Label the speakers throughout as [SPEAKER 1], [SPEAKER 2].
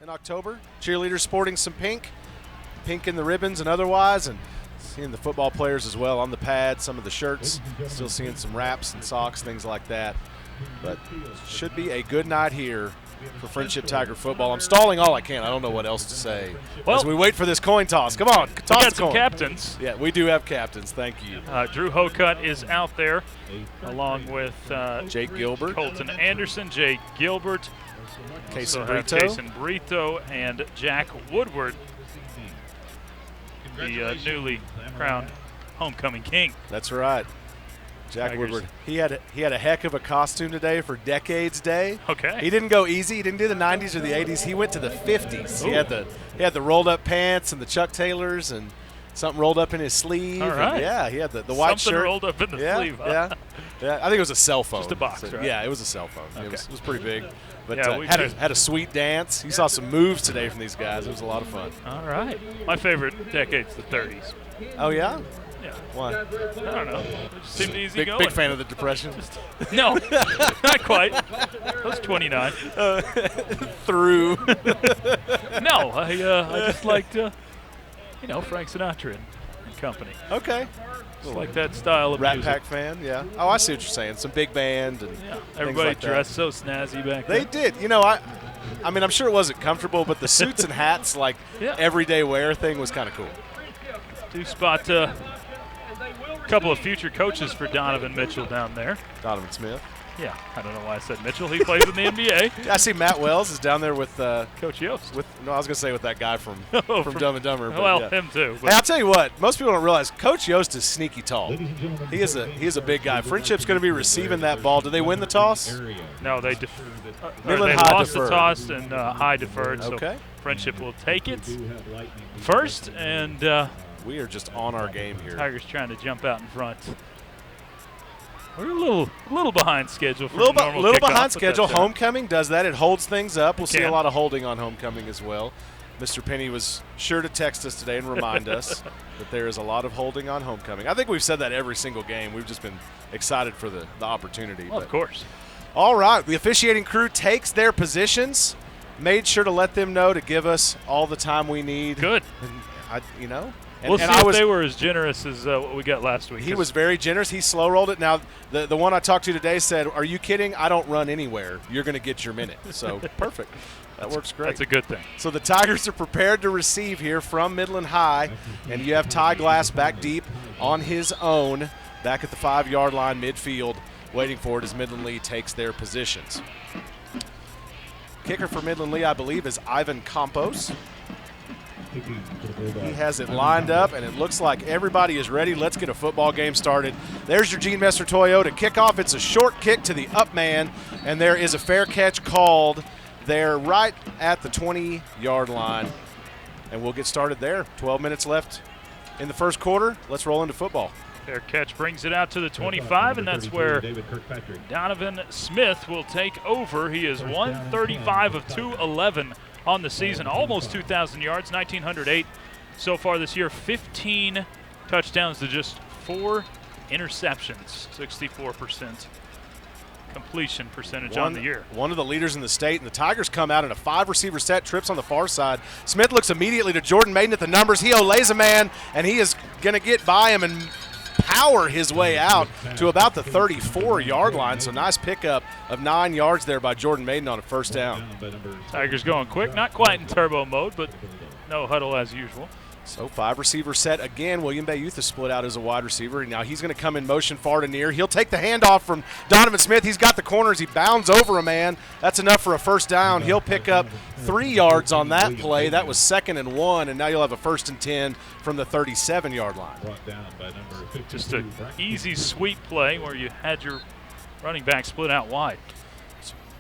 [SPEAKER 1] in October. Cheerleaders sporting some pink in the ribbons and otherwise, and seeing the football players as well on the pads, some of the shirts, still seeing some wraps and socks, things like that. But should be a good night here for Friendship Tiger football. I'm stalling all I can. I don't know what else to say.
[SPEAKER 2] Well,
[SPEAKER 1] as we wait for this coin toss. Come on, toss the coin.
[SPEAKER 2] We got some captains.
[SPEAKER 1] Yeah, we do have captains. Thank you.
[SPEAKER 2] Drew Hocutt is out there, along with
[SPEAKER 1] Jake Gilbert,
[SPEAKER 2] Colton Anderson, Jake Gilbert,
[SPEAKER 1] Kason
[SPEAKER 2] Brito, and Jack Woodward, the newly crowned homecoming king.
[SPEAKER 1] That's right. Jack
[SPEAKER 2] Tigers.
[SPEAKER 1] Woodward. He had a heck of a costume today for Decades Day.
[SPEAKER 2] Okay.
[SPEAKER 1] He didn't go easy. He didn't do the 90s or the 80s. He went to the 50s. He had the rolled up pants and the Chuck Taylors and something rolled up in his sleeve.
[SPEAKER 2] All right.
[SPEAKER 1] And yeah, he had the white
[SPEAKER 2] Something
[SPEAKER 1] shirt
[SPEAKER 2] rolled up in the sleeve.
[SPEAKER 1] Yeah. I think it was a cell phone.
[SPEAKER 2] Just a box, right?
[SPEAKER 1] Yeah, it was a cell phone.
[SPEAKER 2] Okay.
[SPEAKER 1] It was pretty big. But
[SPEAKER 2] Yeah, we
[SPEAKER 1] had a sweet dance. You saw some moves today from these guys. It was a lot of fun.
[SPEAKER 2] All right. My favorite decade's the 30s.
[SPEAKER 1] Oh, yeah?
[SPEAKER 2] Yeah.
[SPEAKER 1] Why?
[SPEAKER 2] I don't know. It just seemed easy going.
[SPEAKER 1] Big fan of the Depression.
[SPEAKER 2] No, not quite. I was 29.
[SPEAKER 1] Through.
[SPEAKER 2] No, I just liked, Frank Sinatra and company.
[SPEAKER 1] Okay.
[SPEAKER 2] Just like that style of
[SPEAKER 1] Rat
[SPEAKER 2] music.
[SPEAKER 1] Pack fan, yeah. Oh, I see what you're saying. Some big band and
[SPEAKER 2] Yeah,
[SPEAKER 1] things
[SPEAKER 2] everybody
[SPEAKER 1] like that.
[SPEAKER 2] dressed so snazzy back
[SPEAKER 1] They
[SPEAKER 2] then.
[SPEAKER 1] did. I mean, I'm sure it wasn't comfortable, but the suits and hats, like
[SPEAKER 2] Yeah.
[SPEAKER 1] everyday wear thing, was kind of cool.
[SPEAKER 2] Do spot a couple of future coaches for Donovan Mitchell down there.
[SPEAKER 1] Donovan Smith.
[SPEAKER 2] Yeah, I don't know why I said Mitchell. He plays in the NBA.
[SPEAKER 1] Yeah, I see Matt Wells is down there with
[SPEAKER 2] Coach Yost.
[SPEAKER 1] I was gonna say with that guy from
[SPEAKER 2] Oh,
[SPEAKER 1] from Dumb and Dumber. But
[SPEAKER 2] Well,
[SPEAKER 1] yeah.
[SPEAKER 2] him too.
[SPEAKER 1] Hey,
[SPEAKER 2] But
[SPEAKER 1] I'll tell you what. Most people don't realize Coach Yost is sneaky tall. He is a big guy. Friendship's going to be receiving that ball. Do they win the toss?
[SPEAKER 2] no, they
[SPEAKER 1] Midland
[SPEAKER 2] they
[SPEAKER 1] High
[SPEAKER 2] lost
[SPEAKER 1] deferred.
[SPEAKER 2] the toss and High deferred.
[SPEAKER 1] Okay.
[SPEAKER 2] So Friendship will take it first, and
[SPEAKER 1] We are just on our game here.
[SPEAKER 2] Tigers trying to jump out in front. We're a little behind schedule for
[SPEAKER 1] Little
[SPEAKER 2] normal
[SPEAKER 1] behind
[SPEAKER 2] kickoff, but
[SPEAKER 1] schedule.
[SPEAKER 2] that's all right.
[SPEAKER 1] Homecoming does that. It holds things up. We'll see a
[SPEAKER 2] Can.
[SPEAKER 1] lot of holding on homecoming as well. Mr. Penny was sure to text us today and remind us that there is a lot of holding on homecoming. I think we've said that every single game. We've just been excited for the opportunity.
[SPEAKER 2] Well, of course.
[SPEAKER 1] All right, the officiating crew takes their positions. Made sure to let them know to give us all the time we need.
[SPEAKER 2] Good.
[SPEAKER 1] And
[SPEAKER 2] We'll see
[SPEAKER 1] I
[SPEAKER 2] if
[SPEAKER 1] was,
[SPEAKER 2] they were as generous as what we got last week.
[SPEAKER 1] He was very generous. He slow rolled it. Now, the one I talked to today said, "Are you kidding? I don't run anywhere. You're going to get your minute." So perfect. That works great.
[SPEAKER 2] That's a good thing.
[SPEAKER 1] So the Tigers are prepared to receive here from Midland High, and you have Ty Glass back deep on his own, back at the 5-yard line midfield, waiting for it as Midland Lee takes their positions. Kicker for Midland Lee, I believe, is Ivan Campos. He has it lined up, and it looks like everybody is ready. Let's get a football game started. There's your Gene Messer Toyota kickoff. It's a short kick to the up man, and there is a fair catch called there right at the 20-yard line. And we'll get started there. 12 minutes left in the first quarter. Let's roll into football.
[SPEAKER 2] Fair catch brings it out to the 25, and that's where Donovan Smith will take over. He is 135 of 211 on the season, almost 2,000 yards, 1,908 so far this year, 15 touchdowns to just 4 interceptions, 64% completion percentage on the year.
[SPEAKER 1] One of the leaders in the state, and the Tigers come out in a 5-receiver set, trips on the far side. Smith looks immediately to Jordan Maiden at the numbers. He olays a man, and he is going to get by him and power his way out to about the 34-yard line. So nice pickup of 9 yards there by Jordan Maiden on a first down.
[SPEAKER 2] Tigers going quick, not quite in turbo mode, but no huddle as usual.
[SPEAKER 1] So 5-receiver set again. William Bay Youth is split out as a wide receiver. Now he's going to come in motion far to near. He'll take the handoff from Donovan Smith. He's got the corners. He bounds over a man. That's enough for a first down. He'll pick up 3 yards on that play. That was 2nd and 1, and now you'll have a 1st and 10 from the 37-yard line.
[SPEAKER 2] Just an easy sweep play where you had your running back split out wide.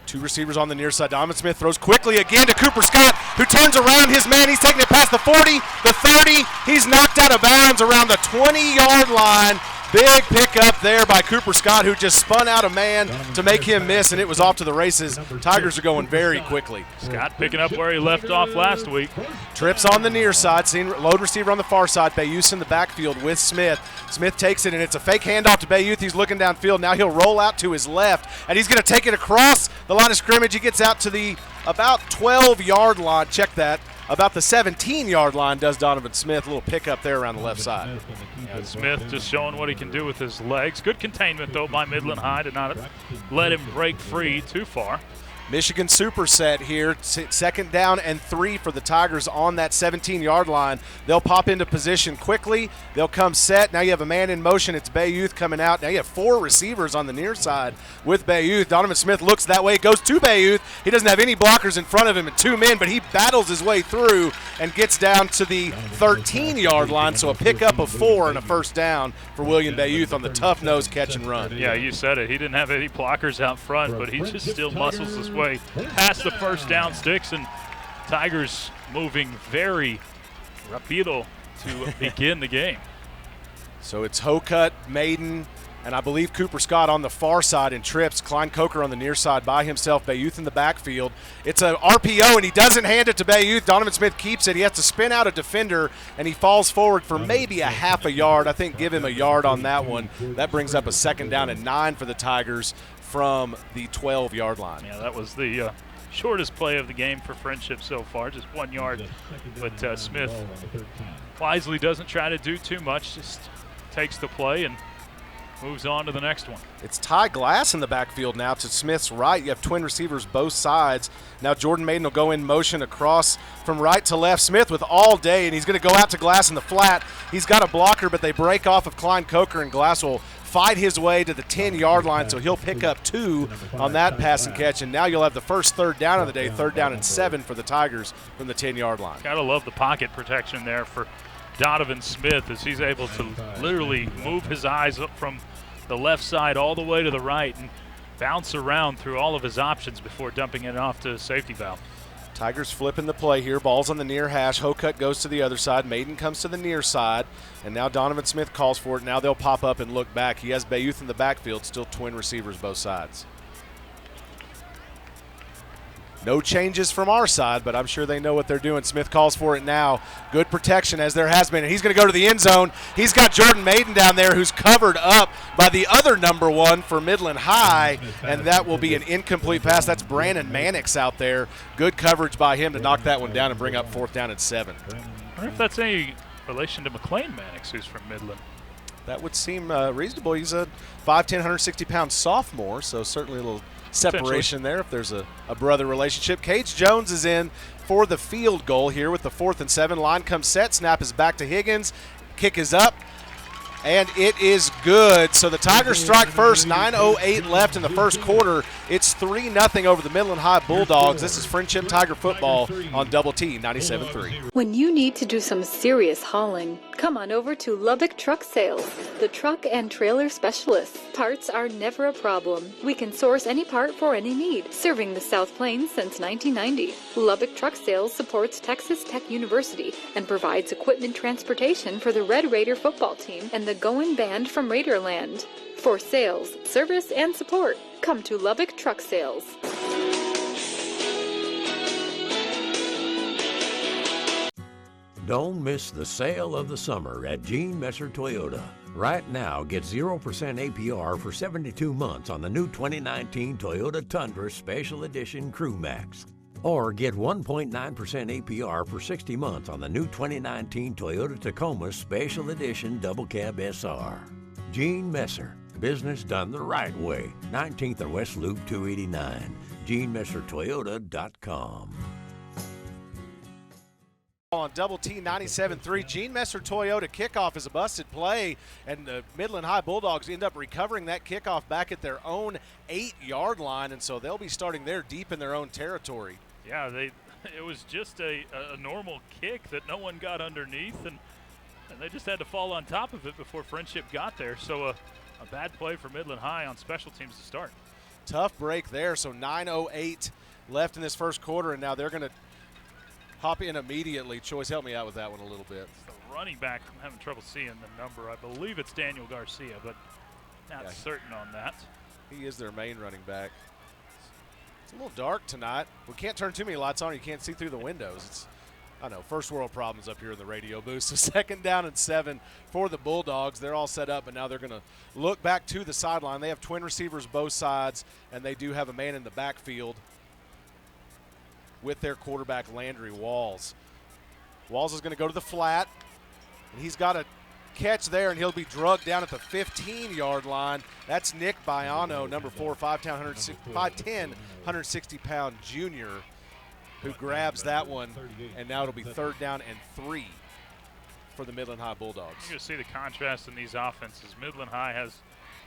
[SPEAKER 1] 2 receivers on the near side. Donovan Smith throws quickly again to Cooper Scott, who turns around his man. He's taking it past the 40, the 30. He's knocked out of bounds around the 20-yard line. Big pickup there by Cooper Scott, who just spun out a man to make him miss, and it was off to the races. Tigers are going very quickly.
[SPEAKER 2] Scott picking up where he left off last week.
[SPEAKER 1] Trips on the near side, seeing load receiver on the far side. Bayouth in the backfield with Smith. Smith takes it, and it's a fake handoff to Bayouth. He's looking downfield. Now he'll roll out to his left, and he's going to take it across the line of scrimmage. He gets out to the about 12-yard line. Check that. About the 17-yard line does Donovan Smith. A little pickup there around the left side.
[SPEAKER 2] Yeah, Smith just showing what he can do with his legs. Good containment, though, by Midland High to not let him break free too far.
[SPEAKER 1] Michigan superset here. Second down and 3 for the Tigers on that 17-yard line. They'll pop into position quickly. They'll come set. Now you have a man in motion. It's Bay Youth coming out. Now you have 4 receivers on the near side with Bay Youth. Donovan Smith looks that way, goes to Bay Youth. He doesn't have any blockers in front of him and 2 men, but he battles his way through and gets down to the 13-yard line. So a pickup of 4 and a first down for William Bay Youth on the tough nose catch and run.
[SPEAKER 2] Yeah, you said it. He didn't have any blockers out front, but he just still muscles his way past the first down sticks, and Tigers moving very rapido to begin the game.
[SPEAKER 1] So it's Hokut, Maiden, and I believe Cooper Scott on the far side in trips. Klein Coker on the near side by himself. Bay Youth in the backfield. It's a RPO, and he doesn't hand it to Bay Youth. Donovan Smith keeps it. He has to spin out a defender, and he falls forward for maybe a half a yard. I think give him a yard on that one. That brings up a second down and 9 for the Tigers from the 12-yard line.
[SPEAKER 2] Yeah, that was the shortest play of the game for Friendship so far, just 1 yard. But Smith wisely doesn't try to do too much, just takes the play and moves on to the next one.
[SPEAKER 1] It's Ty Glass in the backfield now to Smith's right. You have twin receivers both sides. Now Jordan Maiden will go in motion across from right to left. Smith with all day, and he's going to go out to Glass in the flat. He's got a blocker, but they break off of Klein Coker, and Glass will fight his way to the 10-yard line, so he'll pick up 2 on that pass and catch. And now you'll have the first third down of the day, 3rd down and 7 for the Tigers from the 10-yard line.
[SPEAKER 2] Gotta love the pocket protection there for Donovan Smith as he's able to literally move his eyes up from the left side all the way to the right and bounce around through all of his options before dumping it off to safety valve.
[SPEAKER 1] Tigers flipping the play here. Ball's on the near hash. Hokut goes to the other side. Maiden comes to the near side. And now Donovan Smith calls for it. Now they'll pop up and look back. He has Bay Youth in the backfield. Still twin receivers both sides. No changes from our side, but I'm sure they know what they're doing. Smith calls for it now. Good protection as there has been. And he's going to go to the end zone. He's got Jordan Maiden down there who's covered up by the other number 1 for Midland High, and that will be an incomplete pass. That's Brandon Mannix out there. Good coverage by him to knock that one down and bring up 4th down and 7.
[SPEAKER 2] I wonder if that's any relation to McLean Mannix, who's from Midland.
[SPEAKER 1] That would seem reasonable. He's a 5'10", 160-pound sophomore, so certainly a little separation there if there's a brother relationship. Cage Jones is in for the field goal here with the 4th and 7. Line comes set. Snap is back to Higgins. Kick is up. And it is good. So the Tigers strike first. 9:08 left in the first quarter. It's 3-0 over the Midland High Bulldogs. This is Friendship Tiger football on Double T 97.3.
[SPEAKER 3] When you need to do some serious hauling, come on over to Lubbock Truck Sales, the truck and trailer specialists. Parts are never a problem. We can source any part for any need. Serving the South Plains since 1990, Lubbock Truck Sales supports Texas Tech University and provides equipment transportation for the Red Raider football team and the Goin' Band from Raiderland. For sales, service, and support, come to Lubbock Truck Sales.
[SPEAKER 4] Don't miss the sale of the summer at Gene Messer Toyota. Right now, get 0% APR for 72 months on the new 2019 Toyota Tundra Special Edition Crew Max. Or get 1.9% APR for 60 months on the new 2019 Toyota Tacoma Special Edition Double Cab SR. Gene Messer, business done the right way. 19th and West Loop 289. GeneMesserToyota.com.
[SPEAKER 1] On Double T 97.3, Gene Messer Toyota kickoff is a busted play, and the Midland High Bulldogs end up recovering that kickoff back at their own 8-yard line, and so they'll be starting there deep in their own territory.
[SPEAKER 2] Yeah, it was just a normal kick that no one got underneath, and they just had to fall on top of it before Friendship got there. So a bad play for Midland High on special teams to start.
[SPEAKER 1] Tough break there, so 9:08 left in this first quarter, and now they're going to hop in immediately. Choice, help me out with that one a little bit.
[SPEAKER 2] It's the running back. I'm having trouble seeing the number. I believe it's Daniel Garcia, but not certain on that.
[SPEAKER 1] He is their main running back. It's a little dark tonight. We can't turn too many lights on. You can't see through the windows. It's, I know, first world problems up here in the radio booth. So 2nd down and 7 for the Bulldogs. They're all set up, but now they're going to look back to the sideline. They have twin receivers both sides, and they do have a man in the backfield. with their quarterback, Landry Walls. Walls is going to go to the flat, and he's got a catch there, and he'll be drugged down at the 15-yard line. That's Nick Biano, number 4, 5'10", 160-pound junior, who grabs that one, and now it'll be 3rd down and 3 for the Midland High Bulldogs.
[SPEAKER 2] You can see the contrast in these offenses. Midland High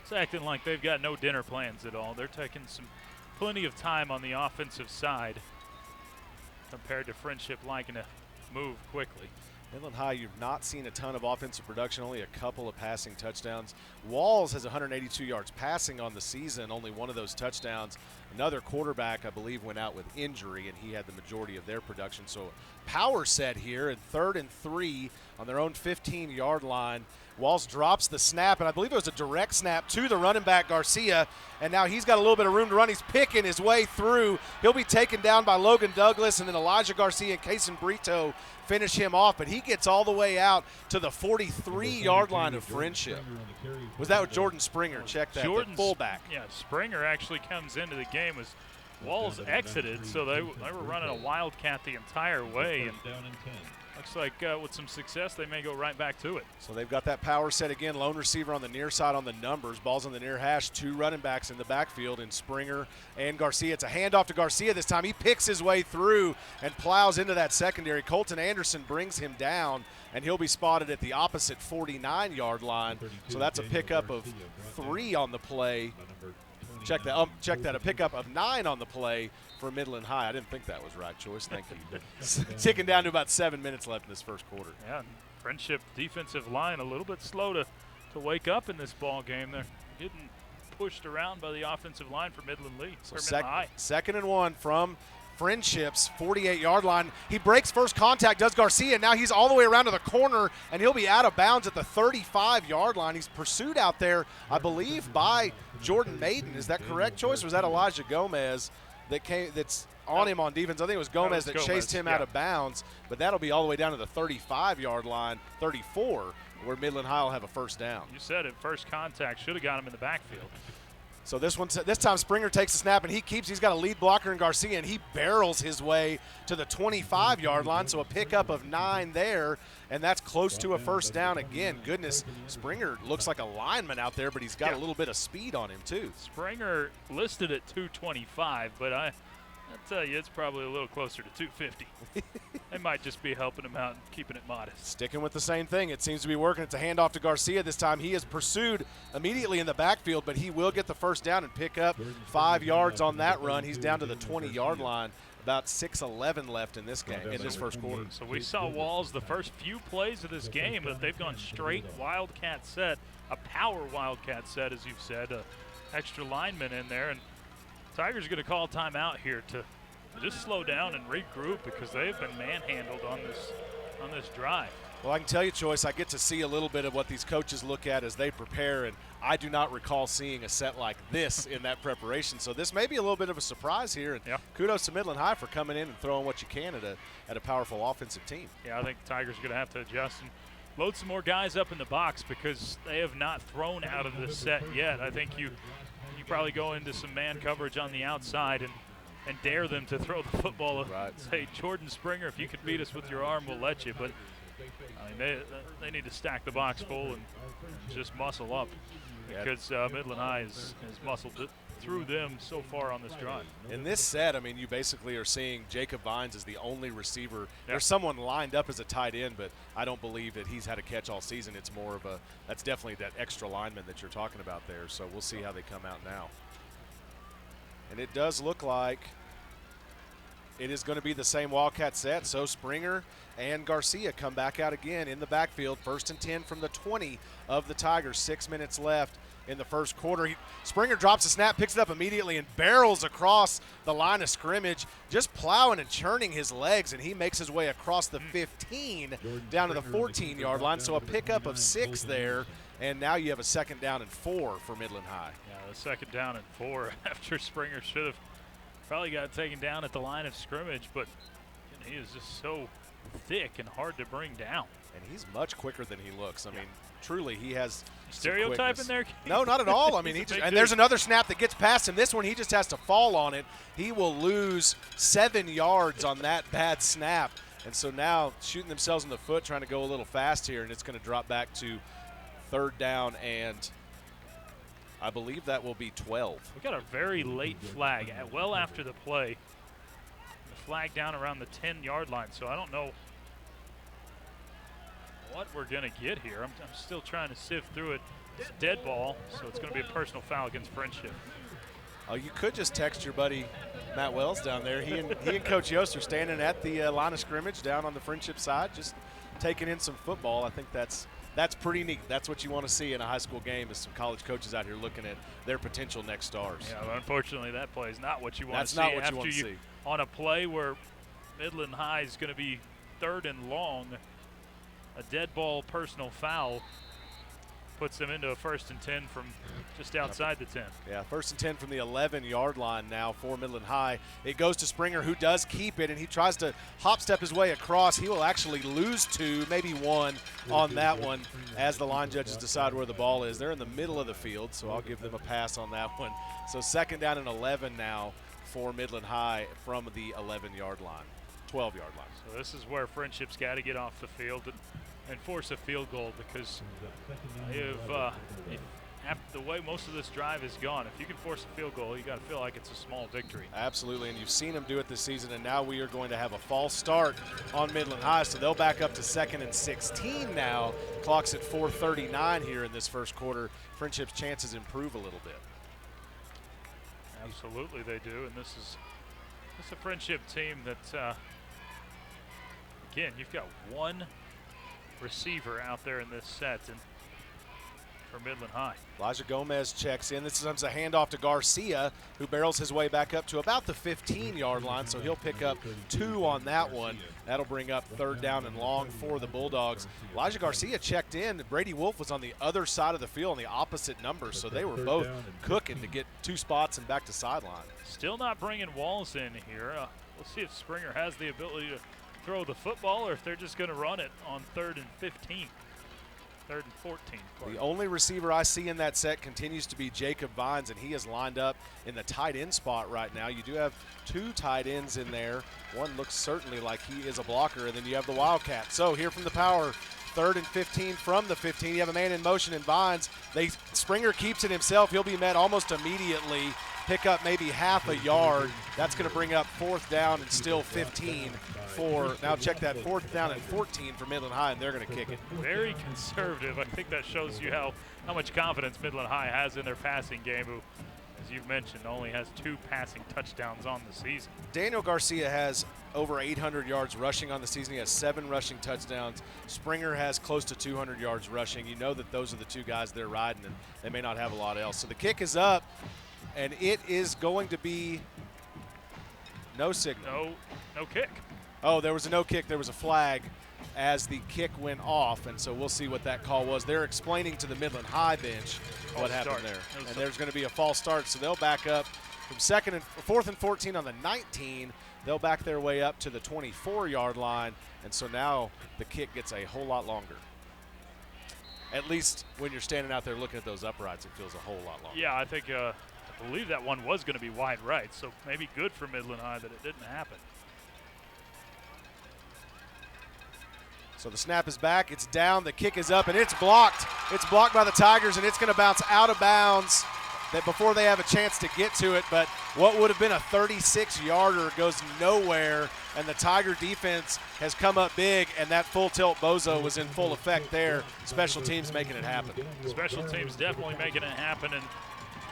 [SPEAKER 2] it's acting like they've got no dinner plans at all. They're taking plenty of time on the offensive side compared to Friendship liking to move quickly.
[SPEAKER 1] Midland High, you've not seen a ton of offensive production, only a couple of passing touchdowns. Walls has 182 yards passing on the season, only one of those touchdowns. Another quarterback, I believe, went out with injury, and he had the majority of their production. So power set here, and 3rd and 3 on their own 15-yard line. Walls drops the snap, and I believe it was a direct snap to the running back, Garcia, and now he's got a little bit of room to run. He's picking his way through. He'll be taken down by Logan Douglas, and then Elijah Garcia and Kaysen Brito finish him off, but he gets all the way out to the 43-yard line of Friendship. Was that with Jordan Springer? Check that, the fullback.
[SPEAKER 2] Yeah, Springer actually comes into the game as Walls exited, so they were running a wildcat the entire way. And looks like with some success, they may go right back to it.
[SPEAKER 1] So they've got that power set again. Lone receiver on the near side on the numbers. Ball's on the near hash. 2 running backs in the backfield in Springer and Garcia. It's a handoff to Garcia this time. He picks his way through and plows into that secondary. Colton Anderson brings him down, and he'll be spotted at the opposite 49-yard line. So that's a pickup of 3 on the play. Check that. A pickup of 9 on the play for Midland High. I didn't think that was right choice. Thank you. Ticking down to about 7 minutes left in this first quarter.
[SPEAKER 2] Yeah, Friendship defensive line a little bit slow to wake up in this ball game. They're getting pushed around by the offensive line for Midland Lee.
[SPEAKER 1] So 2nd and 1 from Friendship's 48-yard line. He breaks first contact, does Garcia. Now he's all the way around to the corner, and he'll be out of bounds at the 35-yard line. He's pursued out there, I believe, by Jordan Maiden. Is that correct, Choice? Or was that Elijah Gomez that's on him on defense? I think it was Gomez that chased him out of bounds, but that'll be all the way down to the 35-yard line, 34, where Midland High will have a first down.
[SPEAKER 2] You said it, first contact should have got him in the backfield.
[SPEAKER 1] So this time Springer takes the snap, and he's got a lead blocker in Garcia, and he barrels his way to the 25-yard line. So a pickup of 9 there, and that's close to a first down again. Goodness, Springer looks like a lineman out there, but he's got a little bit of speed on him too.
[SPEAKER 2] Springer listed at 225, but I'll tell you, it's probably a little closer to 250. They might just be helping him out and keeping it modest.
[SPEAKER 1] Sticking with the same thing. It seems to be working. It's a handoff to Garcia this time. He is pursued immediately in the backfield, but he will get the first down and pick up 5 yards on that run. He's down to the 20-yard line. About 6:11 left in this game, in this first quarter.
[SPEAKER 2] So we saw Walls the first few plays of this game, but they've gone straight wildcat set, a power wildcat set, as you've said, extra lineman in there. And Tigers are going to call timeout here to just slow down and regroup because they've been manhandled on this drive.
[SPEAKER 1] Well, I can tell you, Choice, I get to see a little bit of what these coaches look at as they prepare, and I do not recall seeing a set like this in that preparation. So this may be a little bit of a surprise here, and kudos to Midland High for coming in and throwing what you can at a powerful offensive team.
[SPEAKER 2] Yeah, I think the Tigers are going to have to adjust and load some more guys up in the box because they have not thrown out of this set yet. I think you probably go into some man coverage on the outside and dare them to throw the football.
[SPEAKER 1] Right.
[SPEAKER 2] Say, Jordan Springer, if you could beat us with your arm, we'll let you. But I mean, they need to stack the box full and just muscle up because Midland High has muscled it through them so far on this drive.
[SPEAKER 1] In this set, I mean, you basically are seeing Jacob Vines as the only receiver. There's someone lined up as a tight end, but I don't believe that he's had a catch all season. It's more of that's definitely that extra lineman that you're talking about there. So we'll see how they come out now. And it does look like it is going to be the same Wildcat set. So Springer and Garcia come back out again in the backfield. 1st and 10 from the 20 of the Tigers. 6 minutes left in the first quarter. Springer drops the snap, picks it up immediately, and barrels across the line of scrimmage, just plowing and churning his legs, and he makes his way across the 15 down to the 14-yard line. So a pickup of 6 there, and now you have a 2nd down and 4 for Midland High.
[SPEAKER 2] Yeah, the 2nd down and 4 after Springer should have probably got taken down at the line of scrimmage, but he is just so thick and hard to bring down.
[SPEAKER 1] And he's much quicker than he looks. I mean, truly, he has
[SPEAKER 2] stereotyping there?
[SPEAKER 1] No, not at all. I mean, there's another snap that gets past him. This one, he just has to fall on it. He will lose 7 yards on that bad snap. And so now shooting themselves in the foot, trying to go a little fast here, and it's going to drop back to 3rd down, and I believe that will be 12.
[SPEAKER 2] We got a very late flag, well after the play. The flag down around the 10-yard line, so I don't know what we're going to get here. I'm still trying to sift through it. It's a dead ball, so it's going to be a personal foul against Friendship.
[SPEAKER 1] Oh, you could just text your buddy Matt Wells down there. He and Coach Yost are standing at the line of scrimmage down on the Friendship side, just taking in some football. I think that's pretty neat. That's what you want to see in a high school game, is some college coaches out here looking at their potential next stars.
[SPEAKER 2] Yeah, but unfortunately, that play is not what you want to see.
[SPEAKER 1] That's not what you want to see.
[SPEAKER 2] On a play where Midland High is going to be 3rd and long, a dead ball personal foul puts them into a 1st and 10 from just outside the 10.
[SPEAKER 1] Yeah, 1st and 10 from the 11-yard line now for Midland High. It goes to Springer, who does keep it, and he tries to hop step his way across. He will actually lose 2, maybe 1 on that one as the line judges decide where the ball is. They're in the middle of the field, so I'll give them a pass on that one. So 2nd down and 11 now for Midland High from the 11-yard line, 12-yard line.
[SPEAKER 2] So this is where Friendship's got to get off the field and force a field goal, because after the way most of this drive is gone, if you can force a field goal, you got to feel like it's a small victory.
[SPEAKER 1] Absolutely, and you've seen them do it this season, and now we are going to have a false start on Midland High, so they'll back up to 2nd and 16 now. Clock's at 4:39 here in this first quarter. Friendship's chances improve a little bit.
[SPEAKER 2] Absolutely they do, and this is a Friendship team that, again, you've got one receiver out there in this set, and for Midland High.
[SPEAKER 1] Elijah Gomez checks in. This is a handoff to Garcia, who barrels his way back up to about the 15-yard line, so he'll pick up 2 on that one. That'll bring up 3rd down and long for the Bulldogs. Elijah Garcia checked in. Brady Wolf was on the other side of the field on the opposite numbers, so they were both cooking to get 2 spots and back to sideline.
[SPEAKER 2] Still not bringing Walls in here. We'll see if Springer has the ability to throw the football, or if they're just going to run it on 3rd and 15. 3rd and 14.
[SPEAKER 1] The only receiver I see in that set continues to be Jacob Vines, and he is lined up in the tight end spot right now. You do have 2 tight ends in there. One looks certainly like he is a blocker, and then you have the Wildcat. So here from the power, 3rd and 15 from the 15. You have a man in motion in Vines. Springer keeps it himself. He'll be met almost immediately. Pick up maybe half a yard. That's going to bring up 4th down and still 15 for, now check that, 4th down and 14 for Midland High, and they're going to kick it.
[SPEAKER 2] Very conservative. I think that shows you how much confidence Midland High has in their passing game, who, as you've mentioned, only has 2 passing touchdowns on the season.
[SPEAKER 1] Daniel Garcia has over 800 yards rushing on the season. He has 7 rushing touchdowns. Springer has close to 200 yards rushing. You know that those are the 2 guys they're riding, and they may not have a lot else. So the kick is up, and it is going to be no signal.
[SPEAKER 2] No kick.
[SPEAKER 1] Oh, there was a no kick. There was a flag as the kick went off, and so we'll see what that call was. They're explaining to the Midland High bench what happened there. And there's going to be a false start, so they'll back up from 4th and 14 on the 19. They'll back their way up to the 24-yard line, and so now the kick gets a whole lot longer. At least when you're standing out there looking at those uprights, it feels a whole lot longer.
[SPEAKER 2] Yeah, I think I believe that one was going to be wide right, so maybe good for Midland High that it didn't happen.
[SPEAKER 1] So the snap is back, it's down, the kick is up, and it's blocked. It's blocked by the Tigers, and it's going to bounce out of bounds before they have a chance to get to it. But what would have been a 36-yarder goes nowhere, and the Tiger defense has come up big, and that full tilt bozo was in full effect there. Special teams making it happen.
[SPEAKER 2] Special teams definitely making it happen, and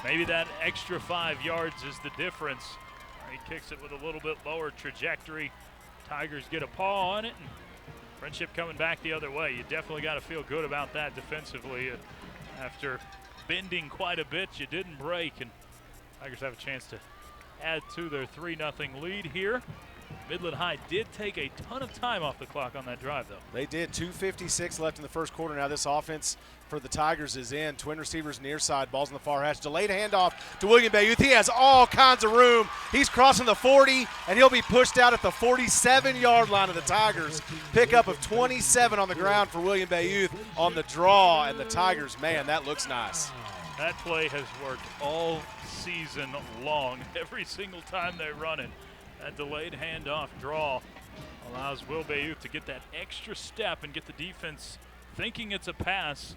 [SPEAKER 2] maybe that extra 5 yards is the difference. He kicks it with a little bit lower trajectory. Tigers get a paw on it, and Friendship coming back the other way. You definitely got to feel good about that defensively. After bending quite a bit, you didn't break, and Tigers have a chance to add to their 3-0 lead here. Midland High did take a ton of time off the clock on that drive, though.
[SPEAKER 1] They did. 2:56 left in the first quarter. Now this offense for the Tigers is in. Twin receivers near side. Ball's in the far hash. Delayed handoff to William Bayouth. He has all kinds of room. He's crossing the 40, and he'll be pushed out at the 47-yard line of the Tigers. Pickup of 27 on the ground for William Bayouth on the draw, and the Tigers, man, that looks nice.
[SPEAKER 2] That play has worked all season long. Every single time they run it, that delayed handoff draw allows Will Bayouth to get that extra step and get the defense thinking it's a pass,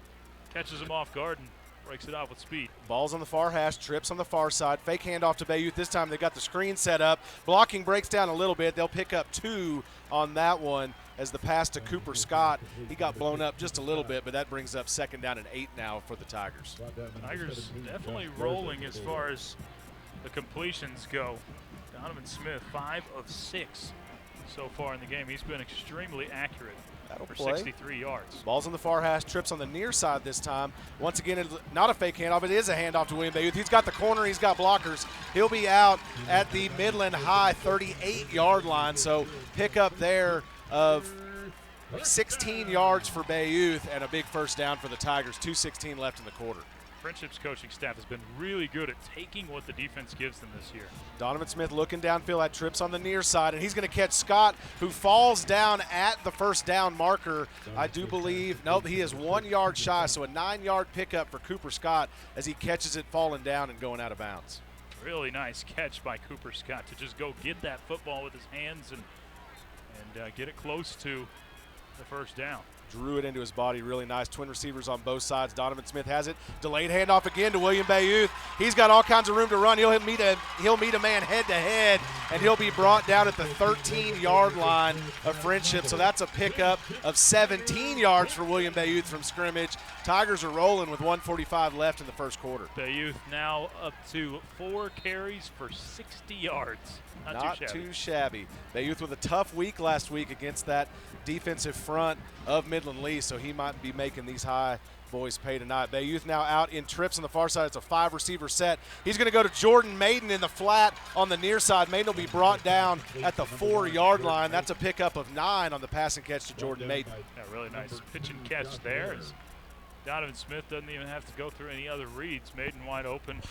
[SPEAKER 2] catches him off guard and breaks it off with speed.
[SPEAKER 1] Ball's on the far hash, trips on the far side, fake handoff to Bayouth. This time they got the screen set up. Blocking breaks down a little bit. They'll pick up 2 on that one as the pass to Cooper Scott. He got blown up just a little bit, but that brings up 2nd down and 8 now for the Tigers.
[SPEAKER 2] Tigers definitely rolling as far as the completions go. Donovan Smith, 5 of 6 so far in the game. He's been extremely accurate for 63 yards.
[SPEAKER 1] Ball's on the far hash, trips on the near side this time. Once again, it's not a fake handoff. It is a handoff to William Bayouth. He's got the corner. He's got blockers. He'll be out at the Midland High 38-yard line. So pick up there of 16 yards for Bayouth and a big first down for the Tigers. 2:16 left in the quarter.
[SPEAKER 2] Friendship's coaching staff has been really good at taking what the defense gives them this year.
[SPEAKER 1] Donovan Smith looking downfield at trips on the near side, and he's going to catch Scott, who falls down at the first down marker. I do believe, nope, he is 1 yard shy, so a 9-yard pickup for Cooper Scott as he catches it falling down and going out of bounds.
[SPEAKER 2] Really nice catch by Cooper Scott to just go get that football with his hands and get it close to the first down.
[SPEAKER 1] Drew it into his body really nice. Twin receivers on both sides. Donovan Smith has it. Delayed handoff again to William Bayouth. He's got all kinds of room to run. He'll meet a man head to head, and he'll be brought down at the 13-yard line of Friendship. So that's a pickup of 17 yards for William Bayouth from scrimmage. Tigers are rolling with 1:45 left in the first quarter.
[SPEAKER 2] Bayouth now up to 4 carries for 60 yards. Not
[SPEAKER 1] too shabby. Bayouth with a tough week last week against that defensive front of Midland Lee, so he might be making these high boys pay tonight. Bayouth now out in trips on the far side. It's a 5-receiver set. He's going to go to Jordan Maiden in the flat on the near side. Maiden will be brought down at the 4-yard line. That's a pickup of 9 on the passing catch to Jordan Maiden.
[SPEAKER 2] Yeah, really nice pitch and catch there. As Donovan Smith doesn't even have to go through any other reads. Maiden wide open.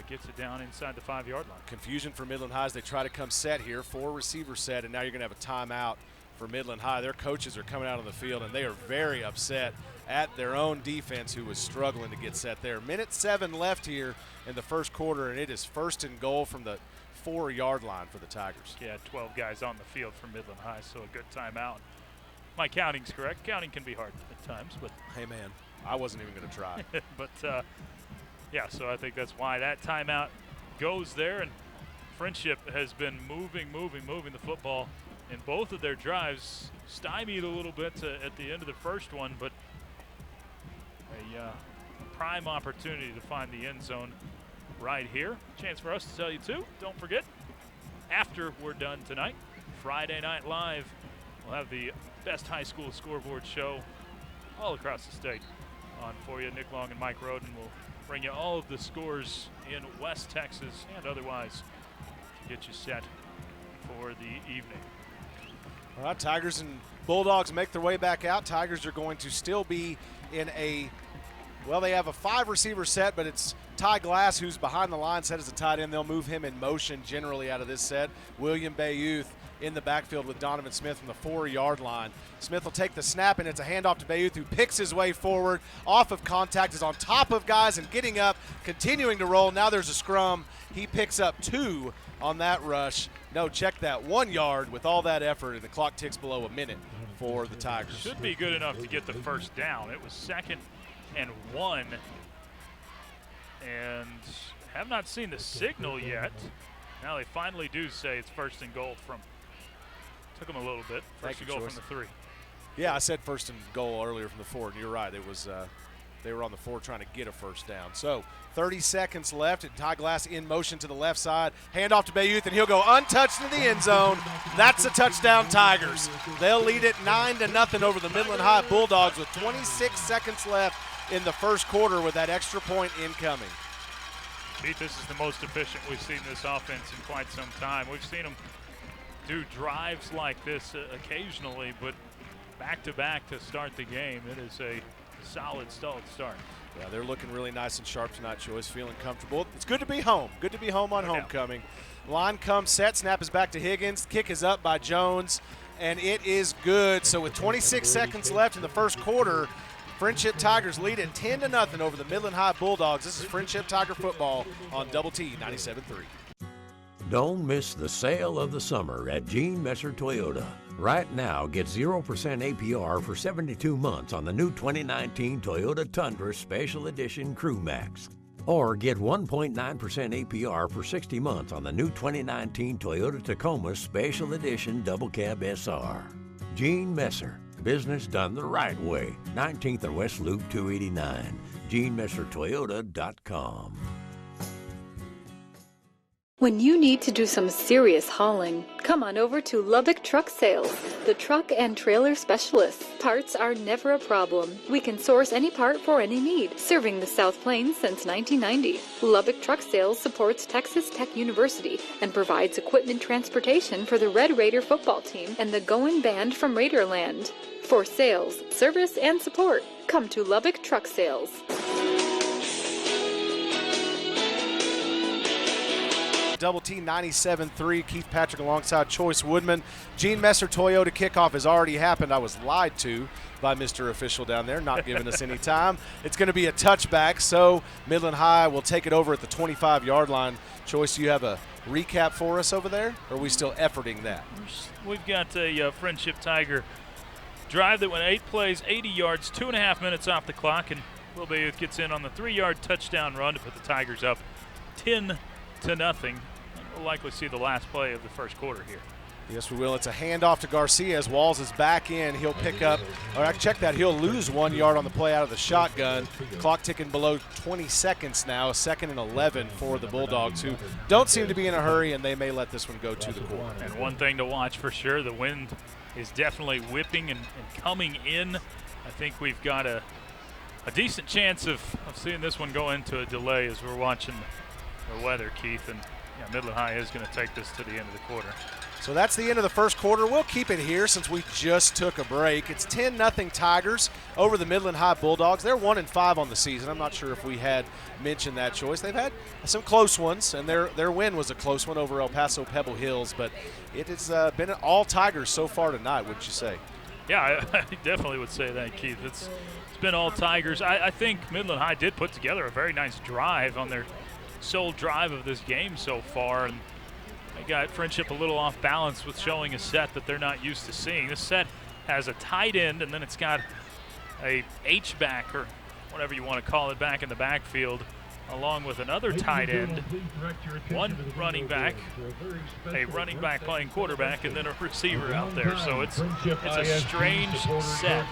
[SPEAKER 2] Gets it down inside the 5-yard line.
[SPEAKER 1] Confusion for Midland High as they try to come set here. 4-receiver set, and now you're going to have a timeout for Midland High. Their coaches are coming out on the field, and they are very upset at their own defense, who was struggling to get set there. 1:07 left here in the first quarter, and it is 1st and goal from the 4-yard line for the Tigers.
[SPEAKER 2] Yeah, 12 guys on the field for Midland High, so a good timeout. My counting's correct. Counting can be hard at times, but
[SPEAKER 1] hey, man, I wasn't even going to try.
[SPEAKER 2] But yeah, so I think that's why that timeout goes there. And Friendship has been moving the football in both of their drives. Stymied a little bit at the end of the first one, but a prime opportunity to find the end zone right here. Chance for us to tell you, too, don't forget, after we're done tonight, Friday Night Live, we'll have the best high school scoreboard show all across the state on for you. Nick Long and Mike Roden will bring you all of the scores in West Texas and otherwise to get you set for the evening.
[SPEAKER 1] All right, Tigers and Bulldogs make their way back out. Tigers are going to still be in they have a 5-receiver set, but it's Ty Glass, who's behind the line, set as a tight end. They'll move him in motion generally out of this set. William Bayouth in the backfield with Donovan Smith from the 4-yard line. Smith will take the snap, and it's a handoff to Bayouth, who picks his way forward, off of contact, is on top of guys and getting up, continuing to roll. Now there's a scrum. He picks up 2 on that rush. No, check that, 1 yard with all that effort, and the clock ticks below a minute for the Tigers.
[SPEAKER 2] Should be good enough to get the first down. It was 2nd and 1, and have not seen the signal yet. Now they finally do say it's 1st and goal from. Took them a little bit. First and goal from the 3.
[SPEAKER 1] Yeah, I said 1st and goal earlier from the 4, and you're right. It was they were on the 4 trying to get a first down. So 30 seconds left, and Ty Glass in motion to the left side. Handoff to Bayouth, and he'll go untouched in the end zone. That's a touchdown, Tigers. They'll lead it 9-0 over the Midland High Bulldogs with 26 seconds left in the first quarter with that extra point incoming.
[SPEAKER 2] Pete, this is the most efficient we've seen this offense in quite some time. We've seen them do drives like this occasionally, but back-to-back to start the game. It is a solid start.
[SPEAKER 1] Yeah, they're looking really nice and sharp tonight, Joyce, feeling comfortable. It's good to be home. Good to be home on homecoming. Line comes set, snap is back to Higgins. Kick is up by Jones, and it is good. So with 26 seconds left in the first quarter, Friendship Tigers lead at 10-0 over the Midland High Bulldogs. This is Friendship Tiger football on Double T 97.3.
[SPEAKER 4] Don't miss the sale of the summer at Gene Messer Toyota. Right now, get 0% APR for 72 months on the new 2019 Toyota Tundra Special Edition Crew Max. Or get 1.9% APR for 60 months on the new 2019 Toyota Tacoma Special Edition Double Cab SR. Gene Messer, business done the right way. 19th and West Loop 289. GeneMesserToyota.com.
[SPEAKER 3] When you need to do some serious hauling, come on over to Lubbock Truck Sales, the truck and trailer specialists. Parts are never a problem. We can source any part for any need, serving the South Plains since 1990. Lubbock Truck Sales supports Texas Tech University and provides equipment transportation for the Red Raider football team and the Goin' Band from Raiderland. For sales, service, and support, come to Lubbock Truck Sales.
[SPEAKER 1] Double T 97.3, Keith Patrick alongside Choice Woodman. Gene Messer Toyota kickoff has already happened. I was lied to by Mr. Official down there, not giving us any time. It's going to be a touchback, so Midland High will take it over at the 25-yard line. Choice, do you have a recap for us over there, or are we still efforting that?
[SPEAKER 2] We've got a Friendship Tiger drive that went 8 plays, 80 yards, 2.5 minutes off the clock, and Will Bayouth gets in on the 3-yard touchdown run to put the Tigers up 10-0. We'll likely see the last play of the first quarter here.
[SPEAKER 1] Yes, we will. It's a handoff to Garcia as Walls is back in. He'll pick up, or check that, he'll lose 1 yard on the play out of the shotgun. Clock ticking below 20 seconds now, 2nd and 11 for the Bulldogs, who don't seem to be in a hurry, and they may let this one go to the corner.
[SPEAKER 2] And one thing to watch for sure, the wind is definitely whipping and coming in. I think we've got a decent chance of seeing this one go into a delay as we're watching the weather, Keith, and Midland High is going to take this to the end of the quarter.
[SPEAKER 1] So that's the end of the first quarter. We'll keep it here since we just took a break. It's 10-0 Tigers over the Midland High Bulldogs. They're 1-5 on the season. I'm not sure if we had mentioned that, Choice. They've had some close ones, and their win was a close one over El Paso Pebble Hills, but it has been all Tigers so far tonight, wouldn't you say?
[SPEAKER 2] Yeah, I definitely would say that, Keith. It's been all Tigers. I think Midland High did put together a very nice drive on their sole drive of this game so far, and they got Friendship a little off balance with showing a set that they're not used to seeing. This set has a tight end, and then it's got a H-back, or whatever you want to call it, back in the backfield, along with another tight end, one running back, a running back playing quarterback, and then a receiver out there. So it's a strange set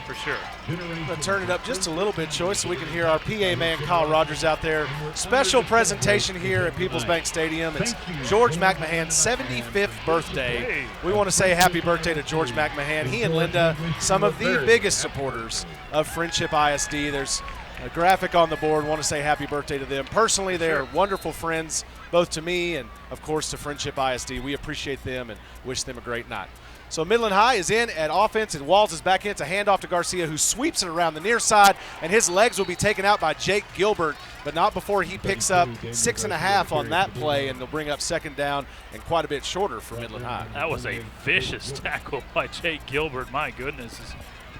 [SPEAKER 2] for sure.
[SPEAKER 1] I'm going to turn it up just a little bit, Choice, so we can hear our PA man, Kyle Rogers, out there. Special presentation here at Peoples Bank Stadium. It's George McMahon's 75th birthday. We want to say happy birthday to George McMahon. He and Linda, some of the biggest supporters of Friendship ISD. There's a graphic on the board. Want to say happy birthday to them. Personally, they are wonderful friends, both to me and, of course, to Friendship ISD. We appreciate them and wish them a great night. So Midland High is in at offense, and Walls is back in. It's a handoff to Garcia, who sweeps it around the near side, and his legs will be taken out by Jake Gilbert, but not before he picks up 6.5 on that play, and they'll bring up 2nd down and quite a bit shorter for Midland High.
[SPEAKER 2] That was a vicious tackle by Jake Gilbert. My goodness.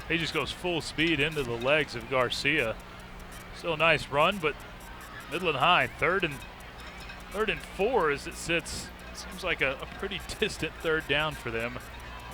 [SPEAKER 2] He just goes full speed into the legs of Garcia. Still a nice run, but Midland High, third and 4 as it sits. Seems like a pretty distant 3rd down for them,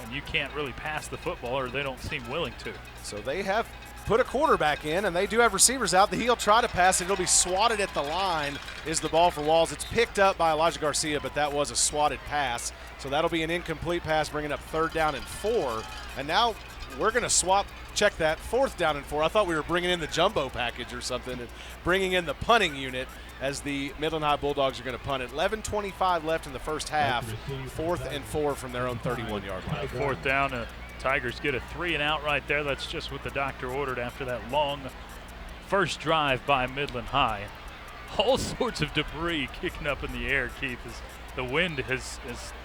[SPEAKER 2] and you can't really pass the football, or they don't seem willing to.
[SPEAKER 1] So they have put a quarterback in, and they do have receivers out. He'll try to pass it. It'll be swatted at the line is the ball for Walls. It's picked up by Elijah Garcia, but that was a swatted pass. So that'll be an incomplete pass, bringing up 3rd down and 4. And now we're going to check that, 4th down and 4. I thought we were bringing in the jumbo package or something and bringing in the punting unit as the Midland High Bulldogs are going to punt it. 11:25 left in the first half. 4th and 4 from their own 31-yard line.
[SPEAKER 2] 4th down. Tigers get a 3-and-out right there. That's just what the doctor ordered after that long first drive by Midland High. all sorts of debris kicking up in the air, Keith, as the wind is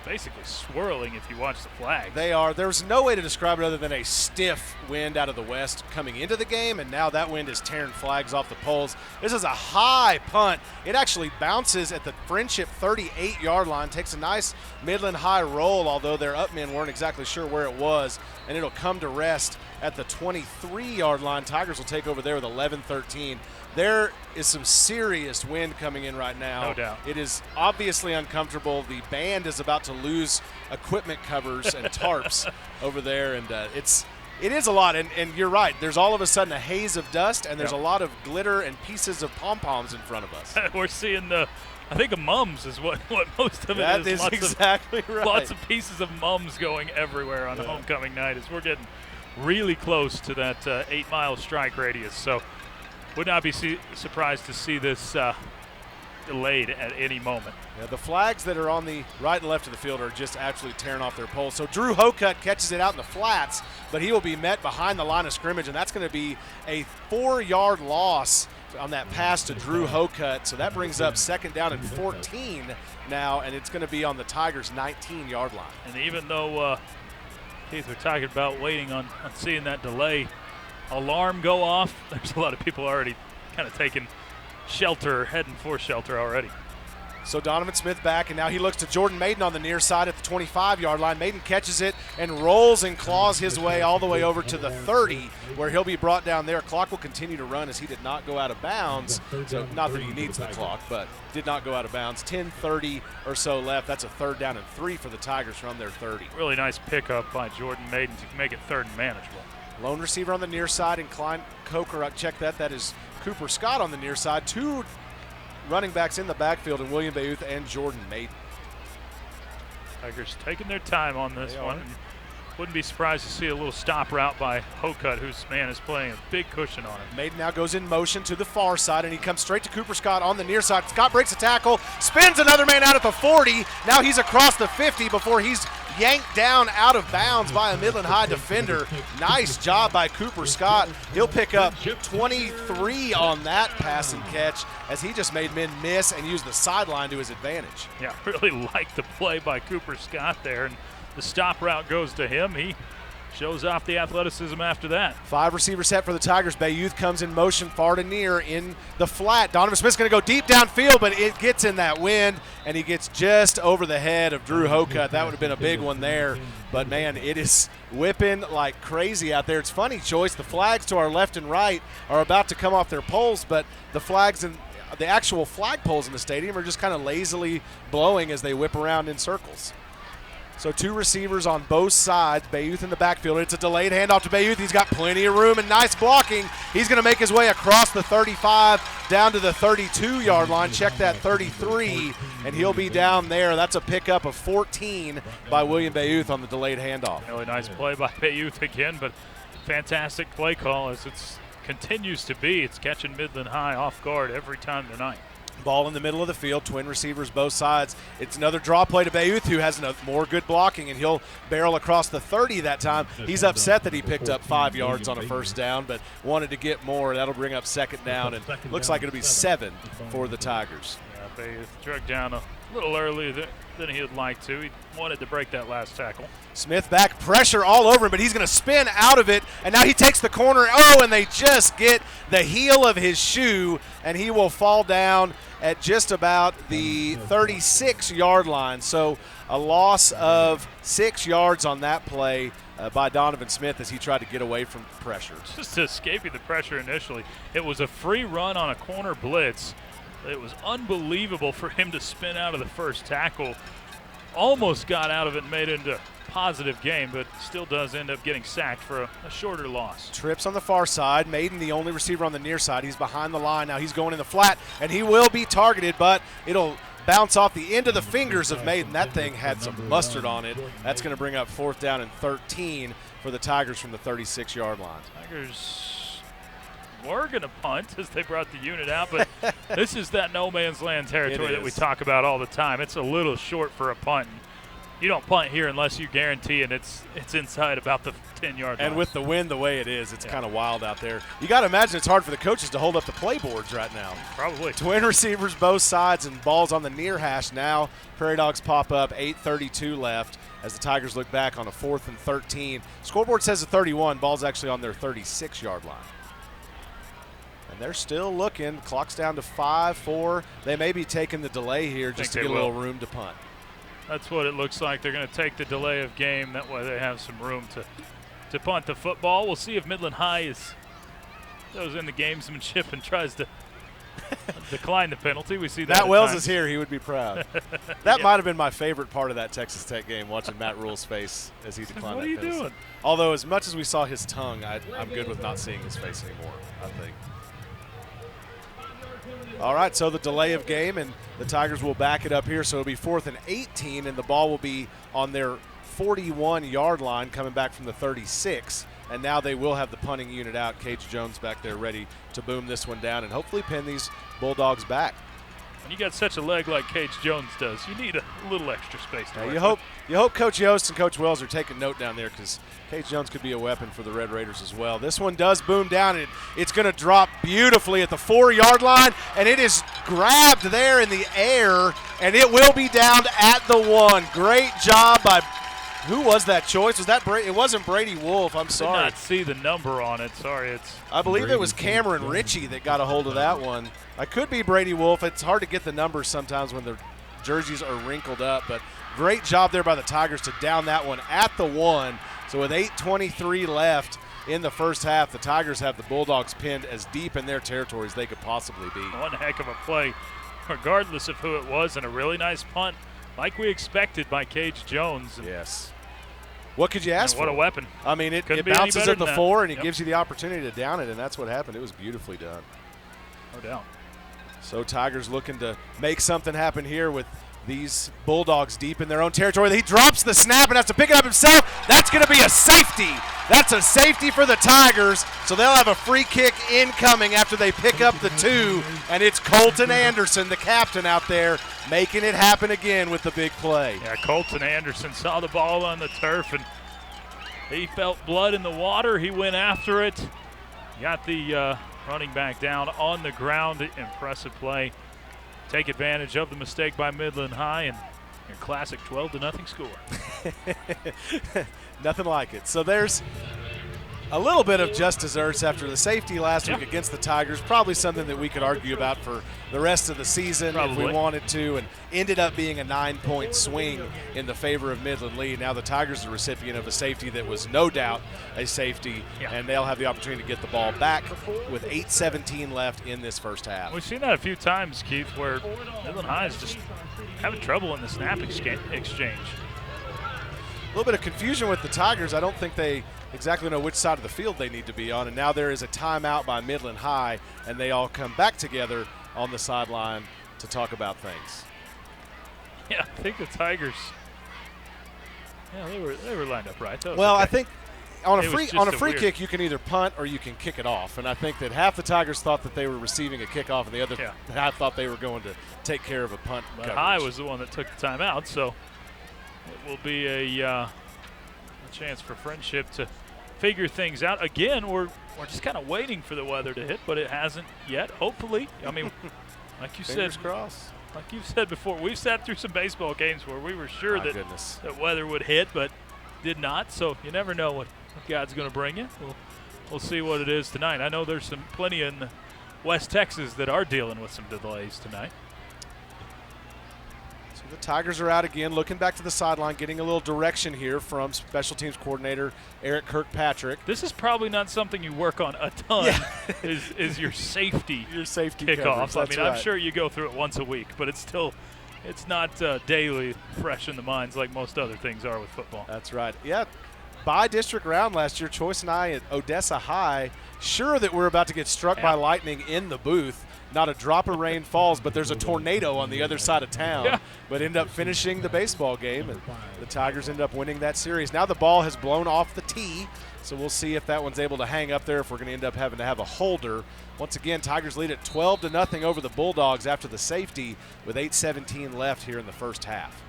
[SPEAKER 2] basically swirling if you watch the flag.
[SPEAKER 1] They are. There's no way to describe it other than a stiff wind out of the west coming into the game, and now that wind is tearing flags off the poles. This is a high punt. It actually bounces at the Friendship 38-yard line, takes a nice Midland high roll, although their up men weren't exactly sure where it was, and it'll come to rest at the 23-yard line. Tigers will take over there with 11-13. There is some serious wind coming in right now.
[SPEAKER 2] No doubt.
[SPEAKER 1] It is obviously uncomfortable. The band is about to lose equipment covers and tarps over there, and it is a lot. And you're right. There's all of a sudden a haze of dust, and there's a lot of glitter and pieces of pom-poms in front of us.
[SPEAKER 2] We're seeing I think a mums is what most of it is.
[SPEAKER 1] That is exactly right.
[SPEAKER 2] Lots of pieces of mums going everywhere on homecoming night as we're getting really close to that 8-mile strike radius. So would not be surprised to see this delayed at any moment.
[SPEAKER 1] Yeah, the flags that are on the right and left of the field are just absolutely tearing off their poles. So Drew Hocutt catches it out in the flats, but he will be met behind the line of scrimmage, and that's going to be a 4-yard loss on that pass to Drew Hocutt. So that brings up 2nd down and 14 now, and it's going to be on the Tigers' 19-yard line.
[SPEAKER 2] And even though, Keith, we're talking about waiting on seeing that delay alarm go off, there's a lot of people already kind of taking shelter, heading for shelter already.
[SPEAKER 1] So Donovan Smith back, and now he looks to Jordan Maiden on the near side at the 25-yard line. Maiden catches it and rolls and claws his way all the way over to the 30, where he'll be brought down there. Clock will continue to run as he did not go out of bounds. So not that he needs the clock, but did not go out of bounds. 10:30 or so left. That's a 3rd down and 3 for the Tigers from their 30.
[SPEAKER 2] Really nice pickup by Jordan Maiden to make it 3rd and manageable.
[SPEAKER 1] Lone receiver on the near side, and Klein Coker, check that. That is Cooper Scott on the near side. 2 running backs in the backfield, and William Bayouth and Jordan Maiden.
[SPEAKER 2] Tigers taking their time on this one. Wouldn't be surprised to see a little stop route by Hocutt, whose man is playing a big cushion on him.
[SPEAKER 1] Maiden now goes in motion to the far side, and he comes straight to Cooper Scott on the near side. Scott breaks a tackle, spins another man out at the 40. Now he's across the 50 before he's yanked down out of bounds by a Midland High defender. Nice job by Cooper Scott. He'll pick up 23 on that passing catch as he just made men miss and use the sideline to his advantage.
[SPEAKER 2] Yeah, really like the play by Cooper Scott there, and the stop route goes to him. He shows off the athleticism after that.
[SPEAKER 1] 5 receiver set for the Tigers. Bayouth comes in motion far to near in the flat. Donovan Smith's going to go deep downfield, but it gets in that wind, and he gets just over the head of Drew Hocutt. That would have been a big one there. But, man, it is whipping like crazy out there. It's funny, Joyce. The flags to our left and right are about to come off their poles, but the flags and the actual flag poles in the stadium are just kind of lazily blowing as they whip around in circles. So 2 receivers on both sides. Bayouth in the backfield. It's a delayed handoff to Bayouth. He's got plenty of room and nice blocking. He's going to make his way across the 35 down to the 32-yard line. Check that, 33, and he'll be down there. That's a pickup of 14 by William Bayouth on the delayed handoff.
[SPEAKER 2] Really nice play by Bayouth again, but fantastic play call as it continues to be. It's catching Midland High off guard every time tonight.
[SPEAKER 1] Ball in the middle of the field, twin receivers both sides. It's another draw play to Bayouth, who has more good blocking, and he'll barrel across the 30 that time. He's upset that he picked up 5 yards on a 1st down, but wanted to get more. That'll bring up 2nd down, and looks like it'll be 7 for the Tigers.
[SPEAKER 2] Yeah, Bayouth dragged down a little earlier than he would like to. He wanted to break that last tackle.
[SPEAKER 1] Smith back, pressure all over him, but he's going to spin out of it, and now he takes the corner. Oh, and they just get the heel of his shoe, and he will fall down at just about the 36-yard line. So a loss of 6 yards on that play by Donovan Smith as he tried to get away from pressure.
[SPEAKER 2] Just escaping the pressure initially. It was a free run on a corner blitz. It was unbelievable for him to spin out of the first tackle. Almost got out of it and made it into a positive game, but still does end up getting sacked for a shorter loss.
[SPEAKER 1] Trips on the far side. Maiden, the only receiver on the near side. He's behind the line. Now he's going in the flat, and he will be targeted, but it'll bounce off the end of the fingers of Maiden. That thing had some mustard on it. That's going to bring up 4th down and 13 for the Tigers from the 36-yard line.
[SPEAKER 2] Tigers were going to punt as they brought the unit out, but this is that no man's land territory that we talk about all the time. It's a little short for a punt. You don't punt here unless you guarantee and it's inside about the 10-yard line.
[SPEAKER 1] And with the wind the way it is, it's kind of wild out there. You got to imagine it's hard for the coaches to hold up the play boards right now.
[SPEAKER 2] Probably.
[SPEAKER 1] Twin receivers both sides and balls on the near hash now. Prairie Dogs pop up, 8:32 left as the Tigers look back on a 4th and 13. Scoreboard says a 31. Ball's actually on their 36-yard line. And they're still looking. Clock's down to 5-4. They may be taking the delay here just to get a little room to punt.
[SPEAKER 2] That's what it looks like. They're going to take the delay of game. That way they have some room to punt the football. We'll see if Midland High goes in the gamesmanship and tries to decline the penalty. We see that.
[SPEAKER 1] Matt Wells is here. He would be proud. That might have been my favorite part of that Texas Tech game, watching Matt Rule's face as he declined that penalty. What are you doing? Although as much as we saw his tongue, I'm good with not seeing his face anymore, I think. All right, so the delay of game, and the Tigers will back it up here. So it'll be 4th and 18, and the ball will be on their 41-yard line coming back from the 36. And now they will have the punting unit out. Cage Jones back there ready to boom this one down and hopefully pin these Bulldogs back.
[SPEAKER 2] When you got such a leg like Cage Jones does, you need a little extra space to work
[SPEAKER 1] You hope Coach Yost and Coach Wells are taking note down there, because Cage Jones could be a weapon for the Red Raiders as well. This one does boom down, and it's going to drop beautifully at the 4-yard line, and it is grabbed there in the air, and it will be down at the 1. Great job by – who was that choice? Was that It wasn't Brady Wolf. I'm sorry.
[SPEAKER 2] I did not see the number on it. Sorry.
[SPEAKER 1] I believe it was Cameron Ritchie that got a hold of that one. I could be Brady Wolf. It's hard to get the numbers sometimes when the jerseys are wrinkled up, but great job there by the Tigers to down that one at the 1. So with 8:23 left in the first half, the Tigers have the Bulldogs pinned as deep in their territory as they could possibly be.
[SPEAKER 2] One heck of a play, regardless of who it was, and a really nice punt like we expected by Cage Jones.
[SPEAKER 1] Yes. What could you ask for?
[SPEAKER 2] What a weapon.
[SPEAKER 1] I mean, it bounces at the 4, and it gives you the opportunity to down it, and that's what happened. It was beautifully done.
[SPEAKER 2] No doubt.
[SPEAKER 1] So Tigers looking to make something happen here with these Bulldogs deep in their own territory. He drops the snap and has to pick it up himself. That's going to be a safety. That's a safety for the Tigers. So they'll have a free kick incoming after they pick up the 2. And it's Colton Anderson, the captain out there, making it happen again with the big play.
[SPEAKER 2] Yeah, Colton Anderson saw the ball on the turf, and he felt blood in the water. He went after it. Got the running back down on the ground. Impressive play. Take advantage of the mistake by Midland High, and your classic 12-0 score.
[SPEAKER 1] Nothing like it. So there's a little bit of just desserts after the safety last week against the Tigers. Probably something that we could argue about for the rest of the season if we wanted to, and ended up being a 9-point swing in the favor of Midland Lee. Now the Tigers are the recipient of a safety that was no doubt a safety, and they'll have the opportunity to get the ball back with 8:17 left in this first half.
[SPEAKER 2] We've seen that a few times, Keith, where Midland High is just having trouble in the snap exchange.
[SPEAKER 1] A little bit of confusion with the Tigers. I don't think they exactly know which side of the field they need to be on, and now there is a timeout by Midland High, and they all come back together on the sideline to talk about things.
[SPEAKER 2] Yeah, I think the Tigers. Yeah, they were lined up right.
[SPEAKER 1] Well,
[SPEAKER 2] okay.
[SPEAKER 1] I think on a free
[SPEAKER 2] weird
[SPEAKER 1] kick you can either punt or you can kick it off, and I think that half the Tigers thought that they were receiving a kickoff, and the other half thought they were going to take care of a punt.
[SPEAKER 2] But High was the one that took the timeout, so it will be a chance for Friendship to figure things out. Again, we're just kind of waiting for the weather to hit, but it hasn't yet. Hopefully, I mean, like you
[SPEAKER 1] Fingers
[SPEAKER 2] said,
[SPEAKER 1] crossed.
[SPEAKER 2] Like you've said before, we've sat through some baseball games where we were sure that weather would hit, but did not. So you never know what God's going to bring you. We'll see what it is tonight. I know there's plenty in West Texas that are dealing with some delays tonight.
[SPEAKER 1] The Tigers are out again, looking back to the sideline, getting a little direction here from special teams coordinator Eric Kirkpatrick.
[SPEAKER 2] This is probably not something you work on a ton. Is your safety kickoffs. I mean,
[SPEAKER 1] right.
[SPEAKER 2] I'm sure you go through it once a week, but it's not daily fresh in the minds like most other things are with football.
[SPEAKER 1] That's right. Yeah, by district round last year, Choice and I at Odessa High, sure that we're about to get struck by lightning in the booth. Not a drop of rain falls, but there's a tornado on the other side of town. But end up finishing the baseball game, and the Tigers end up winning that series. Now the ball has blown off the tee, so we'll see if that one's able to hang up there, if we're going to end up having to have a holder. Once again, Tigers lead at 12-0 over the Bulldogs after the safety with 8:17 left here in the first half.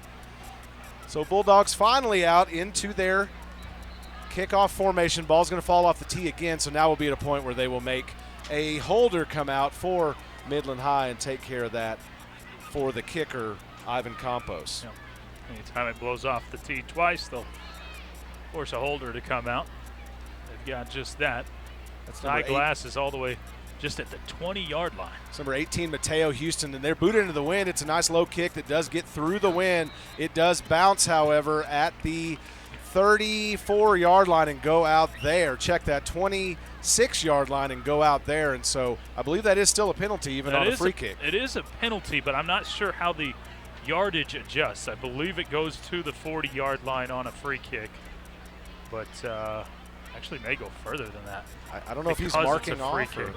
[SPEAKER 1] So Bulldogs finally out into their kickoff formation. Ball's going to fall off the tee again, so now we'll be at a point where they will make a holder come out for Midland High and take care of that for the kicker, Ivan Campos.
[SPEAKER 2] Yeah. Anytime it blows off the tee twice, they'll force a holder to come out. They've got just that.
[SPEAKER 1] That's
[SPEAKER 2] Ty Glass is all the way just at the 20-yard line.
[SPEAKER 1] It's number 18, Mateo Houston, and they're booted into the wind. It's a nice low kick that does get through the wind. It does bounce, however, at the 34-yard line and go out there. Check that, 26-yard line and go out there. And so I believe that is still a penalty even on a free kick.
[SPEAKER 2] It is a penalty, but I'm not sure how the yardage adjusts. I believe it goes to the 40-yard line on a free kick, but actually may go further than that.
[SPEAKER 1] I don't know if he's marking off.
[SPEAKER 2] Kick.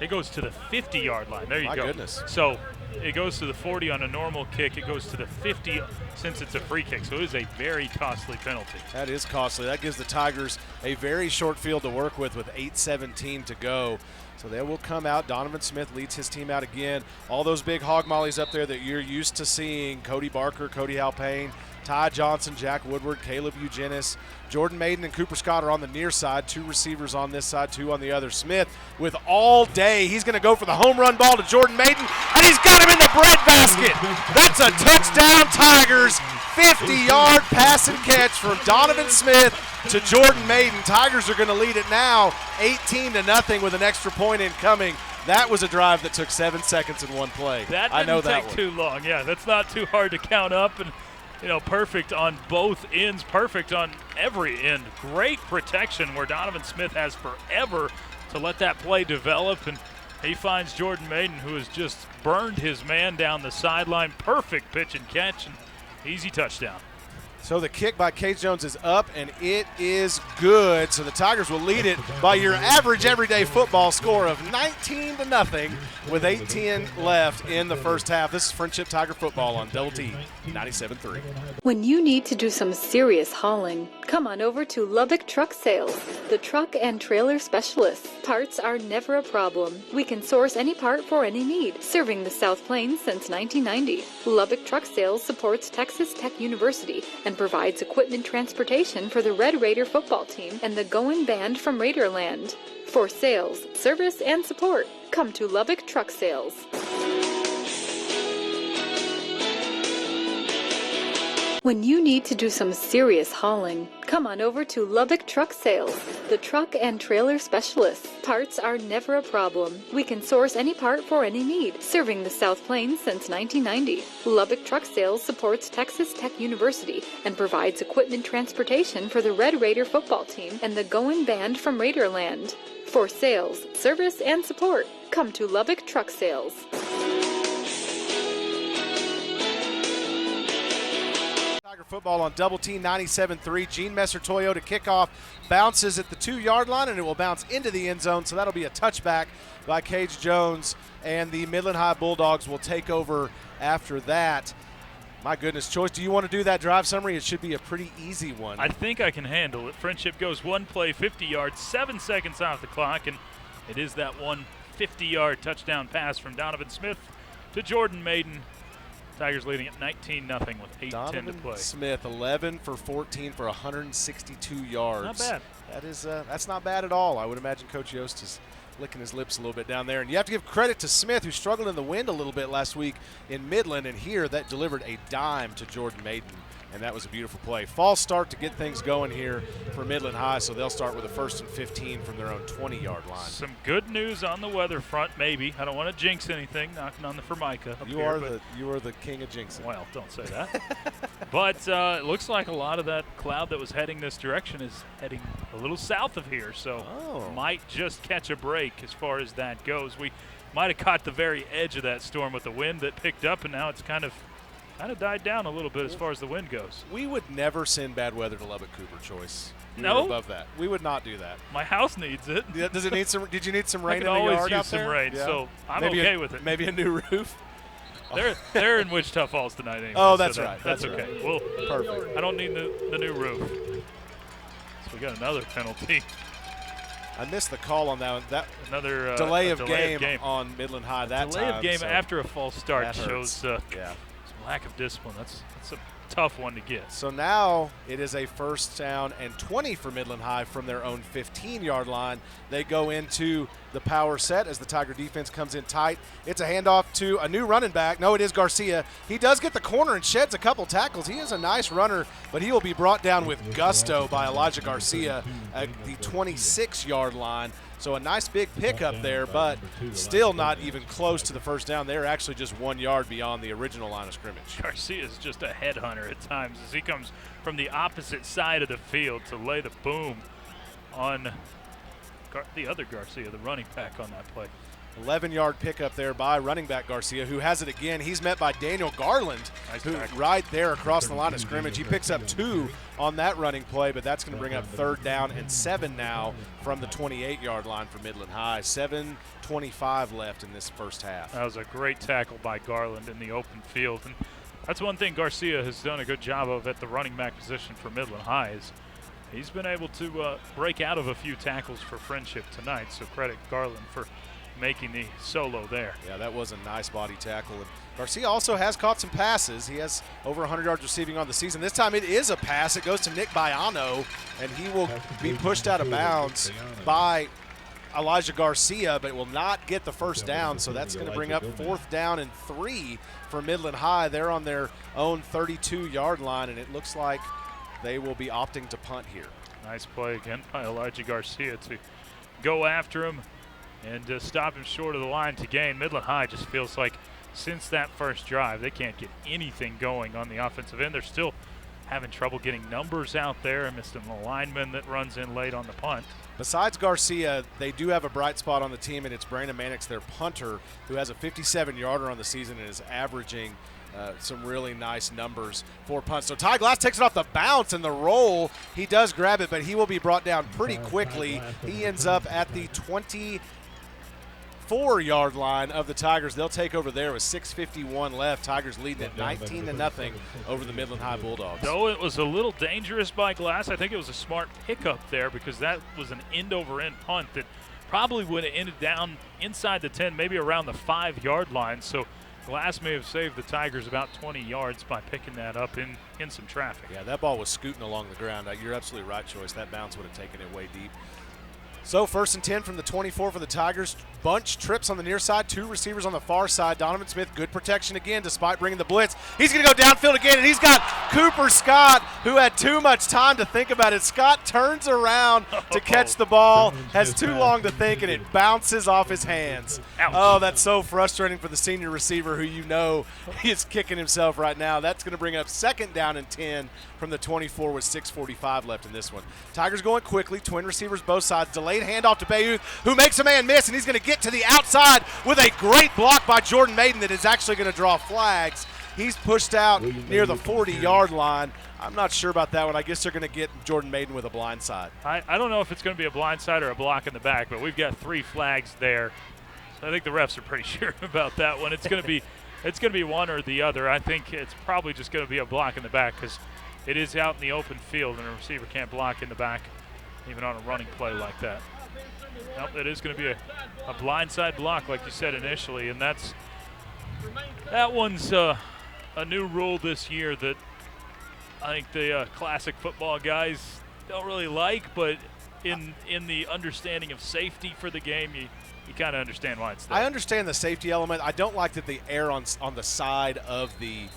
[SPEAKER 2] It goes to the 50-yard line. There you go.
[SPEAKER 1] My goodness.
[SPEAKER 2] So it goes to the 40 on a normal kick. It goes to the 50 since it's a free kick. So it is a very costly penalty.
[SPEAKER 1] That is costly. That gives the Tigers a very short field to work with 8:17 to go. So they will come out. Donovan Smith leads his team out again. All those big hog mollies up there that you're used to seeing. Cody Barker, Cody Halpayne, Ty Johnson, Jack Woodward, Caleb Eugenis, Jordan Maiden, and Cooper Scott are on the near side. 2 receivers on this side, 2 on the other. Smith with all day. He's going to go for the home run ball to Jordan Maiden, and he's got him in the breadbasket. That's a touchdown, Tigers. 50-yard pass and catch from Donovan Smith to Jordan Maiden. Tigers are going to lead it now 18-0 with an extra point incoming. That was a drive that took 7 seconds in one play.
[SPEAKER 2] That didn't take too long. Yeah, that's not too hard to count up. And perfect on both ends, perfect on every end. Great protection where Donovan Smith has forever to let that play develop, and he finds Jordan Maiden, who has just burned his man down the sideline. Perfect pitch and catch, and easy touchdown.
[SPEAKER 1] So the kick by Case Jones is up, and it is good. So the Tigers will lead it by your average everyday football score of 19-0 with 8:10 left in the first half. This is Friendship Tiger Football on Double T 97.3.
[SPEAKER 3] When you need to do some serious hauling, come on over to Lubbock Truck Sales, the truck and trailer specialists. Parts are never a problem. We can source any part for any need, serving the South Plains since 1990. Lubbock Truck Sales supports Texas Tech University and provides equipment transportation for the Red Raider football team and the Going Band from Raiderland. For sales, service, and support, come to Lubbock Truck Sales. When you need to do some serious hauling, come on over to Lubbock Truck Sales, the truck and trailer specialists. Parts are never a problem. We can source any part for any need, serving the South Plains since 1990. Lubbock Truck Sales supports Texas Tech University and provides equipment transportation for the Red Raider football team and the Going Band from Raiderland. For sales, service, and support, come to Lubbock Truck Sales.
[SPEAKER 1] Tiger Football on Double T 97.3. Gene Messer Toyota kickoff bounces at the 2-yard line, and it will bounce into the end zone. So that'll be a touchback by Cage Jones, and the Midland High Bulldogs will take over after that. My goodness, Choice, do you want to do that drive summary? It should be a pretty easy one.
[SPEAKER 2] I think I can handle it. Friendship goes one play, 50 yards, 7 seconds off the clock, and it is that one 50-yard touchdown pass from Donovan Smith to Jordan Maiden. Tigers leading at 19-0 with 8:10 to play.
[SPEAKER 1] Smith, 11 for 14 for 162 yards.
[SPEAKER 2] Not bad.
[SPEAKER 1] That is, that's not bad at all. I would imagine Coach Yost is licking his lips a little bit down there. And you have to give credit to Smith, who struggled in the wind a little bit last week in Midland, and here that delivered a dime to Jordan Maiden, and that was a beautiful play. False start to get things going here for Midland High, so they'll start with a 1st and 15 from their own 20-yard line.
[SPEAKER 2] Some good news on the weather front, maybe. I don't want to jinx anything, knocking on the Formica.
[SPEAKER 1] You are the king of jinxing.
[SPEAKER 2] Well, don't say that. But it looks like a lot of that cloud that was heading this direction is heading a little south of here, so might just catch a break as far as that goes. We might have caught the very edge of that storm with the wind that picked up, and now it's kind of died down a little bit as far as the wind goes.
[SPEAKER 1] We would never send bad weather to Lubbock, Cooper. Choice.
[SPEAKER 2] No,
[SPEAKER 1] above that. We would not do that.
[SPEAKER 2] My house needs it.
[SPEAKER 1] Does it need some? Did you need some rain
[SPEAKER 2] in the yard? I can always use some rain, so I'm okay with it.
[SPEAKER 1] Maybe a new roof.
[SPEAKER 2] They're in Wichita Falls tonight anyway.
[SPEAKER 1] Oh, that's
[SPEAKER 2] so
[SPEAKER 1] right.
[SPEAKER 2] That's okay.
[SPEAKER 1] Right.
[SPEAKER 2] Well,
[SPEAKER 1] perfect.
[SPEAKER 2] I don't need the new roof. So we got another penalty.
[SPEAKER 1] I missed the call on that one.
[SPEAKER 2] Another
[SPEAKER 1] delay of game on Midland High that
[SPEAKER 2] delay
[SPEAKER 1] time.
[SPEAKER 2] Delay of game after a false start shows Lack of discipline. That's a tough one to get.
[SPEAKER 1] So now it is a 1st down and 20 for Midland High from their own 15-yard line. They go into the power set as the Tiger defense comes in tight. It's a handoff to a new running back. No, it is Garcia. He does get the corner and sheds a couple tackles. He is a nice runner, but he will be brought down with gusto by Elijah Garcia at the 26-yard line. So a nice big pickup there, but still not even close to the 1st down. They're actually just 1 yard beyond the original line of scrimmage.
[SPEAKER 2] Garcia is just a headhunter at times as he comes from the opposite side of the field to lay the boom on the other Garcia, the running back on that play.
[SPEAKER 1] 11-yard pickup there by running back Garcia, who has it again. He's met by Daniel Garland, who right there across the line of scrimmage. He picks up 2 on that running play, but that's going to bring up 3rd down and 7 now from the 28-yard line for Midland High. 7:25 left in this first half.
[SPEAKER 2] That was a great tackle by Garland in the open field. And that's one thing Garcia has done a good job of at the running back position for Midland High is he's been able to break out of a few tackles for Friendship tonight, so credit Garland for making the solo there.
[SPEAKER 1] Yeah, that was a nice body tackle. And Garcia also has caught some passes. He has over 100 yards receiving on the season. This time it is a pass. It goes to Nick Baiano, and he will be pushed out of bounds by Elijah Garcia, but will not get the 1st down, so that's going to bring up 4th down and 3 for Midland High. They're on their own 32-yard line, and it looks like they will be opting to punt here.
[SPEAKER 2] Nice play again by Elijah Garcia to go after him and stop him short of the line to gain. Midland High just feels like since that first drive, they can't get anything going on the offensive end. They're still having trouble getting numbers out there. I missed an lineman that runs in late on the punt.
[SPEAKER 1] Besides Garcia, they do have a bright spot on the team, and it's Brandon Mannix, their punter, who has a 57-yarder on the season and is averaging some really nice numbers for punts. So Ty Glass takes it off the bounce and the roll. He does grab it, but he will be brought down pretty quickly. He ends up at the 24-yard line of the Tigers. They'll take over there with 6:51 left. Tigers leading at 19-0 over the Midland High Bulldogs.
[SPEAKER 2] Though it was a little dangerous by Glass, I think it was a smart pickup there because that was an end-over-end punt that probably would have ended down inside the 10, maybe around the 5-yard line. So Glass may have saved the Tigers about 20 yards by picking that up in some traffic.
[SPEAKER 1] Yeah, that ball was scooting along the ground. You're absolutely right, Choice. That bounce would have taken it way deep. So 1st and 10 from the 24 for the Tigers. Bunch trips on the near side, 2 receivers on the far side. Donovan Smith, good protection again despite bringing the blitz. He's going to go downfield again, and he's got Cooper Scott, who had too much time to think about it. Scott turns around to catch the ball, has too long to think, and it bounces off his hands.
[SPEAKER 2] Ouch.
[SPEAKER 1] Oh, that's so frustrating for the senior receiver who you know he is kicking himself right now. That's going to bring up 2nd down and 10 from the 24 with 6:45 left in this one. Tigers going quickly, twin receivers both sides. Delayed handoff to Bayouth, who makes a man miss, and he's going to get to the outside with a great block by Jordan Maiden that is actually going to draw flags. He's pushed out near the 40-yard line. I'm not sure about that one. I guess they're going to get Jordan Maiden with a blind side.
[SPEAKER 2] I don't know if it's going to be a blind side or a block in the back, but we've got 3 flags there. So I think the refs are pretty sure about that one. It's going to be one or the other. I think it's probably just going to be a block in the back because it is out in the open field and a receiver can't block in the back even on a running play like that. Nope, it is going to be a blindside block like you said initially, and that one's a new rule this year that I think the classic football guys don't really like, but in the understanding of safety for the game, you kind of understand why it's there.
[SPEAKER 1] I understand the safety element. I don't like that they err on the side of the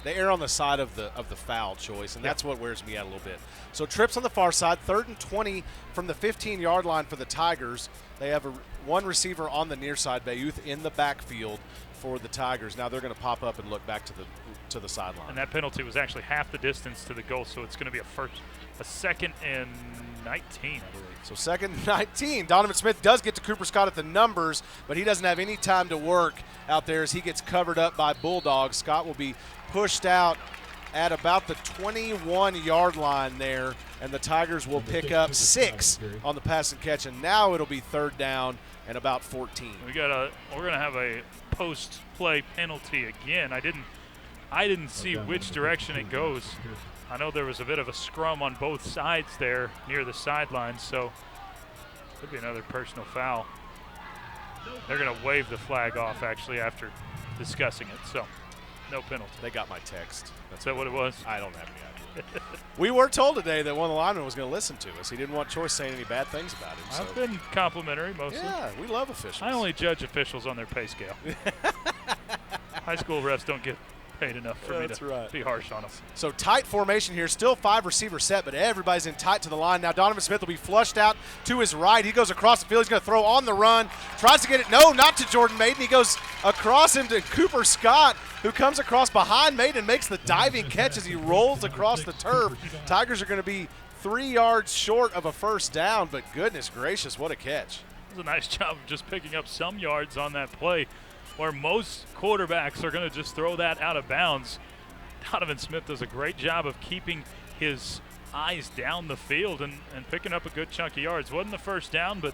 [SPEAKER 1] foul choice, and that's what wears me out a little bit. So trips on the far side, 3rd and 20 from the 15-yard line for the Tigers. They have one receiver on the near side, Bayouth in the backfield for the Tigers. Now they're going to pop up and look back to the sideline.
[SPEAKER 2] And that penalty was actually half the distance to the goal, so it's going to be a 2nd and 19, I believe.
[SPEAKER 1] So 2nd and 19. Donovan Smith does get to Cooper Scott at the numbers, but he doesn't have any time to work out there as he gets covered up by Bulldogs. Scott will be pushed out at about the 21-yard line there, and the Tigers will pick up 6 on the pass and catch, and now it'll be 3rd down and about 14.
[SPEAKER 2] We're going to have a post-play penalty again. I didn't see which direction it goes. I know there was a bit of a scrum on both sides there near the sidelines, so could be another personal foul. They're going to wave the flag off actually after discussing it. So No penalty.
[SPEAKER 1] They got my text.
[SPEAKER 2] Is that what it was?
[SPEAKER 1] I don't have any idea. We were told today that one of the linemen was going to listen to us. He didn't want Choice saying any bad things about him. So.
[SPEAKER 2] I've been complimentary mostly.
[SPEAKER 1] Yeah, we love officials.
[SPEAKER 2] I only judge officials on their pay scale. High school refs don't get paid enough for me to be harsh on them.
[SPEAKER 1] So tight formation here, still 5 receiver set, but everybody's in tight to the line. Now Donovan Smith will be flushed out to his right. He goes across the field. He's going to throw on the run. Tries to get it. No, not to Jordan Maiden. He goes across him to Cooper Scott, who comes across behind Maiden and makes the diving catch as he rolls across the turf. Tigers are going to be 3 yards short of a first down, but goodness gracious, what a catch.
[SPEAKER 2] It was a nice job of just picking up some yards on that play, where most quarterbacks are going to just throw that out of bounds. Donovan Smith does a great job of keeping his eyes down the field and picking up a good chunk of yards. Wasn't the first down, but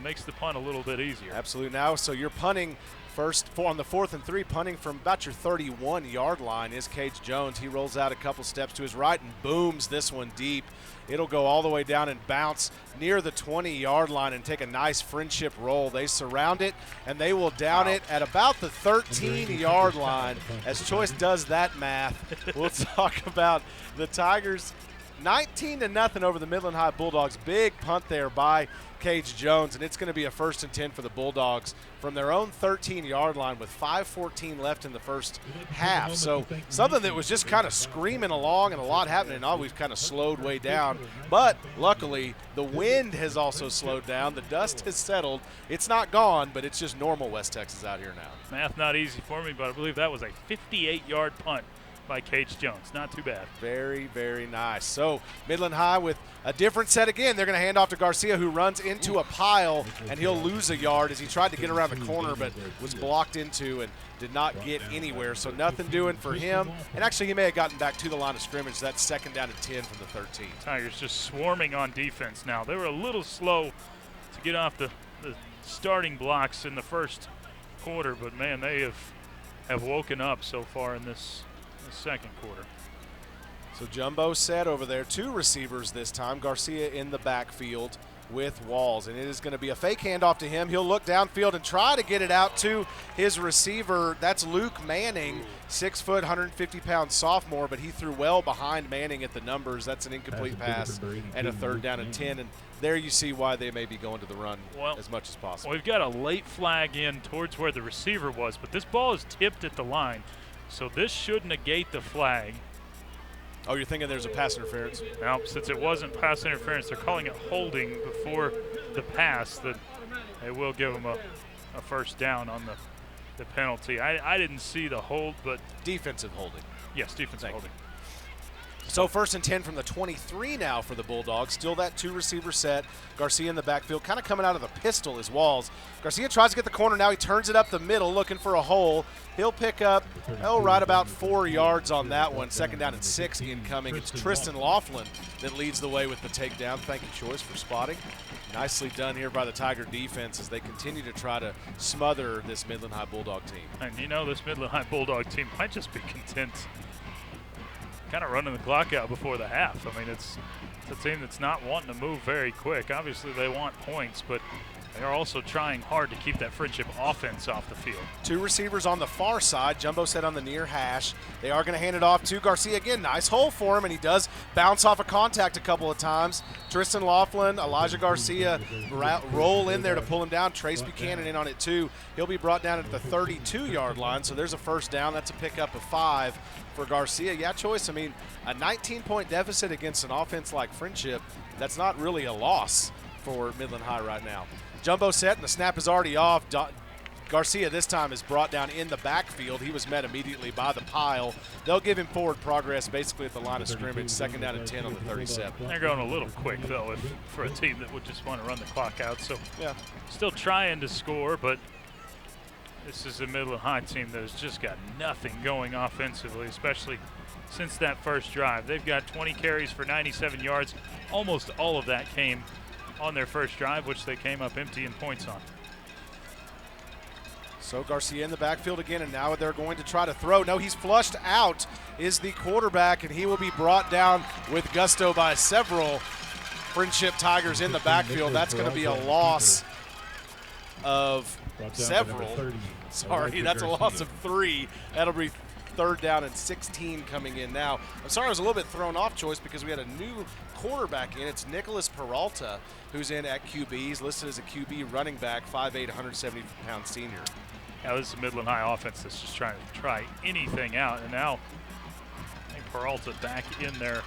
[SPEAKER 2] makes the punt a little bit easier.
[SPEAKER 1] Absolutely. Now, so you're punting first on the 4th and 3, punting from about your 31-yard line is Cage Jones. He rolls out a couple steps to his right and booms this one deep. It'll go all the way down and bounce near the 20-yard line and take a nice friendship roll. They surround it, and they will down it at about the 13-yard line. As Choice does that math, we'll talk about the Tigers 19-0 over the Midland High Bulldogs. Big punt there by Cage Jones, and it's going to be a 1st and 10 for the Bulldogs from their own 13-yard line with 5:14 left in the first half. So something that was just kind of screaming along and a lot happening, and all we've kind of slowed way down. But luckily, the wind has also slowed down. The dust has settled. It's not gone, but it's just normal West Texas out here now.
[SPEAKER 2] Math not easy for me, but I believe that was a 58-yard punt by Cage Jones. Not too bad.
[SPEAKER 1] Very, very nice. So Midland High with a different set again. They're going to hand off to Garcia, who runs into a pile, and he'll lose a yard as he tried to get around the corner but was blocked into and did not get anywhere. So nothing doing for him. And actually, he may have gotten back to the line of scrimmage. That's 2nd down and 10 from the 13.
[SPEAKER 2] Tigers just swarming on defense now. They were a little slow to get off the starting blocks in the first quarter, but, man, they have woken up so far in this second quarter.
[SPEAKER 1] So Jumbo set over there, 2 receivers this time. Garcia in the backfield with Walls, and it is going to be a fake handoff to him. He'll look downfield and try to get it out to his receiver. That's Luke Manning, 6 foot, 150-pound sophomore, but he threw well behind Manning at the numbers. That's an incomplete pass and a 3rd down and 10, and there you see why they may be going to the run as much as possible.
[SPEAKER 2] We've got a late flag in towards where the receiver was, but this ball is tipped at the line. So this should negate the flag.
[SPEAKER 1] Oh, you're thinking there's a pass interference?
[SPEAKER 2] Now, since it wasn't pass interference, they're calling it holding before the pass. That they will give them a first down on the penalty. I didn't see the hold, but
[SPEAKER 1] defensive holding.
[SPEAKER 2] Yes, defensive holding.
[SPEAKER 1] So 1st and 10 from the 23 now for the Bulldogs. Still that 2 receiver set. Garcia in the backfield, kind of coming out of the pistol as Walls. Garcia tries to get the corner. Now he turns it up the middle looking for a hole. He'll pick up, right about 4 yards on that one. 2nd down and 6 incoming. It's Tristan Laughlin that leads the way with the takedown. Thank you, Choice, for spotting. Nicely done here by the Tiger defense as they continue to try to smother this Midland High Bulldog team.
[SPEAKER 2] And you know, this Midland High Bulldog team might just be content kind of running the clock out before the half. I mean, it's a team that's not wanting to move very quick. Obviously, they want points, but they are also trying hard to keep that Friendship offense off the field. 2
[SPEAKER 1] receivers on the far side. Jumbo set on the near hash. They are going to hand it off to Garcia again. Nice hole for him, and he does bounce off of contact a couple of times. Tristan Laughlin, Elijah Garcia roll in there to pull him down. Trace Buchanan in on it too. He'll be brought down at the 32-yard line, so there's a first down. That's a pickup of 5 for Garcia. Yeah, Choice, I mean, a 19-point deficit against an offense like Friendship, that's not really a loss for Midland High right now. Jumbo set, and the snap is already off. Garcia this time is brought down in the backfield. He was met immediately by the pile. They'll give him forward progress basically at the line of scrimmage. 2nd down and 10 on the 37.
[SPEAKER 2] They're going a little quick, though, for a team that would just want to run the clock out. So yeah, still trying to score, but this is a Midland High team that has just got nothing going offensively, especially since that first drive. They've got 20 carries for 97 yards. Almost all of that came on their first drive, which they came up empty in points on.
[SPEAKER 1] So Garcia in the backfield again, and now they're going to try to throw. No, he's flushed out, is the quarterback, and he will be brought down with gusto by several Friendship Tigers in the backfield. That's going to be a loss of several. Sorry, that's a loss of 3. That'll be 3rd down and 16 coming in now. I'm sorry I was a little bit thrown off, Choice, because we had a new quarterback in. It's Nicholas Peralta, who's in at QB. He's listed as a QB running back, 5'8", 170-pound senior.
[SPEAKER 2] Yeah, this is a Midland High offense that's just trying to try anything out, and now I think Peralta back in there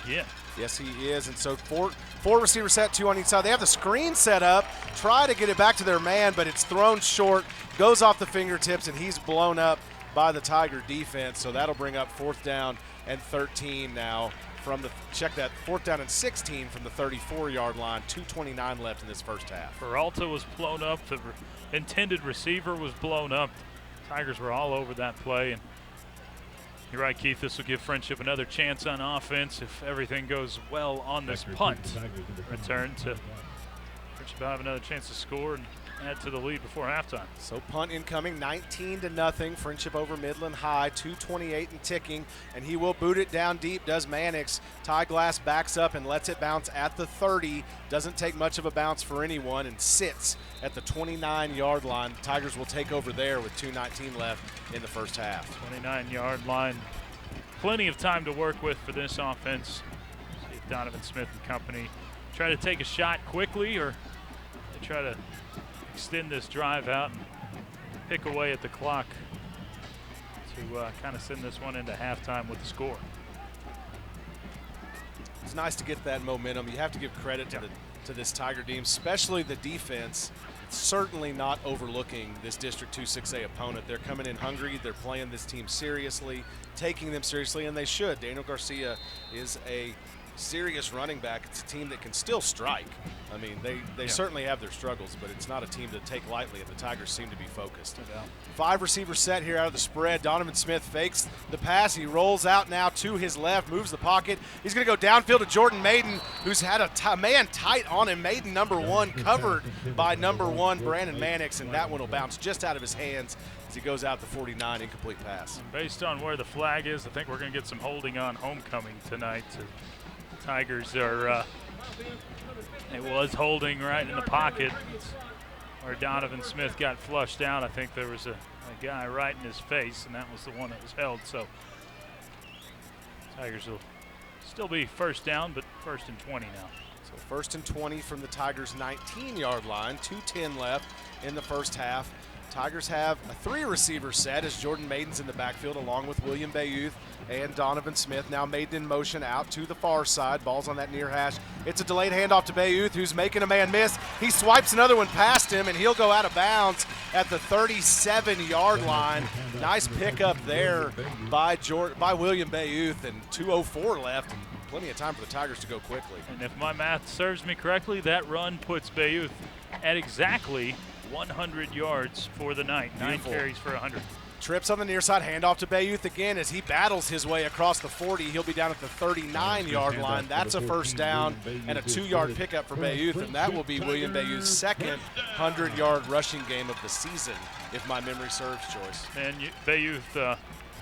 [SPEAKER 2] again.
[SPEAKER 1] Yes, he is, and so four receiver set, 2 on each side. They have the screen set up, try to get it back to their man, but it's thrown short, goes off the fingertips, and he's blown up by the Tiger defense. So that'll bring up 4th down and 13 now from the, check that, 4th down and 16 from the 34-yard line, 2:29 left in this first half.
[SPEAKER 2] Peralta was blown up, the intended receiver was blown up. Tigers were all over that play, and you're right, Keith, this will give Friendship another chance on offense if everything goes well on this punt return to Friendship have another chance to score and add to the lead before halftime.
[SPEAKER 1] So punt incoming, 19-0. Friendship over Midland High, 2:28 and ticking, and he will boot it down deep, does Mannix. Ty Glass backs up and lets it bounce at the 30. Doesn't take much of a bounce for anyone and sits at the 29-yard line. The Tigers will take over there with 2:19 left in the first half.
[SPEAKER 2] 29-yard line. Plenty of time to work with for this offense. See if Donovan Smith and company try to take a shot quickly, or they try to extend this drive out and pick away at the clock to kind of send this one into halftime with the score.
[SPEAKER 1] It's nice to get that momentum. You have to give credit to this Tiger team, especially the defense. Certainly not overlooking this District 2 6A opponent. They're coming in hungry. They're playing this team seriously, taking them seriously, and they should. Daniel Garcia is a serious running back. It's a team that can still strike. I mean, they certainly have their struggles, but it's not a team to take lightly, and the Tigers seem to be focused.
[SPEAKER 2] Yeah.
[SPEAKER 1] 5 receiver set here out of the spread. Donovan Smith fakes the pass. He rolls out now to his left, moves the pocket. He's going to go downfield to Jordan Maiden, who's had a man tight on him. Maiden number 1 covered by number 1 Brandon Mannix, and that one will bounce just out of his hands as he goes out the 49, incomplete pass.
[SPEAKER 2] And based on where the flag is, I think we're going to get some holding on homecoming tonight. Tigers are, it was holding right in the pocket where Donovan Smith got flushed out. I think there was a guy right in his face, and that was the one that was held. So Tigers will still be first down, but 1st and 20 now.
[SPEAKER 1] So 1st and 20 from the Tigers' 19-yard line, 2:10 left in the first half. Tigers have a 3 receiver set as Jordan Maiden's in the backfield along with William Bayouth and Donovan Smith. Now Maiden in motion out to the far side. Ball's on that near hash. It's a delayed handoff to Bayouth, who's making a man miss. He swipes another one past him, and he'll go out of bounds at the 37-yard line. Nice pickup there by William Bayouth, and 2:04 left. And plenty of time for the Tigers to go quickly.
[SPEAKER 2] And if my math serves me correctly, that run puts Bayouth at exactly 100 yards for the night.
[SPEAKER 1] Beautiful.
[SPEAKER 2] 9 carries for 100.
[SPEAKER 1] Trips on the near side, handoff to Bayouth again as he battles his way across the 40. He'll be down at the 39-yard line. That's a first down and a 2-yard pickup for Bayouth, and that will be William Bayouth's second 100-yard rushing game of the season, if my memory serves, Joyce.
[SPEAKER 2] And Bayouth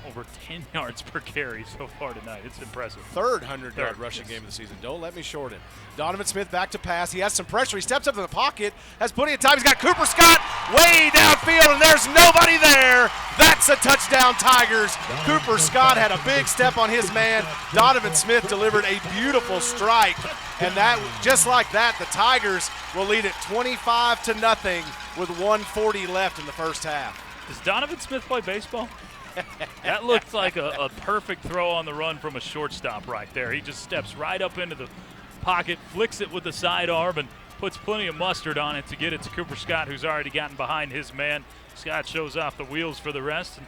[SPEAKER 2] over 10 yards per carry so far tonight. It's impressive.
[SPEAKER 1] Third 100-yard rushing game of the season. Don't let me short it. Donovan Smith back to pass. He has some pressure. He steps up to the pocket, has plenty of time. He's got Cooper Scott way downfield, and there's nobody there. That's a touchdown, Tigers. Cooper Scott had a big step on his man. Donovan Smith delivered a beautiful strike, and that, just like that, the Tigers will lead it 25-0 with 1:40 left in the first half.
[SPEAKER 2] Does Donovan Smith play baseball? That looked like a perfect throw on the run from a shortstop right there. He just steps right up into the pocket, flicks it with the sidearm, and puts plenty of mustard on it to get it to Cooper Scott, who's already gotten behind his man. Scott shows off the wheels for the rest, and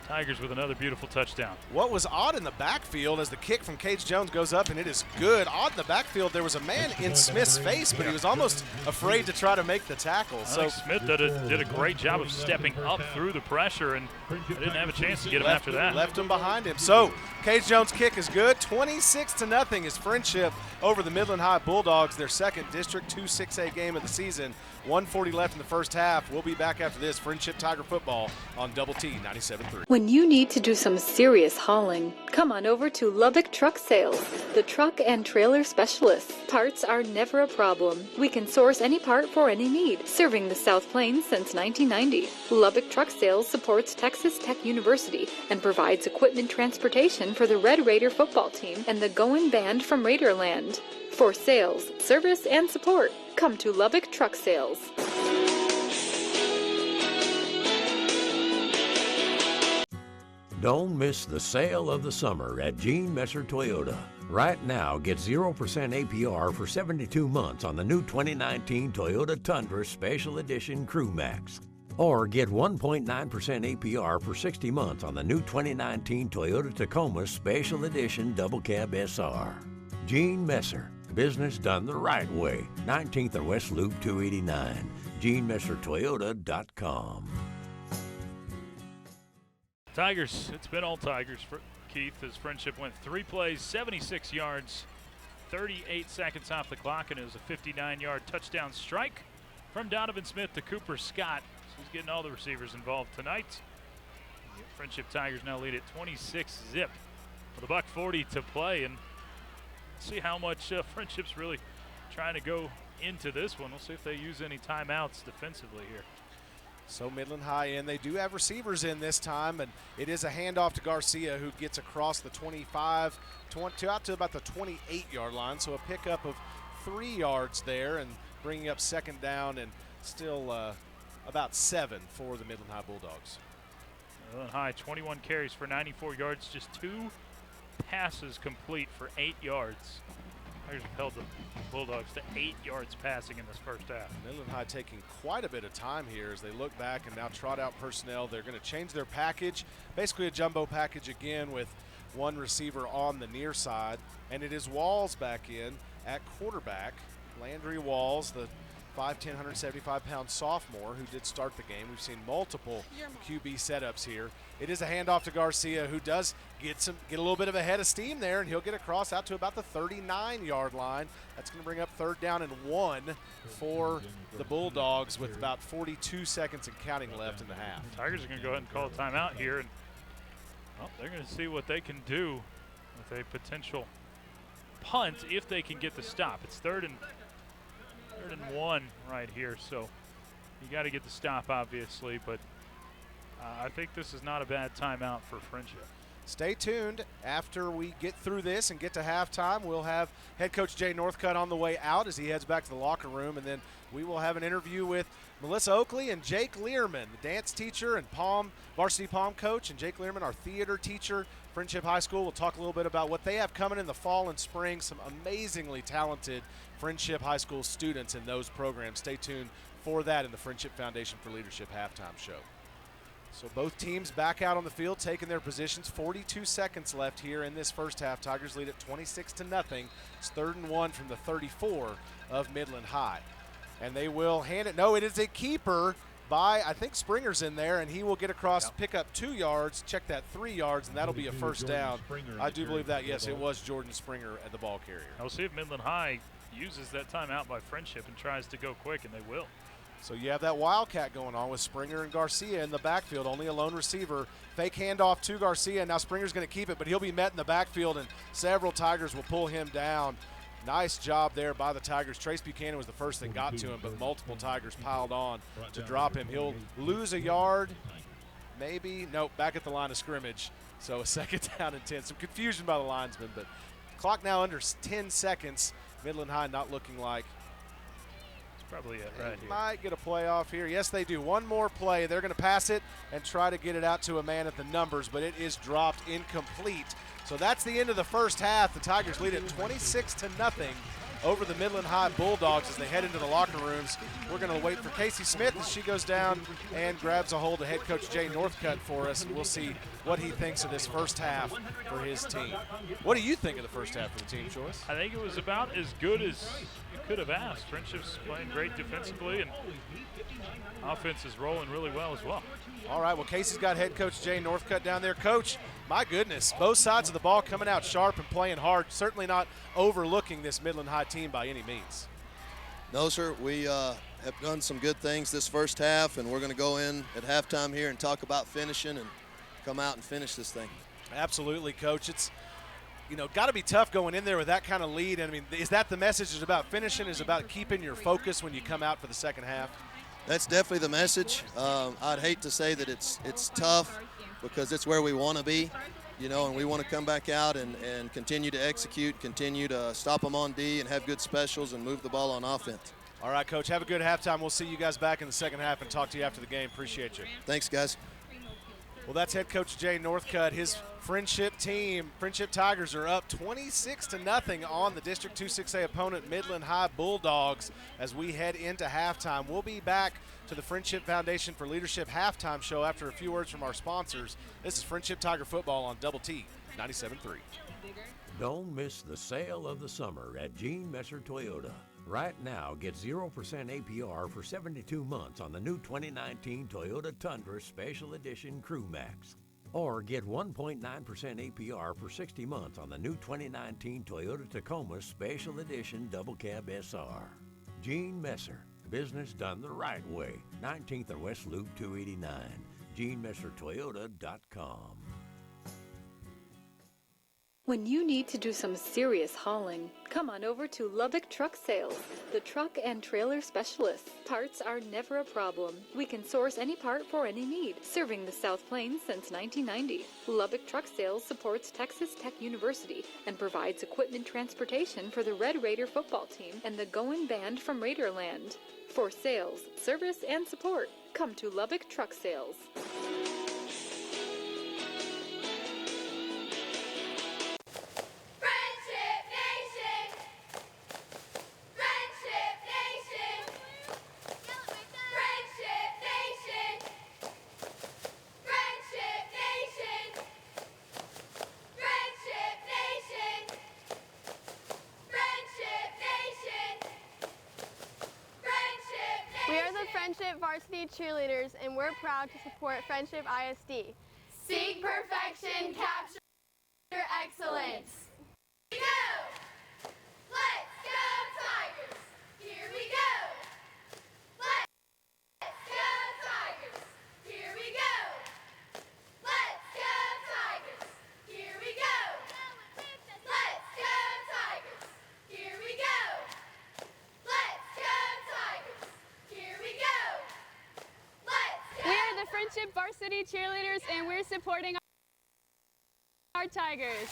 [SPEAKER 2] Tigers with another beautiful touchdown.
[SPEAKER 1] What was odd in the backfield as the kick from Cage Jones goes up, and it is good. Odd in the backfield, there was a man in Smith's face, but he was almost afraid to try to make the tackle.
[SPEAKER 2] So Smith did a great job of stepping up through the pressure, and didn't have a chance to get him after that.
[SPEAKER 1] Left him behind him. So Cage Jones' kick is good. 26-0 is Friendship over the Midland High Bulldogs, their second District 2 6A game of the season. 1:40 left in the first half. We'll be back after this. Friendship Tiger football on Double T 97.3.
[SPEAKER 3] When you need to do some serious hauling, come on over to Lubbock Truck Sales, the truck and trailer specialists. Parts are never a problem. We can source any part for any need, serving the South Plains since 1990. Lubbock Truck Sales supports Texas Tech University and provides equipment transportation for the Red Raider football team and the Goin' Band from Raiderland. For sales, service, and support, come to Lubbock Truck Sales.
[SPEAKER 4] Don't miss the sale of the summer at Gene Messer Toyota. Right now, get 0% APR for 72 months on the new 2019 Toyota Tundra Special Edition Crew Max. Or get 1.9% APR for 60 months on the new 2019 Toyota Tacoma Special Edition Double Cab SR. Gene Messer, business done the right way. 19th and West Loop 289. GeneMesserToyota.com.
[SPEAKER 2] Tigers, it's been all Tigers for Keith as Friendship went 3 plays, 76 yards, 38 seconds off the clock, and it was a 59-yard touchdown strike from Donovan Smith to Cooper Scott. So he's getting all the receivers involved tonight. Friendship Tigers now lead at 26-zip with $1:40 to play, and see how much Friendship's really trying to go into this one. We'll see if they use any timeouts defensively here.
[SPEAKER 1] So Midland High in. They do have receivers in this time, and it is a handoff to Garcia, who gets across the 25, out to about the 28-yard line. So a pickup of 3 yards there, and bringing up second down, and still about 7 for the Midland High Bulldogs.
[SPEAKER 2] Midland High, 21 carries for 94 yards, just 2 passes complete for 8 yards. Tigers have held the Bulldogs to 8 yards passing in this first half.
[SPEAKER 1] Midland High taking quite a bit of time here as they look back and now trot out personnel. They're going to change their package, basically a jumbo package again with one receiver on the near side. And it is Walls back in at quarterback. Landry Walls, the 5'10", 175-pound sophomore who did start the game. We've seen multiple QB setups here. It is a handoff to Garcia, who does get a little bit of a head of steam there, and he'll get across out to about the 39-yard line. That's going to bring up 3rd down and 1 for the Bulldogs with about 42 seconds and counting left in the half.
[SPEAKER 2] Tigers are going to go ahead and call a timeout here, and they're going to see what they can do with a potential punt if they can get the stop. It's 3rd and 1 right here, so you got to get the stop, obviously, but I think this is not a bad timeout for Friendship.
[SPEAKER 1] Stay tuned. After we get through this and get to halftime, we'll have head coach Jay Northcutt on the way out as he heads back to the locker room, and then we will have an interview with Melissa Oakley and Jake Learman, the dance teacher and varsity pom coach, and Jake Learman, our theater teacher, Friendship High School. We'll talk a little bit about what they have coming in the fall and spring, some amazingly talented Friendship High School students in those programs. Stay tuned for that in the Friendship Foundation for Leadership halftime show. So both teams back out on the field, taking their positions. 42 seconds left here in this first half. Tigers lead at 26-0. It's 3rd and 1 from the 34 of Midland High. And they will hand it. No, it is a keeper by, I think Springer's in there, and he will get across, pick up 2 yards, check that 3 yards, and that'll be a first down. I do believe that, yes, it was Jordan Springer at the ball carrier.
[SPEAKER 2] I'll see if Midland High uses that timeout by Friendship and tries to go quick, and they will.
[SPEAKER 1] So you have that wildcat going on with Springer and Garcia in the backfield, only a lone receiver. Fake handoff to Garcia. Now Springer's going to keep it, but he'll be met in the backfield, and several Tigers will pull him down. Nice job there by the Tigers. Trace Buchanan was the first that got to him, but multiple Tigers piled on to drop him. He'll lose a yard, maybe. Nope, back at the line of scrimmage. So a 2nd down and 10. Some confusion by the linesman, but clock now under 10 seconds. Midland High not looking like
[SPEAKER 2] probably it right here.
[SPEAKER 1] Might get a play off here. Yes, they do. One more play. They're going to pass it and try to get it out to a man at the numbers, but it is dropped incomplete. So that's the end of the first half. The Tigers lead at 26-0 over the Midland High Bulldogs as they head into the locker rooms. We're going to wait for Casey Smith as she goes down and grabs a hold of head coach Jay Northcutt for us, and we'll see what he thinks of this first half for his team. What do you think of the first half for the team, Joyce?
[SPEAKER 2] I think it was about as good as you could have asked. Friendship's playing great defensively, and offense is rolling really well as well.
[SPEAKER 1] All right, well, Casey's got head coach Jay Northcutt down there. Coach, my goodness, both sides of the ball coming out sharp and playing hard. Certainly not overlooking this Midland High team by any means.
[SPEAKER 5] No, sir. We have done some good things this first half, and we're going to go in at halftime here and talk about finishing and come out and finish this thing.
[SPEAKER 1] Absolutely, Coach. It's, got to be tough going in there with that kind of lead. I mean, is that the message? Is about finishing? Is about keeping your focus when you come out for the second half?
[SPEAKER 5] That's definitely the message. I'd hate to say that it's tough because it's where we want to be, and we want to come back out and continue to execute, continue to stop them on D and have good specials and move the ball on offense.
[SPEAKER 1] All right, Coach. Have a good halftime. We'll see you guys back in the second half and talk to you after the game. Appreciate you.
[SPEAKER 5] Thanks, guys.
[SPEAKER 1] Well, that's head coach Jay Northcutt. His Friendship team, Friendship Tigers, are up 26-0 on the District 2-6A opponent, Midland High Bulldogs, as we head into halftime. We'll be back to the Friendship Foundation for Leadership halftime show after a few words from our sponsors. This is Friendship Tiger Football on Double T 97.3.
[SPEAKER 4] Don't miss the sale of the summer at Gene Messer Toyota. Right now, get 0% APR for 72 months on the new 2019 Toyota Tundra Special Edition Crew Max. Or get 1.9% APR for 60 months on the new 2019 Toyota Tacoma Special Edition Double Cab SR. Gene Messer, business done the right way. 19th and West Loop 289. GeneMesserToyota.com.
[SPEAKER 3] When you need to do some serious hauling, come on over to Lubbock Truck Sales, the truck and trailer specialists. Parts are never a problem. We can source any part for any need, serving the South Plains since 1990. Lubbock Truck Sales supports Texas Tech University and provides equipment transportation for the Red Raider football team and the Goin' Band from Raiderland. For sales, service, and support, come to Lubbock Truck Sales.
[SPEAKER 6] We are the Friendship Varsity Cheerleaders, and we're proud to support Friendship ISD.
[SPEAKER 7] Seek perfection, capture excellence. Here we go! Let's go Tigers! Here we go! Let's go Tigers! Here we go! Let's go Tigers! Here we go! Let's go Tigers! Here we go! Let's go Tigers! Here we go! Let's go!
[SPEAKER 6] We are the Friendship Varsity Cheerleaders, and we're supporting our Tigers.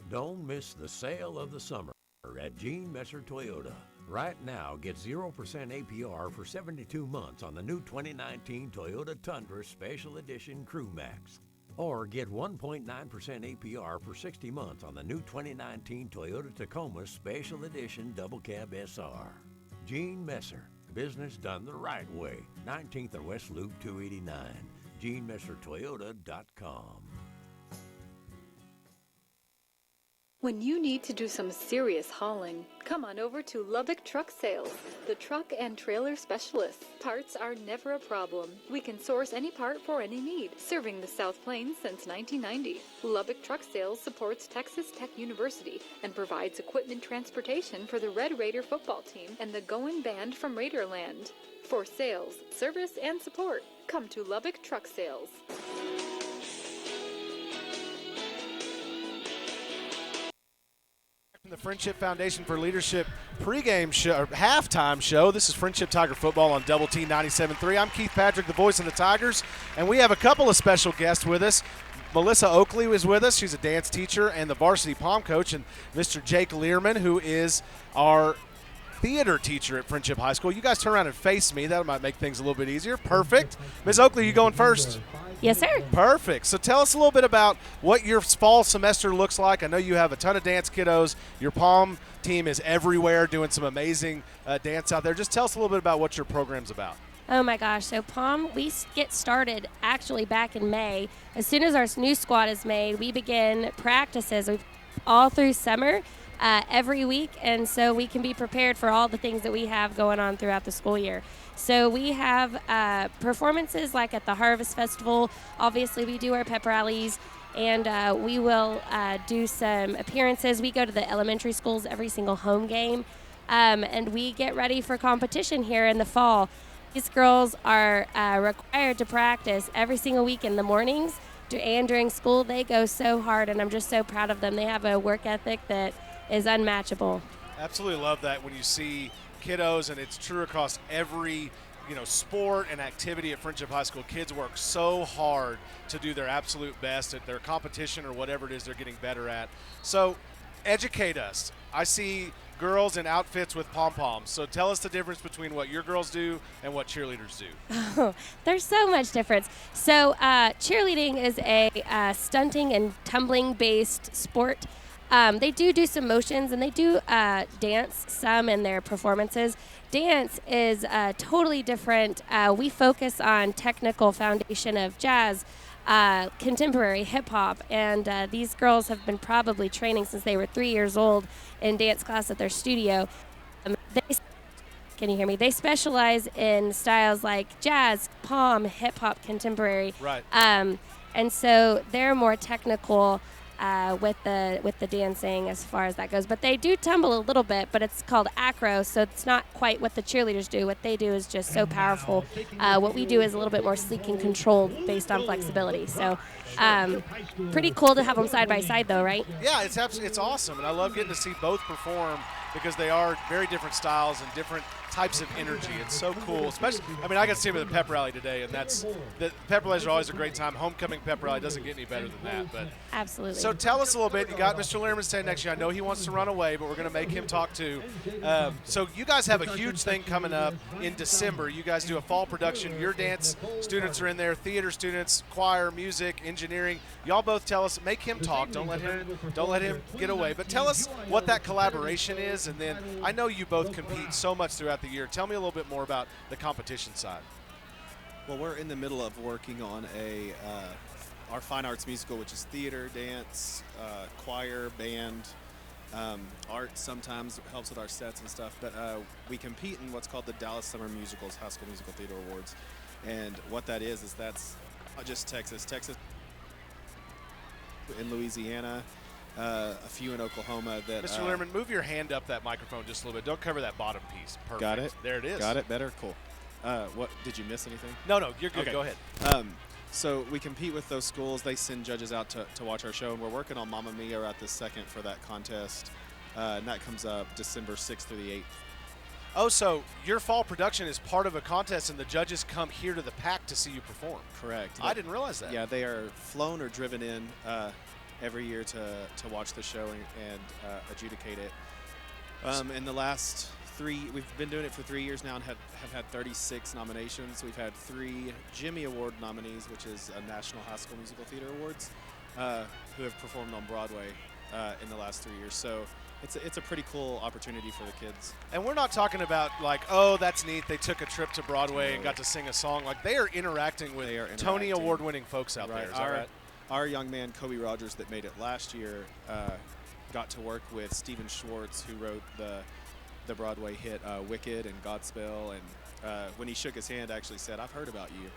[SPEAKER 4] Don't miss the sale of the summer at Gene Messer Toyota. Right now, get 0% APR for 72 months on the new 2019 Toyota Tundra Special Edition Crew Max. Or get 1.9% APR for 60 months on the new 2019 Toyota Tacoma Special Edition Double Cab SR. Gene Messer, business done the right way. 19th and West Loop 289. GeneMesserToyota.com.
[SPEAKER 3] When you need to do some serious hauling, come on over to Lubbock Truck Sales, the truck and trailer specialists. Parts are never a problem. We can source any part for any need, serving the South Plains since 1990. Lubbock Truck Sales supports Texas Tech University and provides equipment transportation for the Red Raider football team and the Goin' Band from Raiderland. For sales, service, and support, come to Lubbock Truck Sales.
[SPEAKER 1] The Friendship Foundation for Leadership pregame show, or halftime show. This is Friendship Tiger Football on Double T 97.3. I'm Keith Patrick, the voice of the Tigers, and we have a couple of special guests with us. Melissa Oakley is with us. She's a dance teacher and the varsity pom coach, and Mr. Jake Learman, who is our theater teacher at Friendship High School. You guys turn around and face me. That might make things a little bit easier. Perfect. Ms. Oakley, you going first?
[SPEAKER 8] Yes, sir.
[SPEAKER 1] Perfect. So tell us a little bit about what your fall semester looks like. I know you have a ton of dance kiddos. Your pom team is everywhere doing some amazing dance out there. Just tell us a little bit about what your program's about.
[SPEAKER 8] Oh my gosh, so pom, we get started actually back in May. As soon as our new squad is made, we begin practices all through summer. Every week, and so we can be prepared for all the things that we have going on throughout the school year. So we have performances like at the Harvest Festival. Obviously, we do our pep rallies, and we will do some appearances. We go to the elementary schools every single home game, and we get ready for competition here in the fall. These girls are required to practice every single week in the mornings and during school. They go so hard, and I'm just so proud of them. They have a work ethic that is unmatchable.
[SPEAKER 1] Absolutely love that when you see kiddos, and it's true across every sport and activity at Friendship High School. Kids work so hard to do their absolute best at their competition or whatever it is they're getting better at. So educate us. I see girls in outfits with pom-poms. So tell us the difference between what your girls do and what cheerleaders do.
[SPEAKER 8] Oh, there's so much difference. So cheerleading is a stunting and tumbling based sport. They do some motions, and they do dance some in their performances. Dance is totally different. We focus on technical foundation of jazz, contemporary hip-hop, and these girls have been probably training since they were 3 years old in dance class at their studio. Can you hear me? They specialize in styles like jazz, pom, hip-hop, contemporary.
[SPEAKER 1] Right.
[SPEAKER 8] And so they're more technical with the dancing as far as that goes. But they do tumble a little bit, but it's called acro, so it's not quite what the cheerleaders do. What they do is just so powerful. What we do is a little bit more sleek and controlled based on flexibility. So pretty cool to have them side by side, though, right?
[SPEAKER 1] Yeah, it's awesome, and I love getting to see both perform because they are very different styles and different types of energy. It's so cool. Especially, I got to see them at the pep rally today, and the pep rallies are always a great time. Homecoming pep rally doesn't get any better than that. But
[SPEAKER 8] absolutely.
[SPEAKER 1] So tell us a little bit. You got Mr. Learman standing next to you. I know he wants to run away, but we're going to make him talk too. So you guys have a huge thing coming up in December. You guys do a fall production. Your dance students are in there, theater students, choir, music, engineering. Y'all both tell us. Make him talk. Don't let him get away. But tell us what that collaboration is, and then I know you both compete so much throughout the year. Tell me a little bit more about the competition side.
[SPEAKER 9] Well, we're in the middle of working on our fine arts musical, which is theater, dance, choir, band. Art sometimes helps with our sets and stuff, but we compete in what's called the Dallas Summer Musicals High School Musical Theater Awards. And what that is that's not just Texas, in Louisiana, a few in Oklahoma. That
[SPEAKER 1] Mr. Learman, move your hand up that microphone just a little bit. Don't cover that bottom piece. Perfect.
[SPEAKER 9] Got it.
[SPEAKER 1] There it is.
[SPEAKER 9] Got it. Better. Cool. What did you miss anything?
[SPEAKER 1] No, you're good.
[SPEAKER 9] Okay.
[SPEAKER 1] Go ahead.
[SPEAKER 9] So we compete with those schools. They send judges out to watch our show, and we're working on Mamma Mia right this second for that contest. And that comes up December 6th through the 8th.
[SPEAKER 1] Oh, so your fall production is part of a contest, and the judges come here to the PAC to see you perform.
[SPEAKER 9] Correct.
[SPEAKER 1] I didn't realize that.
[SPEAKER 9] Yeah, they are flown or driven in every year to watch the show and adjudicate it. In the last we've been doing it for 3 years now and have had 36 nominations. We've had 3 Jimmy Award nominees, which is a National High School Musical Theater Awards, who have performed on Broadway in the last 3 years. So it's a pretty cool opportunity for the kids.
[SPEAKER 1] And we're not talking about like, oh, that's neat, they took a trip to Broadway and got to sing a song. Like, they are interacting with Tony Award-winning folks out there. Is that right?
[SPEAKER 9] Our young man, Kobe Rogers, that made it last year, got to work with Stephen Schwartz, who wrote the Broadway hit Wicked and Godspell, and when he shook his hand, actually said, "I've heard about you."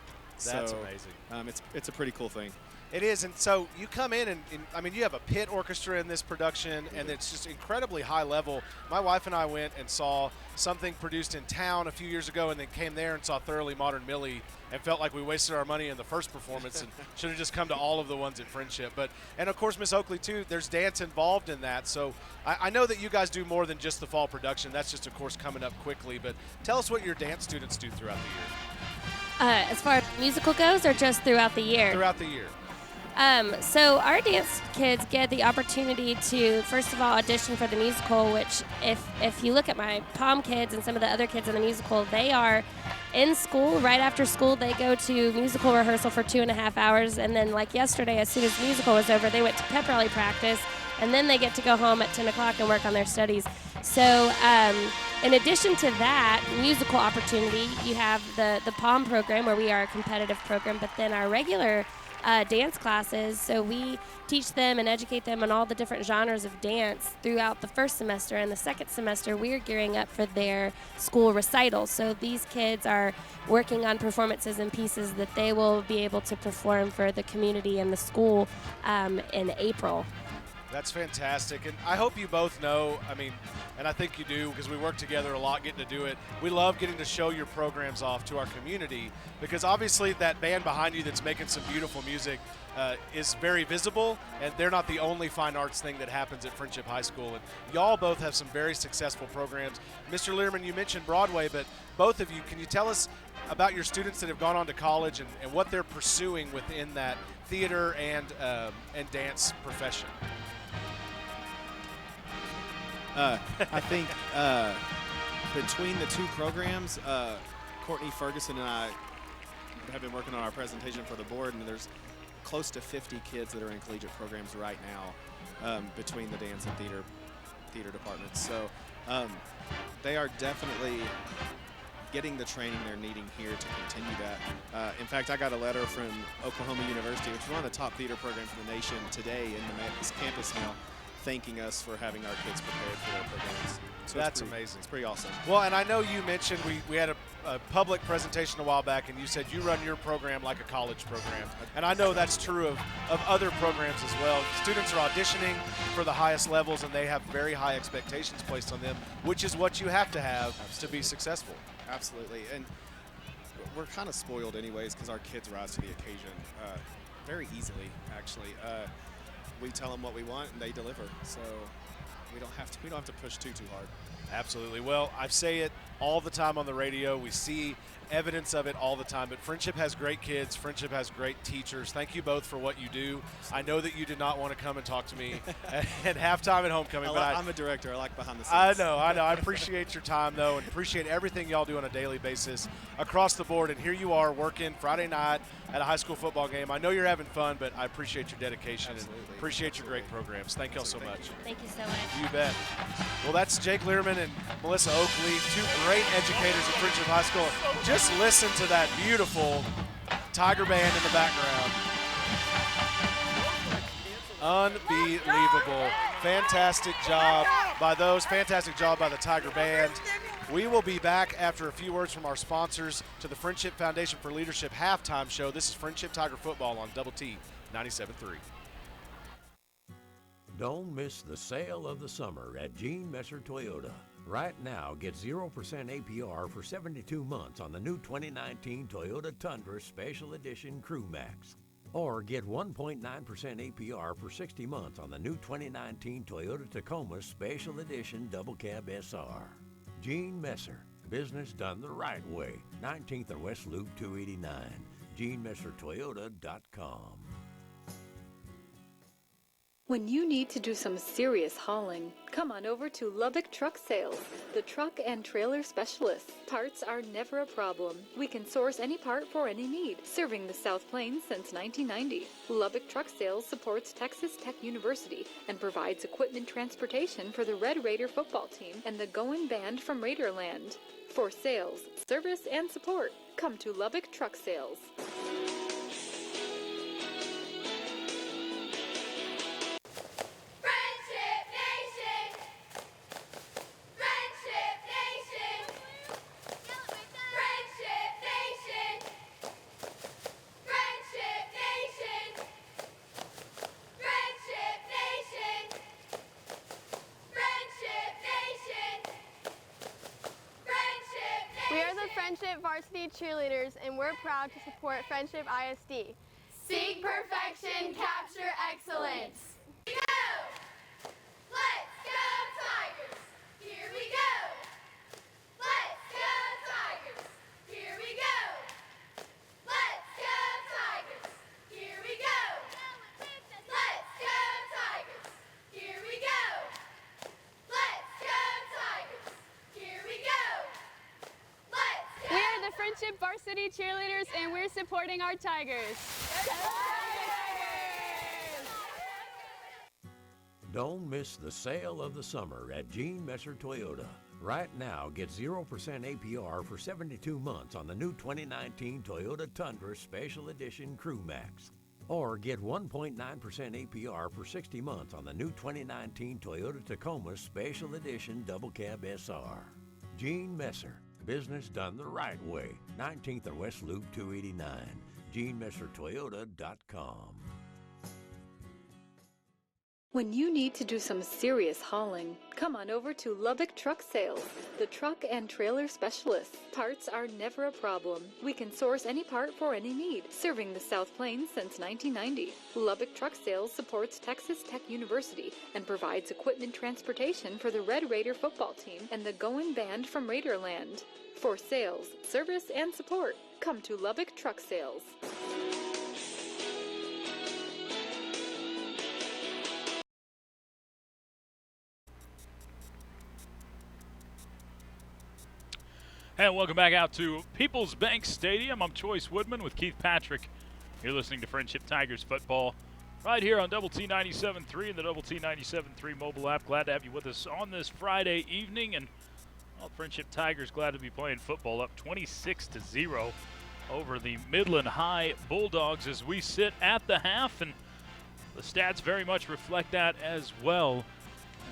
[SPEAKER 1] That's
[SPEAKER 9] so,
[SPEAKER 1] amazing.
[SPEAKER 9] It's a pretty cool thing.
[SPEAKER 1] It is, and so you come in, and you have a pit orchestra in this production, and it's just incredibly high level. My wife and I went and saw something produced in town a few years ago, and then came there and saw Thoroughly Modern Millie, and felt like we wasted our money in the first performance and should have just come to all of the ones at Friendship. And of course, Miss Oakley too, there's dance involved in that. So I know that you guys do more than just the fall production. That's just, of course, coming up quickly. But tell us what your dance students do throughout the year.
[SPEAKER 8] As far as musical goes, or just throughout the year?
[SPEAKER 1] Throughout the year.
[SPEAKER 8] So our dance kids get the opportunity to, first of all, audition for the musical, which if you look at my pom kids and some of the other kids in the musical, they are in school. Right after school, they go to musical rehearsal for 2.5 hours, and then like yesterday, as soon as musical was over, they went to pep rally practice, and then they get to go home at 10 o'clock and work on their studies. So in addition to that musical opportunity, you have the pom program, where we are a competitive program, but then our regular dance classes. So we teach them and educate them on all the different genres of dance throughout the first semester. And the second semester, we're gearing up for their school recitals. So these kids are working on performances and pieces that they will be able to perform for the community and the school in April.
[SPEAKER 1] That's fantastic. And I hope you both know, I mean, and I think you do because we work together a lot getting to do it. We love getting to show your programs off to our community because obviously that band behind you that's making some beautiful music is very visible, and they're not the only fine arts thing that happens at Friendship High School. And y'all both have some very successful programs. Mr. Learman, you mentioned Broadway, but both of you, can you tell us about your students that have gone on to college and what they're pursuing within that theater and dance profession?
[SPEAKER 9] I think between the two programs, Courtney Ferguson and I have been working on our presentation for the board, and there's close to 50 kids that are in collegiate programs right now between the dance and theater departments. So they are definitely getting the training they're needing here to continue that. In fact, I got a letter from Oklahoma University, which is one of the top theater programs in the nation, today in the campus mail, thanking us for having our kids prepared for their programs. So
[SPEAKER 1] that's amazing.
[SPEAKER 9] It's pretty awesome.
[SPEAKER 1] Well, and I know you mentioned we had a public presentation a while back, and you said you run your program like a college program. And I know that's true of other programs as well. Students are auditioning for the highest levels, and they have very high expectations placed on them, which is what you have to have to be successful.
[SPEAKER 9] Absolutely. And we're kind of spoiled anyways because our kids rise to the occasion very easily, actually. We tell them what we want and they deliver, so we don't have to push too hard.
[SPEAKER 1] Absolutely. Well, I say it all the time on the radio. We see evidence of it all the time, but Friendship has great kids. Friendship has great teachers. Thank you both for what you do. I know that you did not want to come and talk to me at halftime at homecoming.
[SPEAKER 9] I'm a director. I like behind the scenes.
[SPEAKER 1] I know. I appreciate your time, though, and appreciate everything y'all do on a daily basis across the board. And here you are working Friday night at a high school football game. I know you're having fun, but I appreciate your dedication.
[SPEAKER 9] Absolutely.
[SPEAKER 1] And appreciate your great programs. Thank y'all so much.
[SPEAKER 8] Thank you so much.
[SPEAKER 1] You bet. Well, that's Jake Learman and Melissa Oakley, two great educators at Friendship High School. Just listen to that beautiful Tiger Band in the background. Unbelievable. Fantastic job by those. Fantastic job by the Tiger Band. We will be back after a few words from our sponsors to the Friendship Foundation for Leadership halftime show. This is Friendship Tiger Football on Double T 97.3.
[SPEAKER 4] Don't miss the sale of the summer at Gene Messer Toyota. Right now, get 0% APR for 72 months on the new 2019 Toyota Tundra Special Edition Crew Max. Or get 1.9% APR for 60 months on the new 2019 Toyota Tacoma Special Edition Double Cab SR. Gene Messer, business done the right way. 19th and West Loop 289. GeneMesserToyota.com.
[SPEAKER 3] When you need to do some serious hauling, come on over to Lubbock Truck Sales, the truck and trailer specialists. Parts are never a problem. We can source any part for any need, serving the South Plains since 1990. Lubbock Truck Sales supports Texas Tech University and provides equipment transportation for the Red Raider football team and the Goin' Band from Raiderland. For sales, service, and support, come to Lubbock Truck Sales.
[SPEAKER 6] We are the Friendship Varsity Cheerleaders, and we're proud to support Friendship ISD.
[SPEAKER 7] Seek perfection, capture excellence. Here we go! Let's go Tigers! Here we go! Let's go Tigers! Here we go! Let's go Tigers! Here we go! Let's go Tigers! Here we go! Let's go Tigers! Here we go!
[SPEAKER 10] We are the Friendship Varsity Cheerleaders, and we're supporting our Tigers.
[SPEAKER 4] Don't miss the sale of the summer at Gene Messer Toyota. Right now, get 0% APR for 72 months on the new 2019 Toyota Tundra Special Edition Crew Max. Or get 1.9% APR for 60 months on the new 2019 Toyota Tacoma Special Edition Double Cab SR. Gene Messer, business done the right way. 19th and West Loop 289. GeneMesserToyota.com.
[SPEAKER 3] When you need to do some serious hauling, come on over to Lubbock Truck Sales, the truck and trailer specialists. Parts are never a problem. We can source any part for any need, serving the South Plains since 1990. Lubbock Truck Sales supports Texas Tech University and provides equipment transportation for the Red Raider football team and the Goin' Band from Raiderland. For sales, service, and support, come to Lubbock Truck Sales.
[SPEAKER 2] And welcome back out to People's Bank Stadium. I'm Choice Woodman with Keith Patrick. You're listening to Friendship Tigers football right here on Double T 97.3 and the Double T 97.3 mobile app. Glad to have you with us on this Friday evening. And well, Friendship Tigers glad to be playing football, up 26-0 over the Midland High Bulldogs as we sit at the half. And the stats very much reflect that as well,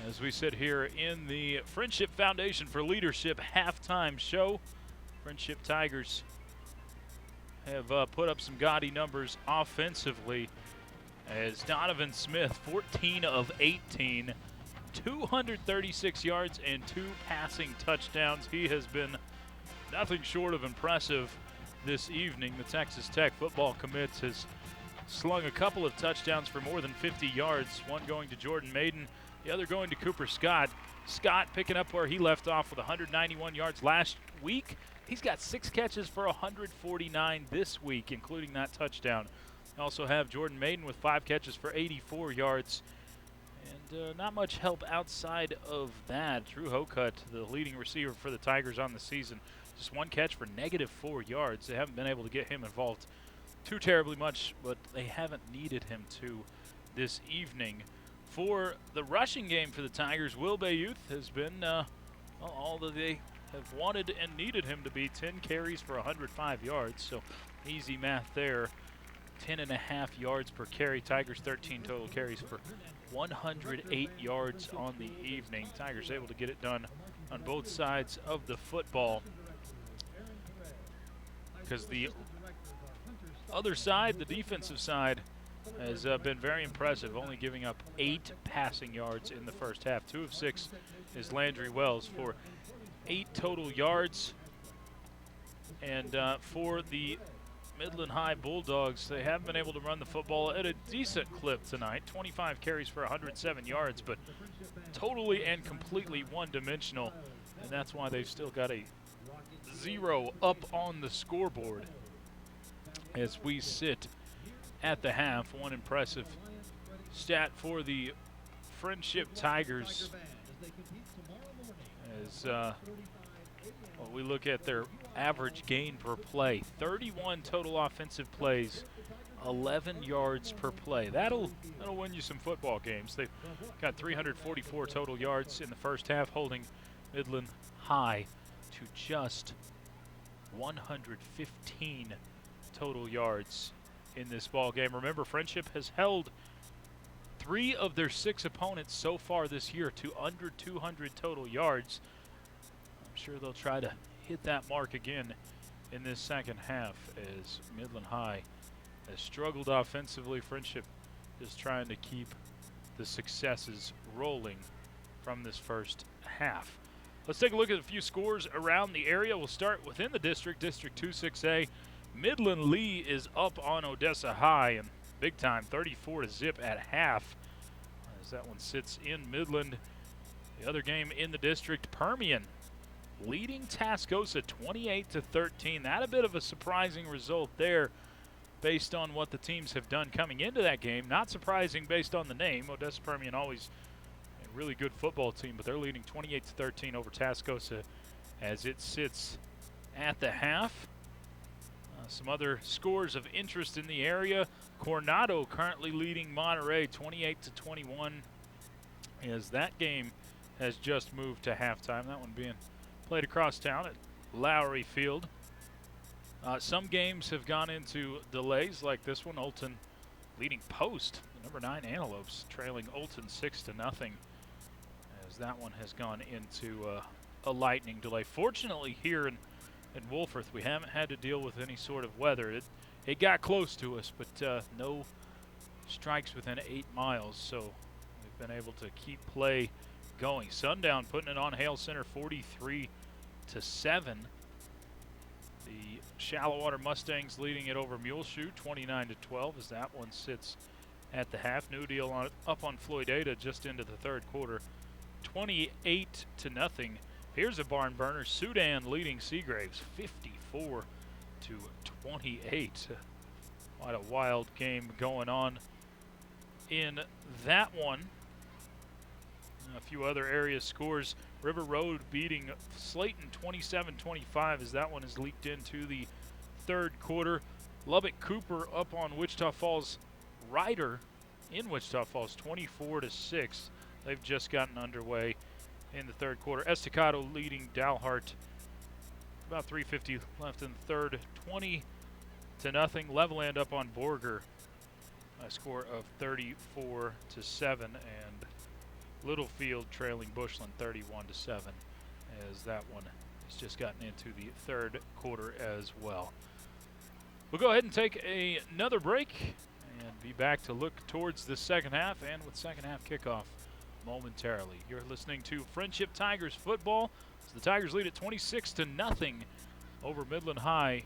[SPEAKER 2] as we sit here in the Friendship Foundation for Leadership halftime show. Friendship Tigers have put up some gaudy numbers offensively as Donovan Smith, 14 of 18, 236 yards and 2 passing touchdowns. He has been nothing short of impressive this evening. The Texas Tech football commits has slung a couple of touchdowns for more than 50 yards, one going to Jordan Maiden, the other going to Cooper Scott. Scott picking up where he left off with 191 yards last week. He's got 6 catches for 149 this week, including that touchdown. Also have Jordan Maiden with 5 catches for 84 yards. And not much help outside of that. Drew Hokut, the leading receiver for the Tigers on the season, just 1 catch for -4 yards. They haven't been able to get him involved too terribly much, but they haven't needed him to this evening. For the rushing game for the Tigers, Will Bayouth has been all that they have wanted and needed him to be. 10 carries for 105 yards, so easy math there. 10.5 yards per carry. Tigers 13 total carries for 108 yards on the evening. Tigers able to get it done on both sides of the football, because the other side, the defensive side, has been very impressive, only giving up 8 passing yards in the first half. 2 of 6 is Landry Wells for 8 total yards. And for the Midland High Bulldogs, they haven't been able to run the football at a decent clip tonight. 25 carries for 107 yards, but totally and completely one-dimensional. And that's why they've still got a 0 up on the scoreboard as we sit at the half. One impressive stat for the Friendship Tigers as we look at their average gain per play. 31 total offensive plays, 11 yards per play. That'll win you some football games. They've got 344 total yards in the first half, holding Midland High to just 115 total yards in this ball game. Remember, Friendship has held 3 of their 6 opponents so far this year to under 200 total yards. I'm sure they'll try to hit that mark again in this second half as Midland High has struggled offensively. Friendship is trying to keep the successes rolling from this first half. Let's take a look at a few scores around the area. We'll start within the district, District 2-6A. Midland Lee is up on Odessa High, and big time, 34-0 at half, as that one sits in Midland. The other game in the district, Permian leading Tascosa 28-13. That a bit of a surprising result there based on what the teams have done coming into that game. Not surprising based on the name. Odessa Permian always a really good football team, but they're leading 28-13 over Tascosa as it sits at the half. Some other scores of interest in the area. Coronado currently leading Monterey 28-21 as that game has just moved to halftime. That one being played across town at Lowry Field. Some games have gone into delays like this one. Olton leading Post, the number 9 Antelopes, trailing Olton 6-0 as that one has gone into a lightning delay. Fortunately here in Wolforth, we haven't had to deal with any sort of weather. It got close to us, but no strikes within 8 miles, so we've been able to keep play going. Sundown putting it on Hale Center 43-7. The Shallow Water Mustangs leading it over Muleshoe 29-12 as that one sits at the half. New Deal up on Floydada just into the third quarter, 28-0. Here's a barn burner. Sudan leading Seagraves 54-28. Quite a wild game going on in that one. A few other area scores. River Road beating Slayton 27-25 as that one is leaked into the third quarter. Lubbock Cooper up on Wichita Falls Ryder in Wichita Falls 24-6. They've just gotten underway in the third quarter. Estacado leading Dalhart. About 3:50 left in the third. 20-0. Leveland up on Borger. A score of 34-7, and Littlefield trailing Bushland 31-7 as that one has just gotten into the third quarter as well. We'll go ahead and take another break and be back to look towards the second half, and with second half kickoff momentarily. You're listening to Friendship Tigers football as the Tigers lead at 26-0 over Midland High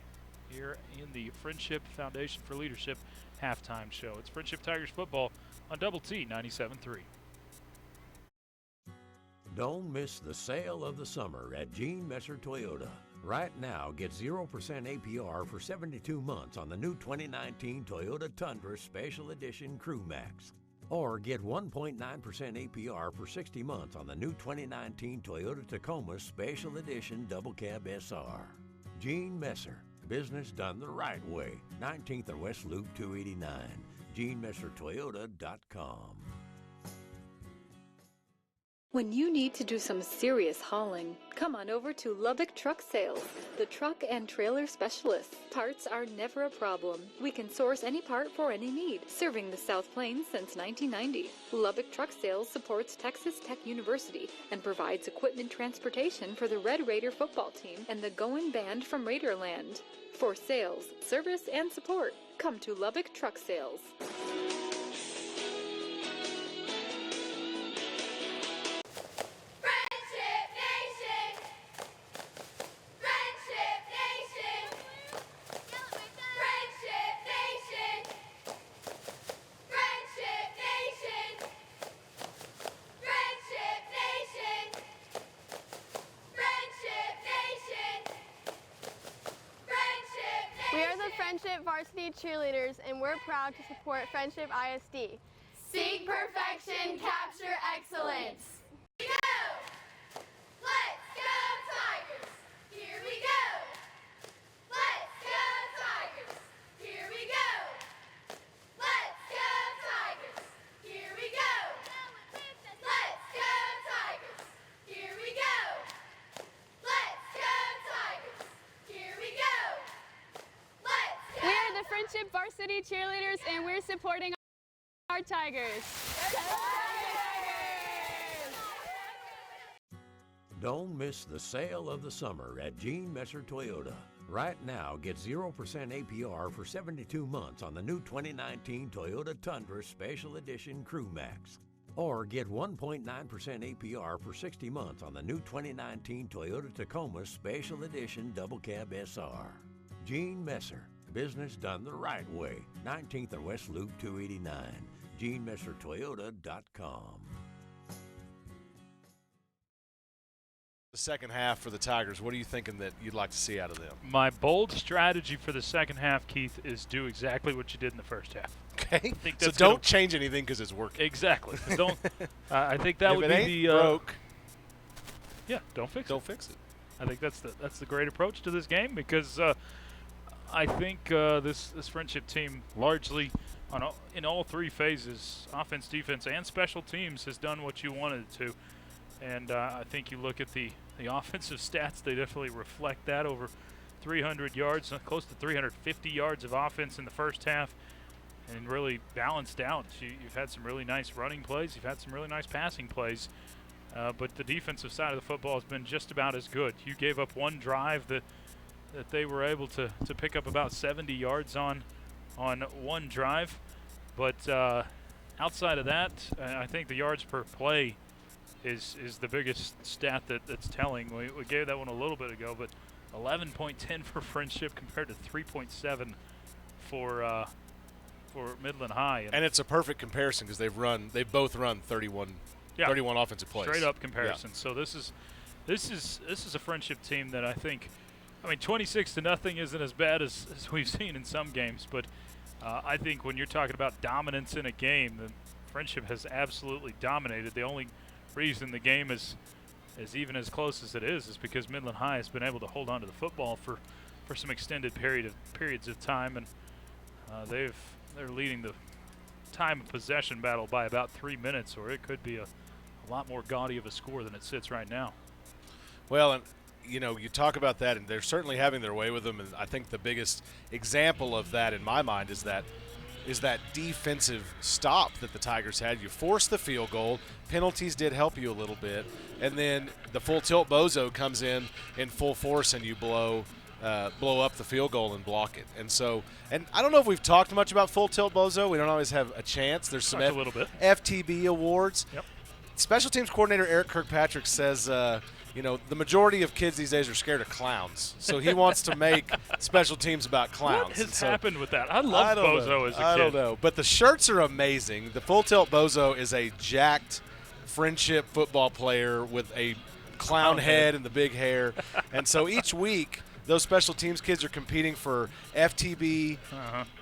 [SPEAKER 2] here in the Friendship Foundation for Leadership halftime show. It's Friendship Tigers football on Double T 97.3.
[SPEAKER 4] Don't miss the sale of the summer at Gene Messer Toyota. Right now, get 0% APR for 72 months on the new 2019 Toyota Tundra Special Edition Crew Max. Or get 1.9% APR for 60 months on the new 2019 Toyota Tacoma Special Edition Double Cab SR. Gene Messer, business done the right way. 19th and West Loop 289. GeneMesserToyota.com.
[SPEAKER 3] When you need to do some serious hauling, come on over to Lubbock Truck Sales, the truck and trailer specialists. Parts are never a problem. We can source any part for any need, serving the South Plains since 1990. Lubbock Truck Sales supports Texas Tech University and provides equipment transportation for the Red Raider football team and the Goin' Band from Raiderland. For sales, service, and support, come to Lubbock Truck Sales.
[SPEAKER 6] We are the Friendship Varsity Cheerleaders, and we're proud to support Friendship ISD.
[SPEAKER 7] Seek perfection, capture excellence. Here we go! Let's go Tigers! Here we go! Let's go Tigers! Here we go! Let's go Tigers! Here we go! Let's go Tigers! Here we go! Let's go Tigers! Here we go!
[SPEAKER 10] We are the Friendship Varsity Cheerleaders, and we're supporting our Tigers.
[SPEAKER 4] Don't miss the sale of the summer at Gene Messer Toyota. Right now, get 0% APR for 72 months on the new 2019 Toyota Tundra Special Edition Crew Max. Or get 1.9% APR for 60 months on the new 2019 Toyota Tacoma Special Edition Double Cab SR. Gene Messer, business done the right way. 19th and West Loop 289. GeneMesserToyota.com.
[SPEAKER 1] The second half for the Tigers, what are you thinking that you'd like to see out of them?
[SPEAKER 2] My bold strategy for the second half, Keith, is do exactly what you did in the first half.
[SPEAKER 1] Okay.
[SPEAKER 2] I think
[SPEAKER 1] So
[SPEAKER 2] that's
[SPEAKER 1] don't change anything because it's working.
[SPEAKER 2] Exactly. Don't. I think that
[SPEAKER 1] if
[SPEAKER 2] would
[SPEAKER 1] it
[SPEAKER 2] be
[SPEAKER 1] ain't
[SPEAKER 2] the
[SPEAKER 1] broke.
[SPEAKER 2] Yeah, don't fix it.
[SPEAKER 1] Don't fix it.
[SPEAKER 2] I think that's the great approach to this game because I think this Friendship team largely in all three phases, offense, defense, and special teams, has done what you wanted it to. And I think you look at the offensive stats, they definitely reflect that. Over 300 yards, close to 350 yards of offense in the first half, and really balanced out. You've had some really nice running plays. You've had some really nice passing plays. But the defensive side of the football has been just about as good. You gave up one drive that they were able to pick up about 70 yards on one drive. But outside of that, I think the yards per play is the biggest stat that's telling. We gave that one a little bit ago, but 11.10 for Friendship compared to 3.7 for Midland High.
[SPEAKER 1] And it's a perfect comparison because they've both run 31 offensive plays.
[SPEAKER 2] Straight up comparison. Yeah. So this is a Friendship team that I think, 26-0 isn't as bad as we've seen in some games, but I think when you're talking about dominance in a game, the Friendship has absolutely dominated. The only reason the game is even as close as it is because Midland High has been able to hold on to the football for some extended periods of time, and they're leading the time of possession battle by about 3 minutes, or it could be a lot more gaudy of a score than it sits right now.
[SPEAKER 1] Well, and you talk about that, and they're certainly having their way with them, and I think the biggest example of that in my mind is that defensive stop that the Tigers had. You forced the field goal. Penalties did help you a little bit. And then the full tilt bozo comes in full force, and you blow up the field goal and block it. And I don't know if we've talked much about full tilt bozo. We don't always have a chance. There's some
[SPEAKER 2] a little bit.
[SPEAKER 1] FTB awards.
[SPEAKER 2] Yep.
[SPEAKER 1] Special teams coordinator Eric Kirkpatrick says, the majority of kids these days are scared of clowns. So he wants to make special teams about clowns.
[SPEAKER 2] What has happened with that? I love bozo as a kid.
[SPEAKER 1] I don't know. But the shirts are amazing. The full tilt bozo is a jacked Friendship football player with a clown head and the big hair. And so each week, those special teams kids are competing for FTB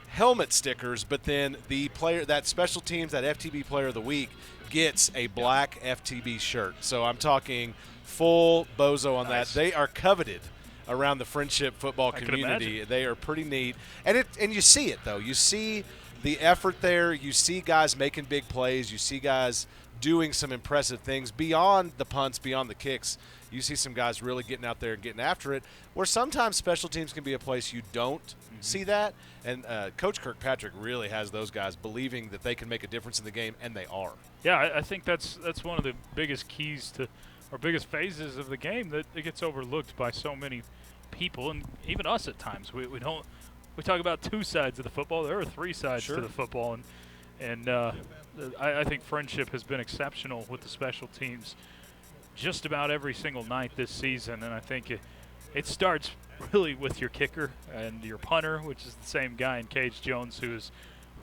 [SPEAKER 1] helmet stickers, but then the player, that special teams, that FTB player of the week, gets a black FTB shirt. So I'm talking full bozo on that. They are coveted around the Friendship football community. They are pretty neat. And you see it, though. You see the effort there. You see guys making big plays. You see guys doing some impressive things beyond the punts, beyond the kicks. You see some guys really getting out there and getting after it, where sometimes special teams can be a place you don't see that. And Coach Kirkpatrick really has those guys believing that they can make a difference in the game, and they are.
[SPEAKER 2] Yeah, I think that's one of the biggest keys to – or biggest phases of the game that it gets overlooked by so many people, and even us at times. We talk about two sides of the football. There are three sides to the football, and I think Friendship has been exceptional with the special teams just about every single night this season, and I think it starts really with your kicker and your punter, which is the same guy in Cage Jones,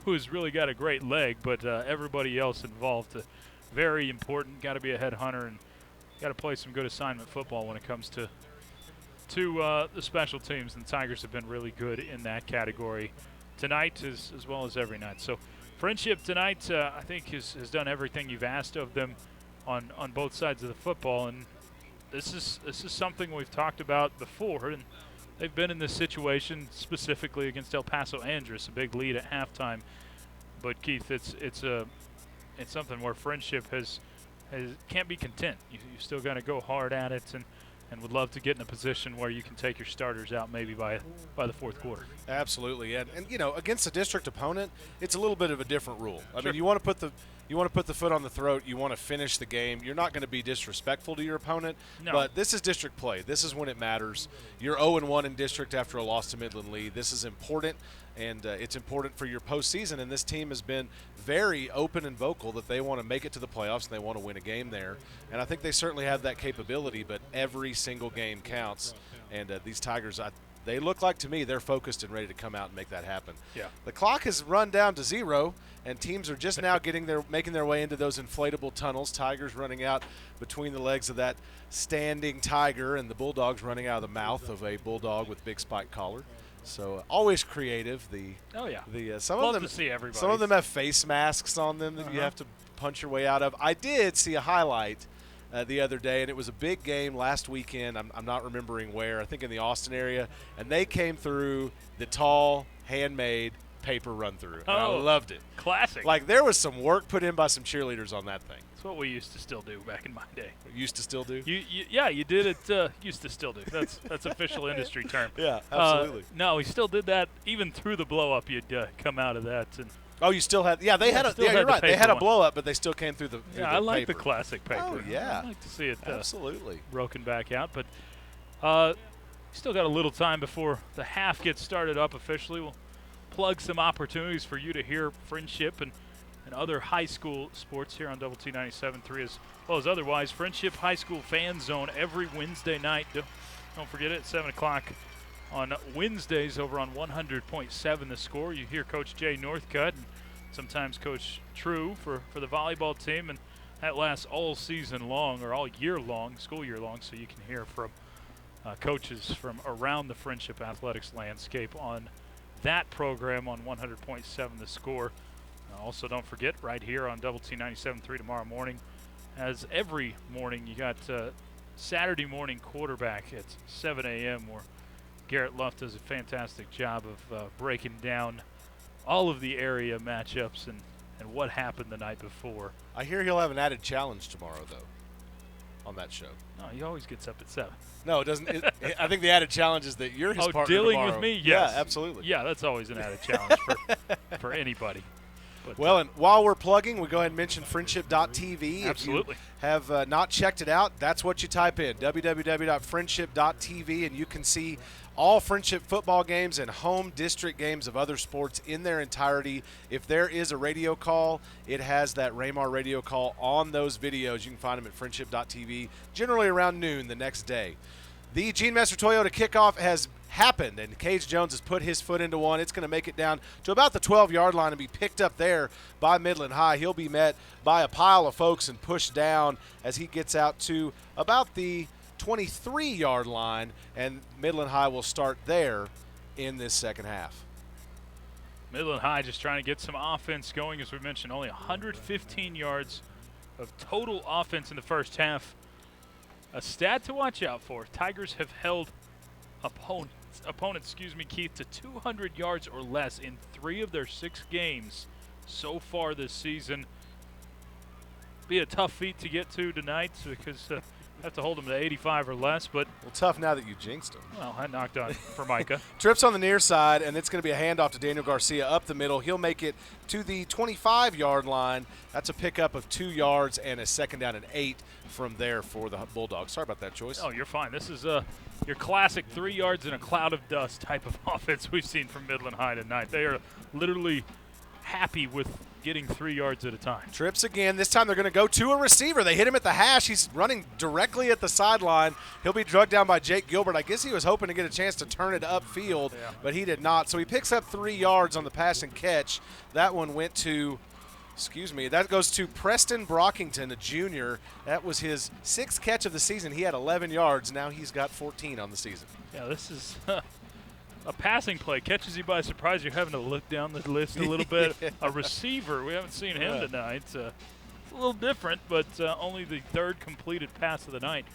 [SPEAKER 2] who's really got a great leg, but everybody else involved, very important. Got to be a head hunter and got to play some good assignment football when it comes to the special teams, and the Tigers have been really good in that category tonight as well as every night. So Friendship tonight, I think, has done everything you've asked of them on both sides of the football, and this is something we've talked about before, and they've been in this situation specifically against El Paso Andress, a big lead at halftime. But Keith, it's something where Friendship can't be content. You still got to go hard at it, and would love to get in a position where you can take your starters out maybe by the fourth quarter.
[SPEAKER 1] Absolutely, and against a district opponent, it's a little bit of a different rule. I mean, you want to put the foot on the throat. You want to finish the game. You're not going to be disrespectful to your opponent.
[SPEAKER 2] No.
[SPEAKER 1] But this is district play. This is when it matters. You're 0-1 in district after a loss to Midland Lee. This is important, and it's important for your postseason. And this team has been very open and vocal that they want to make it to the playoffs and they want to win a game there. And I think they certainly have that capability. But every single game counts. And these Tigers, they look like to me they're focused and ready to come out and make that happen.
[SPEAKER 2] Yeah.
[SPEAKER 1] The clock has run down to 0, and teams are just now making their way into those inflatable tunnels. Tigers running out between the legs of that standing tiger, and the Bulldogs running out of the mouth of a bulldog with big spike collar. So always creative. Some
[SPEAKER 2] Love
[SPEAKER 1] of them
[SPEAKER 2] to see everybody.
[SPEAKER 1] Some of them have face masks on them that you have to punch your way out of. I did see a highlight the other day, and it was a big game last weekend. I'm not remembering where. I think in the Austin area, and they came through the tall, handmade paper run-through. And I loved it.
[SPEAKER 2] Classic.
[SPEAKER 1] Like, there was some work put in by some cheerleaders on that thing.
[SPEAKER 2] That's what we used to still do back in my day.
[SPEAKER 1] Used to still do?
[SPEAKER 2] You did it. Used to still do. That's official industry term.
[SPEAKER 1] Yeah, absolutely.
[SPEAKER 2] No, we still did that even through the blow-up. You'd come out of that. And
[SPEAKER 1] oh, you still had? Yeah, they had a. Yeah, you're right. They had a blow-up, but they still came through the.
[SPEAKER 2] I like the classic paper.
[SPEAKER 1] Oh yeah,
[SPEAKER 2] I like to see it.
[SPEAKER 1] Absolutely
[SPEAKER 2] broken back out, but still got a little time before the half gets started up officially. We'll plug some opportunities for you to hear Friendship and and other high school sports here on Double T 97.3, as well as otherwise. Friendship High School Fan Zone every Wednesday night. Don't forget it, 7 o'clock on Wednesdays over on 100.7 The Score. You hear Coach Jay Northcutt and sometimes Coach True for the volleyball team, and that lasts all season long, or all year long, school year long, so you can hear from coaches from around the Friendship athletics landscape on that program on 100.7 The Score. Also, don't forget, right here on Double T 97.3 tomorrow morning, as every morning, you got Saturday morning quarterback at 7 a.m. where Garrett Luff does a fantastic job of breaking down all of the area matchups and what happened the night before.
[SPEAKER 1] I hear he'll have an added challenge tomorrow, though, on that show.
[SPEAKER 2] No, he always gets up at 7.
[SPEAKER 1] No, it doesn't. I think the added challenge is that you're his partner
[SPEAKER 2] dealing
[SPEAKER 1] tomorrow.
[SPEAKER 2] with me? Yes.
[SPEAKER 1] Yeah, absolutely.
[SPEAKER 2] Yeah, that's always an added challenge for anybody. But,
[SPEAKER 1] well, and while we're plugging, we go ahead and mention friendship.tv.
[SPEAKER 2] Absolutely.
[SPEAKER 1] If you have not checked it out, that's what you type in, www.friendship.tv, and you can see all Friendship football games and home district games of other sports in their entirety. If there is a radio call, it has that Raymar radio call on those videos. You can find them at friendship.tv, generally around noon the next day. The Gene Messer Toyota kickoff has happened, and Cage Jones has put his foot into one. It's going to make it down to about the 12-yard line and be picked up there by Midland High. He'll be met by a pile of folks and pushed down as he gets out to about the 23-yard line, and Midland High will start there in this second half.
[SPEAKER 2] Midland High just trying to get some offense going. As we mentioned, only 115 yards of total offense in the first half. A stat to watch out for: Tigers have held opponents, Keith, to 200 yards or less in 3 of their 6 games so far this season. Be a tough feat to get to tonight because have to hold them to 85 or less. But
[SPEAKER 1] well, tough now that you jinxed them.
[SPEAKER 2] Well, I knocked on Formica.
[SPEAKER 1] Trips on the near side, and it's going to be a handoff to Daniel Garcia up the middle. He'll make it to the 25-yard line. That's a pickup of 2 yards and a second down and 8 from there for the Bulldogs. Sorry about that, Joyce.
[SPEAKER 2] Oh, you're fine. This is your classic 3 yards in a cloud of dust type of offense we've seen from Midland High tonight. They are literally happy with getting 3 yards at a time.
[SPEAKER 1] Trips again. This time they're going to go to a receiver. They hit him at the hash. He's running directly at the sideline. He'll be drugged down by Jake Gilbert. I guess he was hoping to get a chance to turn it upfield, but he did not. So he picks up 3 yards on the pass and catch. That one went to that goes to Preston Brockington, a junior. That was his 6th catch of the season. He had 11 yards. Now he's got 14 on the season.
[SPEAKER 2] Yeah, this is a passing play. Catches you by surprise. You're having to look down the list a little bit. A receiver, we haven't seen him tonight. It's a little different, but only the 3rd completed pass of the night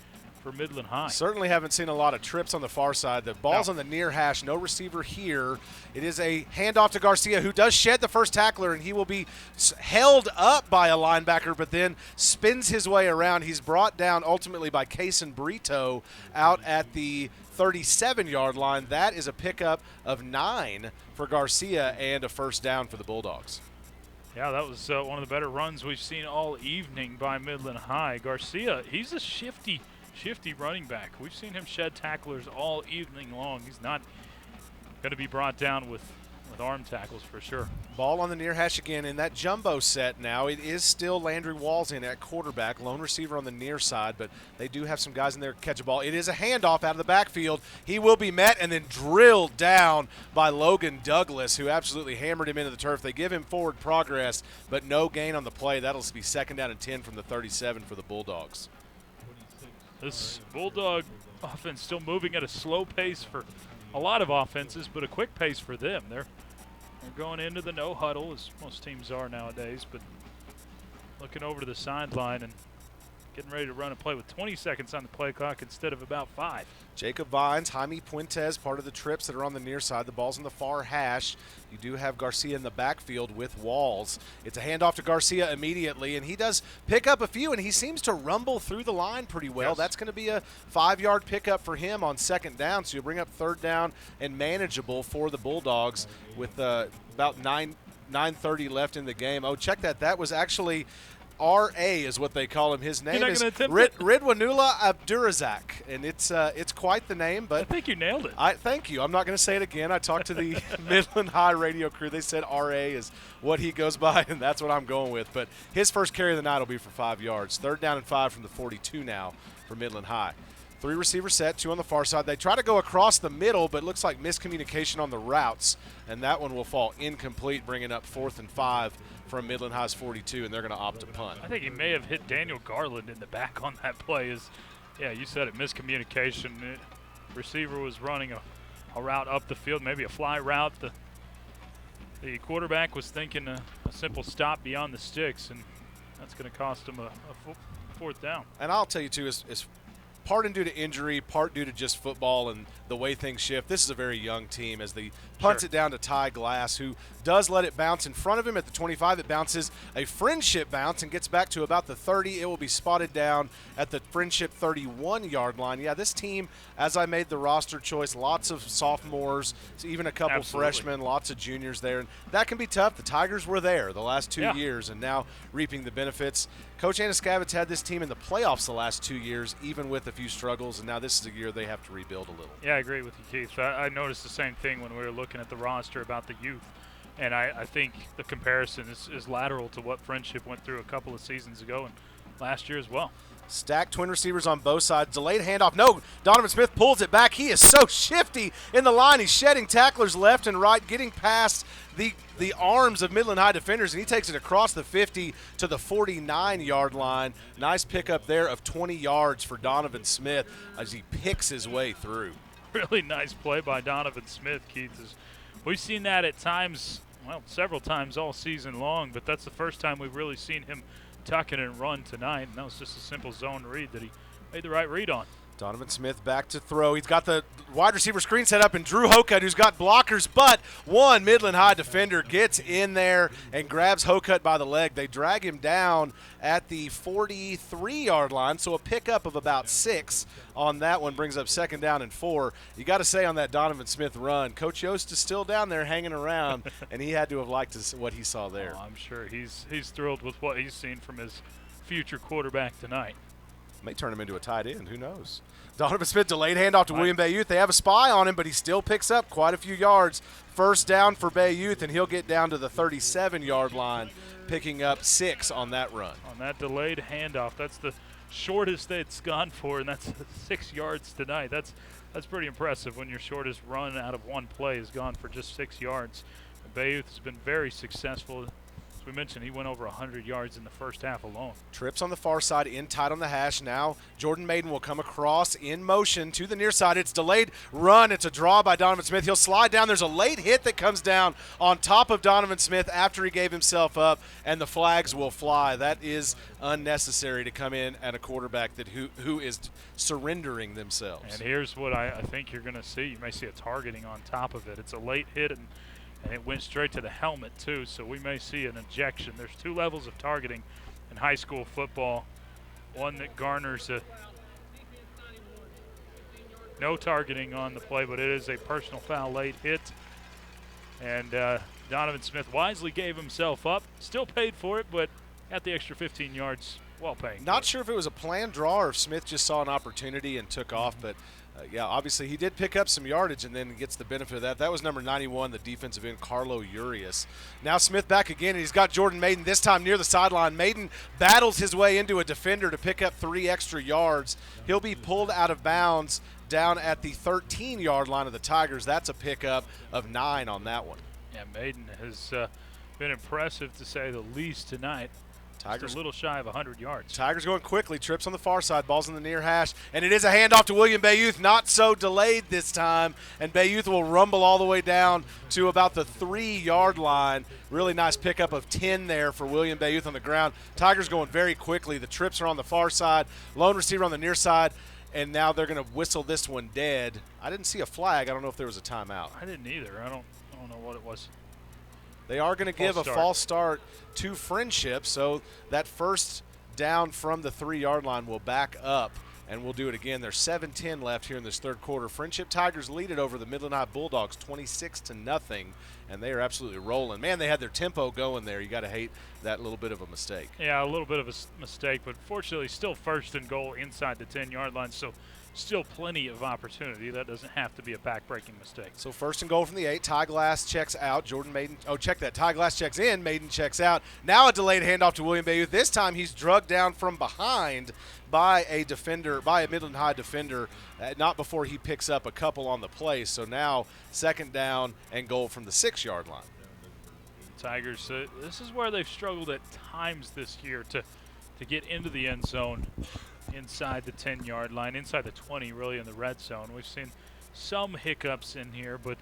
[SPEAKER 2] for Midland High.
[SPEAKER 1] Certainly haven't seen a lot of trips on the far side. The ball's on the near hash. No receiver here. It is a handoff to Garcia, who does shed the first tackler, and he will be held up by a linebacker, but then spins his way around. He's brought down ultimately by Kaysen Brito out at the 37-yard line. That is a pickup of 9 for Garcia and a first down for the Bulldogs.
[SPEAKER 2] Yeah, that was one of the better runs we've seen all evening by Midland High. Garcia, he's a shifty running back. We've seen him shed tacklers all evening long. He's not going to be brought down with arm tackles for sure.
[SPEAKER 1] Ball on the near hash again in that jumbo set now. It is still Landry Walls in at quarterback, lone receiver on the near side, but they do have some guys in there to catch a ball. It is a handoff out of the backfield. He will be met and then drilled down by Logan Douglas, who absolutely hammered him into the turf. They give him forward progress, but no gain on the play. That'll be second down and 10 from the 37 for the Bulldogs.
[SPEAKER 2] This Bulldog offense still moving at a slow pace for a lot of offenses, but a quick pace for them. They're going into the no huddle, as most teams are nowadays, but looking over to the sideline and getting ready to run a play with 20 seconds on the play clock instead of about 5.
[SPEAKER 1] Jacob Vines, Jaime Puentes, part of the trips that are on the near side. The ball's on the far hash. You do have Garcia in the backfield with Walls. It's a handoff to Garcia immediately, and he does pick up a few, and he seems to rumble through the line pretty well.
[SPEAKER 2] Yes.
[SPEAKER 1] That's going to be a 5-yard pickup for him on second down, so you'll bring up third down and manageable for the Bulldogs with about 9:30 left in the game. Oh, check that. That was actually R.A. is what they call him. His name
[SPEAKER 2] not
[SPEAKER 1] is
[SPEAKER 2] gonna attempt it?
[SPEAKER 1] Ridwanula Abdurazak, and it's quite the name. But
[SPEAKER 2] I think you nailed it.
[SPEAKER 1] Thank you. I'm not going to say it again. I talked to the Midland High radio crew. They said R.A. is what he goes by, and that's what I'm going with. But his first carry of the night will be for 5 yards. 3rd down and 5 from the 42 now for Midland High. 3 receiver set, 2 on the far side. They try to go across the middle, but it looks like miscommunication on the routes, and that one will fall incomplete, bringing up 4th and 5 from Midland High's 42, and they're going to opt to punt.
[SPEAKER 2] I think he may have hit Daniel Garland in the back on that play. Yeah, you said it, miscommunication. Receiver was running a route up the field, maybe a fly route. The quarterback was thinking a simple stop beyond the sticks, and that's going to cost him a 4th down.
[SPEAKER 1] And I'll tell you, too, is part due to injury, part due to just football and the way things shift. This is a very young team as they punts it down to Ty Glass, who does let it bounce in front of him at the 25. It bounces a friendship bounce and gets back to about the 30. It will be spotted down at the friendship 31-yard line. Yeah, this team, as I made the roster choice, lots of sophomores, even a couple freshmen, lots of juniors there. And that can be tough. The Tigers were there the last 2 years and now reaping the benefits. Coach Anaskavitz had this team in the playoffs the last 2 years, even with a few struggles, and now this is a year they have to rebuild a little.
[SPEAKER 2] Yeah, I agree with you, Keith. I noticed the same thing when we were looking at the roster about the youth. And I think the comparison is lateral to what Friendship went through a couple of seasons ago and last year as well.
[SPEAKER 1] Stacked twin receivers on both sides. Delayed handoff. No, Donovan Smith pulls it back. He is so shifty in the line. He's shedding tacklers left and right, getting past the arms of Midland High defenders, and he takes it across the 50 to the 49-yard line. Nice pickup there of 20 yards for Donovan Smith as he picks his way through.
[SPEAKER 2] Really nice play by Donovan Smith, Keith. We've seen that at times, well, several times all season long, but that's the first time we've really seen him tuck it and run tonight, and that was just a simple zone read that he made the right read on.
[SPEAKER 1] Donovan Smith back to throw. He's got the wide receiver screen set up, and Drew Hocutt, who's got blockers, but one Midland High defender gets in there and grabs Hocutt by the leg. They drag him down at the 43-yard line, so a pickup of about 6 on that one brings up 2nd down and 4. You got to say on that Donovan Smith run, Coach Yost is still down there hanging around, and he had to have liked what he saw there.
[SPEAKER 2] Oh, I'm sure he's thrilled with what he's seen from his future quarterback tonight.
[SPEAKER 1] May turn him into a tight end. Who knows? Donovan Smith delayed handoff to William Bay Youth. They have a spy on him, but he still picks up quite a few yards. 1st down for Bay Youth, and he'll get down to the 37-yard line, picking up 6 on that run.
[SPEAKER 2] On that delayed handoff, that's the shortest it's gone for, and that's 6 yards tonight. That's pretty impressive when your shortest run out of one play has gone for just 6 yards. Bay Youth has been very successful. We mentioned he went over 100 yards in the first half alone.
[SPEAKER 1] Trips on the far side, in tight on the hash. Now Jordan Maiden will come across in motion to the near side. It's delayed run. It's a draw by Donovan Smith. He'll slide down. There's a late hit that comes down on top of Donovan Smith after he gave himself up, and the flags will fly. That is unnecessary to come in at a quarterback that who is surrendering themselves.
[SPEAKER 2] And here's what I think you're going to see. You may see a targeting on top of it. It's a late hit, and it went straight to the helmet, too, so we may see an ejection. There's 2 levels of targeting in high school football. One that garners no targeting on the play, but it is a personal foul late hit. And Donovan Smith wisely gave himself up. Still paid for it, but at the extra 15 yards, well paid.
[SPEAKER 1] Not sure if it was a planned draw or if Smith just saw an opportunity and took off, but yeah, obviously he did pick up some yardage and then gets the benefit of that. That was number 91, the defensive end, Carlo Urias. Now Smith back again, and he's got Jordan Maiden this time near the sideline. Maiden battles his way into a defender to pick up 3 extra yards. He'll be pulled out of bounds down at the 13-yard line of the Tigers. That's a pickup of 9 on that one.
[SPEAKER 2] Yeah, Maiden has been impressive to say the least tonight.
[SPEAKER 1] Tigers
[SPEAKER 2] just a little shy of 100 yards.
[SPEAKER 1] Tigers going quickly. Trips on the far side. Ball's in the near hash. And it is a handoff to William Bay Youth. Not so delayed this time. And Bay Youth will rumble all the way down to about the 3-yard line. Really nice pickup of 10 there for William Bay Youth on the ground. Tigers going very quickly. The trips are on the far side. Lone receiver on the near side. And now they're going to whistle this one dead. I didn't see a flag. I don't know if there was a timeout.
[SPEAKER 2] I didn't either. I don't know what it was.
[SPEAKER 1] They are going to give a false start to Friendship, so that 1st down from the 3-yard line will back up and we'll do it again. There's 7:10 left here in this third quarter. Friendship Tigers lead it over the Midland High Bulldogs 26-0, and they are absolutely rolling. Man, they had their tempo going there. You got to hate that little bit of a mistake.
[SPEAKER 2] Yeah, a little bit of a mistake, but fortunately still first and goal inside the 10-yard line, so still plenty of opportunity. That doesn't have to be a back-breaking mistake.
[SPEAKER 1] So first and goal from the 8. Ty Glass checks out. Jordan Maiden. Oh, check that. Ty Glass checks in. Maiden checks out. Now a delayed handoff to William Bayouth. This time he's drugged down from behind by a defender, by a Midland High defender, not before he picks up a couple on the play. So now second down and goal from the 6-yard line.
[SPEAKER 2] Tigers, this is where they've struggled at times this year to get into the end zone inside the 10-yard line, inside the 20 really in the red zone. We've seen some hiccups in here, but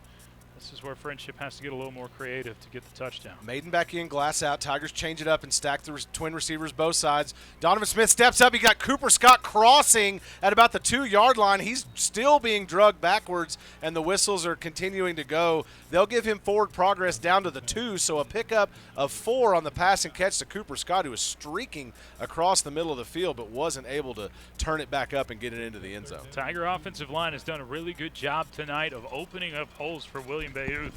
[SPEAKER 2] this is where Friendship has to get a little more creative to get the touchdown.
[SPEAKER 1] Maiden back in, Glass out. Tigers change it up and stack the twin receivers both sides. Donovan Smith steps up. He got Cooper Scott crossing at about the 2-yard line. He's still being drugged backwards, and the whistles are continuing to go. They'll give him forward progress down to the 2, so a pickup of 4 on the pass and catch to Cooper Scott, who was streaking across the middle of the field but wasn't able to turn it back up and get it into the end zone.
[SPEAKER 2] Tiger offensive line has done a really good job tonight of opening up holes for William Bayouth.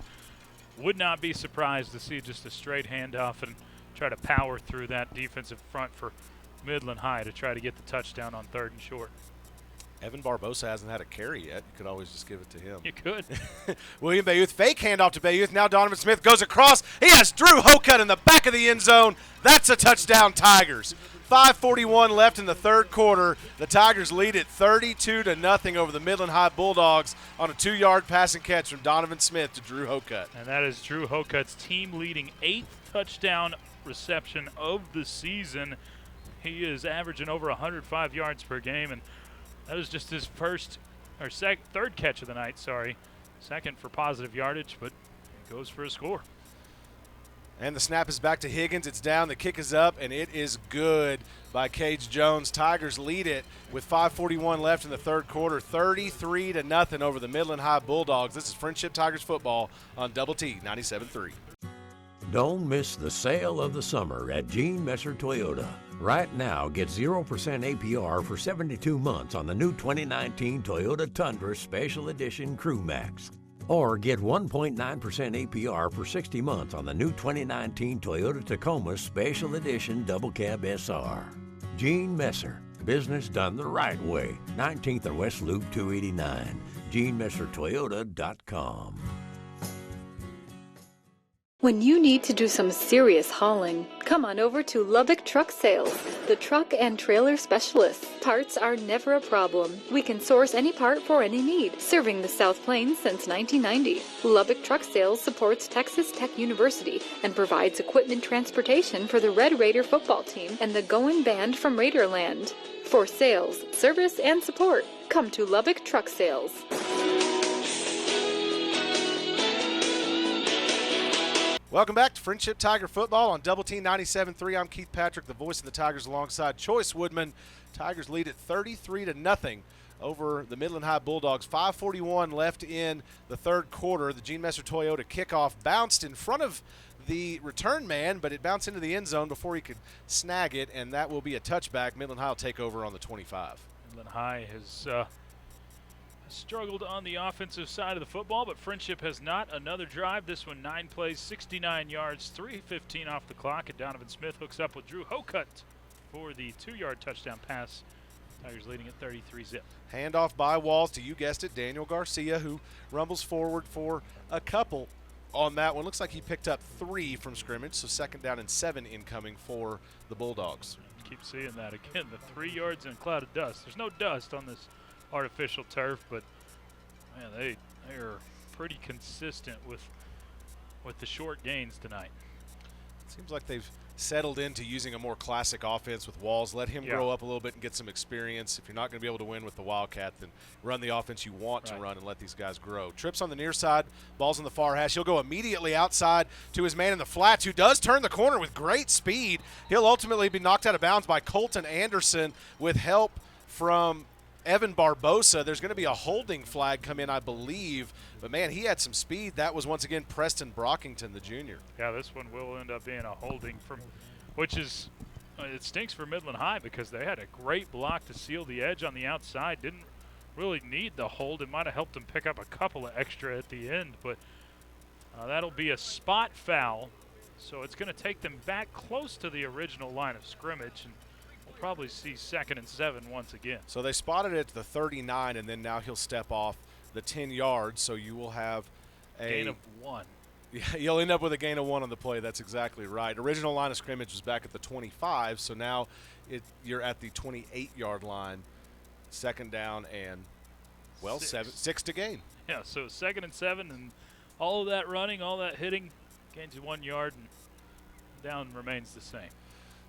[SPEAKER 2] Would not be surprised to see just a straight handoff and try to power through that defensive front for Midland High to try to get the touchdown on 3rd and short.
[SPEAKER 1] Evan Barbosa hasn't had a carry yet. You could always just give it to him.
[SPEAKER 2] You could.
[SPEAKER 1] William Bayouth, fake handoff to Bayouth. Now Donovan Smith goes across. He has Drew Hocutt in the back of the end zone. That's a touchdown, Tigers. 5:41 left in the third quarter. The Tigers lead it 32-0 over the Midland High Bulldogs on a 2-yard pass and catch from Donovan Smith to Drew Hocutt.
[SPEAKER 2] And that is Drew Hocutt's team-leading 8th touchdown reception of the season. He is averaging over 105 yards per game, and that was just his third catch of the night, Second for positive yardage, but it goes for a score.
[SPEAKER 1] And the snap is back to Higgins. It's down. The kick is up, and it is good by Cage Jones. Tigers lead it with 5:41 left in the third quarter, 33-0 over the Midland High Bulldogs. This is Friendship Tigers football on Double T 97.3.
[SPEAKER 4] Don't miss the sale of the summer at Gene Messer Toyota. Right now, get 0% APR for 72 months on the new 2019 Toyota Tundra Special Edition Crew Max. Or get 1.9% APR for 60 months on the new 2019 Toyota Tacoma Special Edition Double Cab SR. Gene Messer, business done the right way. 19th and West Loop 289. GeneMesserToyota.com.
[SPEAKER 3] When you need to do some serious hauling, come on over to Lubbock Truck Sales, the truck and trailer specialists. Parts are never a problem. We can source any part for any need, serving the South Plains since 1990. Lubbock Truck Sales supports Texas Tech University and provides equipment transportation for the Red Raider football team and the Goin' Band from Raiderland. For sales, service, and support, come to Lubbock Truck Sales.
[SPEAKER 1] Welcome back to Friendship Tiger Football on Double T 97.3. I'm Keith Patrick, the voice of the Tigers, alongside Choice Woodman. Tigers lead it 33-0 over the Midland High Bulldogs. 5:41 left in the third quarter. The Gene Messer Toyota kickoff bounced in front of the return man, but it bounced into the end zone before he could snag it, and that will be a touchback. Midland High will take over on the 25.
[SPEAKER 2] Midland High has struggled on the offensive side of the football, but Friendship has not. Another drive. This one 9 plays, 69 yards, 3:15 off the clock, and Donovan Smith hooks up with Drew Hocutt for the 2-yard touchdown pass. Tigers leading at 33-zip.
[SPEAKER 1] Handoff by Walls to, you guessed it, Daniel Garcia, who rumbles forward for a couple on that one. Looks like he picked up 3 from scrimmage, so second down and 7 incoming for the Bulldogs.
[SPEAKER 2] Keep seeing that again, the 3 yards in a cloud of dust. There's no dust on this artificial turf, but man, they are pretty consistent with the short gains tonight.
[SPEAKER 1] Seems like they've settled into using a more classic offense with Walls. Let him grow up a little bit and get some experience. If you're not going to be able to win with the Wildcat, then run the offense you want to run and let these guys grow. Trips on the near side, ball's on the far hash. He'll go immediately outside to his man in the flats, who does turn the corner with great speed. He'll ultimately be knocked out of bounds by Colton Anderson with help from Evan Barbosa. There's going to be a holding flag come in, I believe. But, man, he had some speed. That was, once again, Preston Brockington, the junior.
[SPEAKER 2] Yeah, this one will end up being a holding, which is It stinks for Midland High because they had a great block to seal the edge on the outside. Didn't really need the hold. It might have helped them pick up a couple of extra at the end, but that'll be a spot foul. So it's going to take them back close to the original line of scrimmage, and we'll probably see 2nd and 7 once again.
[SPEAKER 1] So they spotted it at the 39, and then now he'll step off the 10 yards, so you will have a
[SPEAKER 2] gain of 1.
[SPEAKER 1] Yeah, you'll end up with a gain of 1 on the play. That's exactly right. Original line of scrimmage was back at the 25, so now you're at the 28-yard line, 2nd down and, well, 6 to gain.
[SPEAKER 2] Yeah, so 2nd and 7, and all of that running, all that hitting, gains you 1 yard, and down remains the same.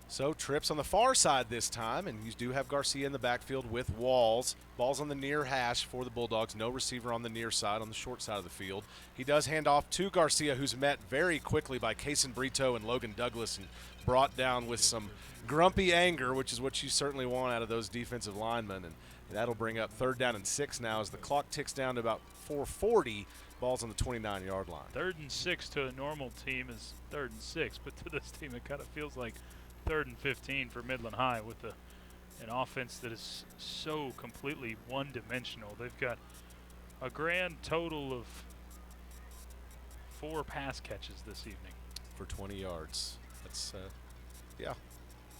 [SPEAKER 1] So trips on the far side this time, and you do have Garcia in the backfield with Walls. Ball's on the near hash for the Bulldogs. No receiver on the near side, on the short side of the field. He does hand off to Garcia, who's met very quickly by Kaysen Brito and Logan Douglas and brought down with some grumpy anger, which is what you certainly want out of those defensive linemen. And that'll bring up 3rd down and 6 now as the clock ticks down to about 4:40. Ball's on the 29-yard line.
[SPEAKER 2] 3rd and 6 to a normal team is 3rd and 6, but to this team it kind of feels like 3rd and 15 for Midland High with an offense that is so completely one-dimensional. They've got a grand total of 4 pass catches this evening.
[SPEAKER 1] For 20 yards. That's, yeah,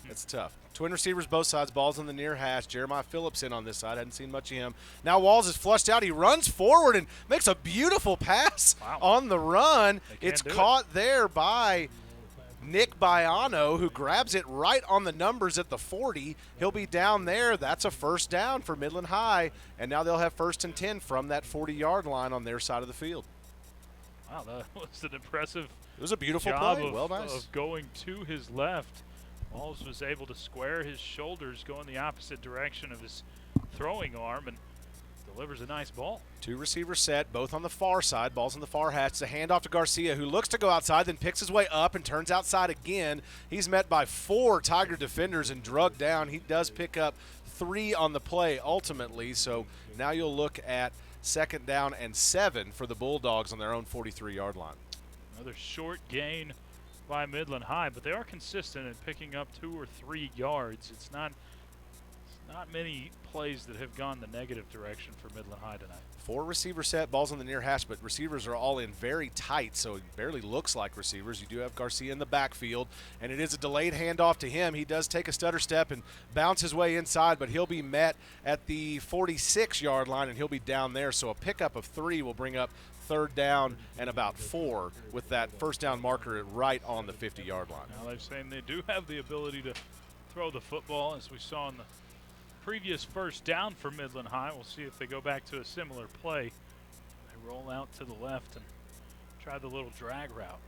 [SPEAKER 1] that's tough. Twin receivers both sides. Ball's in the near hash. Jeremiah Phillips in on this side. Hadn't seen much of him. Now Walls is flushed out. He runs forward and makes a beautiful pass on the run. It's caught there by Nick Baiano, who grabs it right on the numbers at the 40. He'll be down there. That's a 1st down for Midland High, and now they'll have 1st and 10 from that 40-yard line on their side of the field.
[SPEAKER 2] Wow, that was an impressive
[SPEAKER 1] It was a beautiful
[SPEAKER 2] job
[SPEAKER 1] play. Well, nice.
[SPEAKER 2] Of going to his left. Walls was able to square his shoulders, go in the opposite direction of his throwing arm, and delivers a nice ball.
[SPEAKER 1] 2 receivers set, both on the far side. Ball's in the far hatch. It's a handoff to Garcia, who looks to go outside, then picks his way up and turns outside again. He's met by 4 Tiger defenders and drugged down. He does pick up 3 on the play ultimately, so now you'll look at 2nd down and 7 for the Bulldogs on their own 43-yard line.
[SPEAKER 2] Another short gain by Midland High, but they are consistent in picking up 2 or 3 yards. It's not many plays that have gone the negative direction for Midland High tonight.
[SPEAKER 1] 4 receiver set, balls on the near hash, but receivers are all in very tight, so it barely looks like receivers. You do have Garcia in the backfield, and it is a delayed handoff to him. He does take a stutter step and bounce his way inside, but he'll be met at the 46-yard line, and he'll be down there. So a pickup of 3 will bring up 3rd down and about 4 with that 1st down marker right on the 50-yard line.
[SPEAKER 2] Now they're saying they do have the ability to throw the football, as we saw in the previous 1st down for Midland High. We'll see if they go back to a similar play. They roll out to the left and try the little drag route.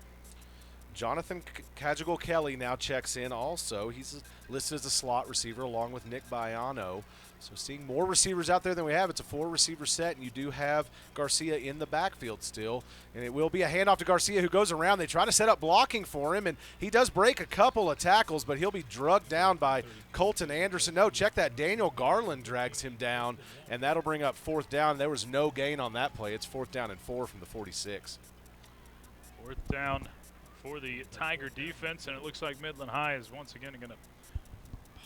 [SPEAKER 1] Jonathan Cajigal Kelly now checks in also. He's listed as a slot receiver along with Nick Baiano. So seeing more receivers out there than we have. It's a 4-receiver set, and you do have Garcia in the backfield still. And it will be a handoff to Garcia, who goes around. They try to set up blocking for him, and he does break a couple of tackles, but he'll be drugged down by Colton Anderson. No, check that. Daniel Garland drags him down, and that'll bring up 4th down. There was no gain on that play. It's 4th down and 4 from the 46.
[SPEAKER 2] 4th down for the Tiger defense, and it looks like Midland High is once again going to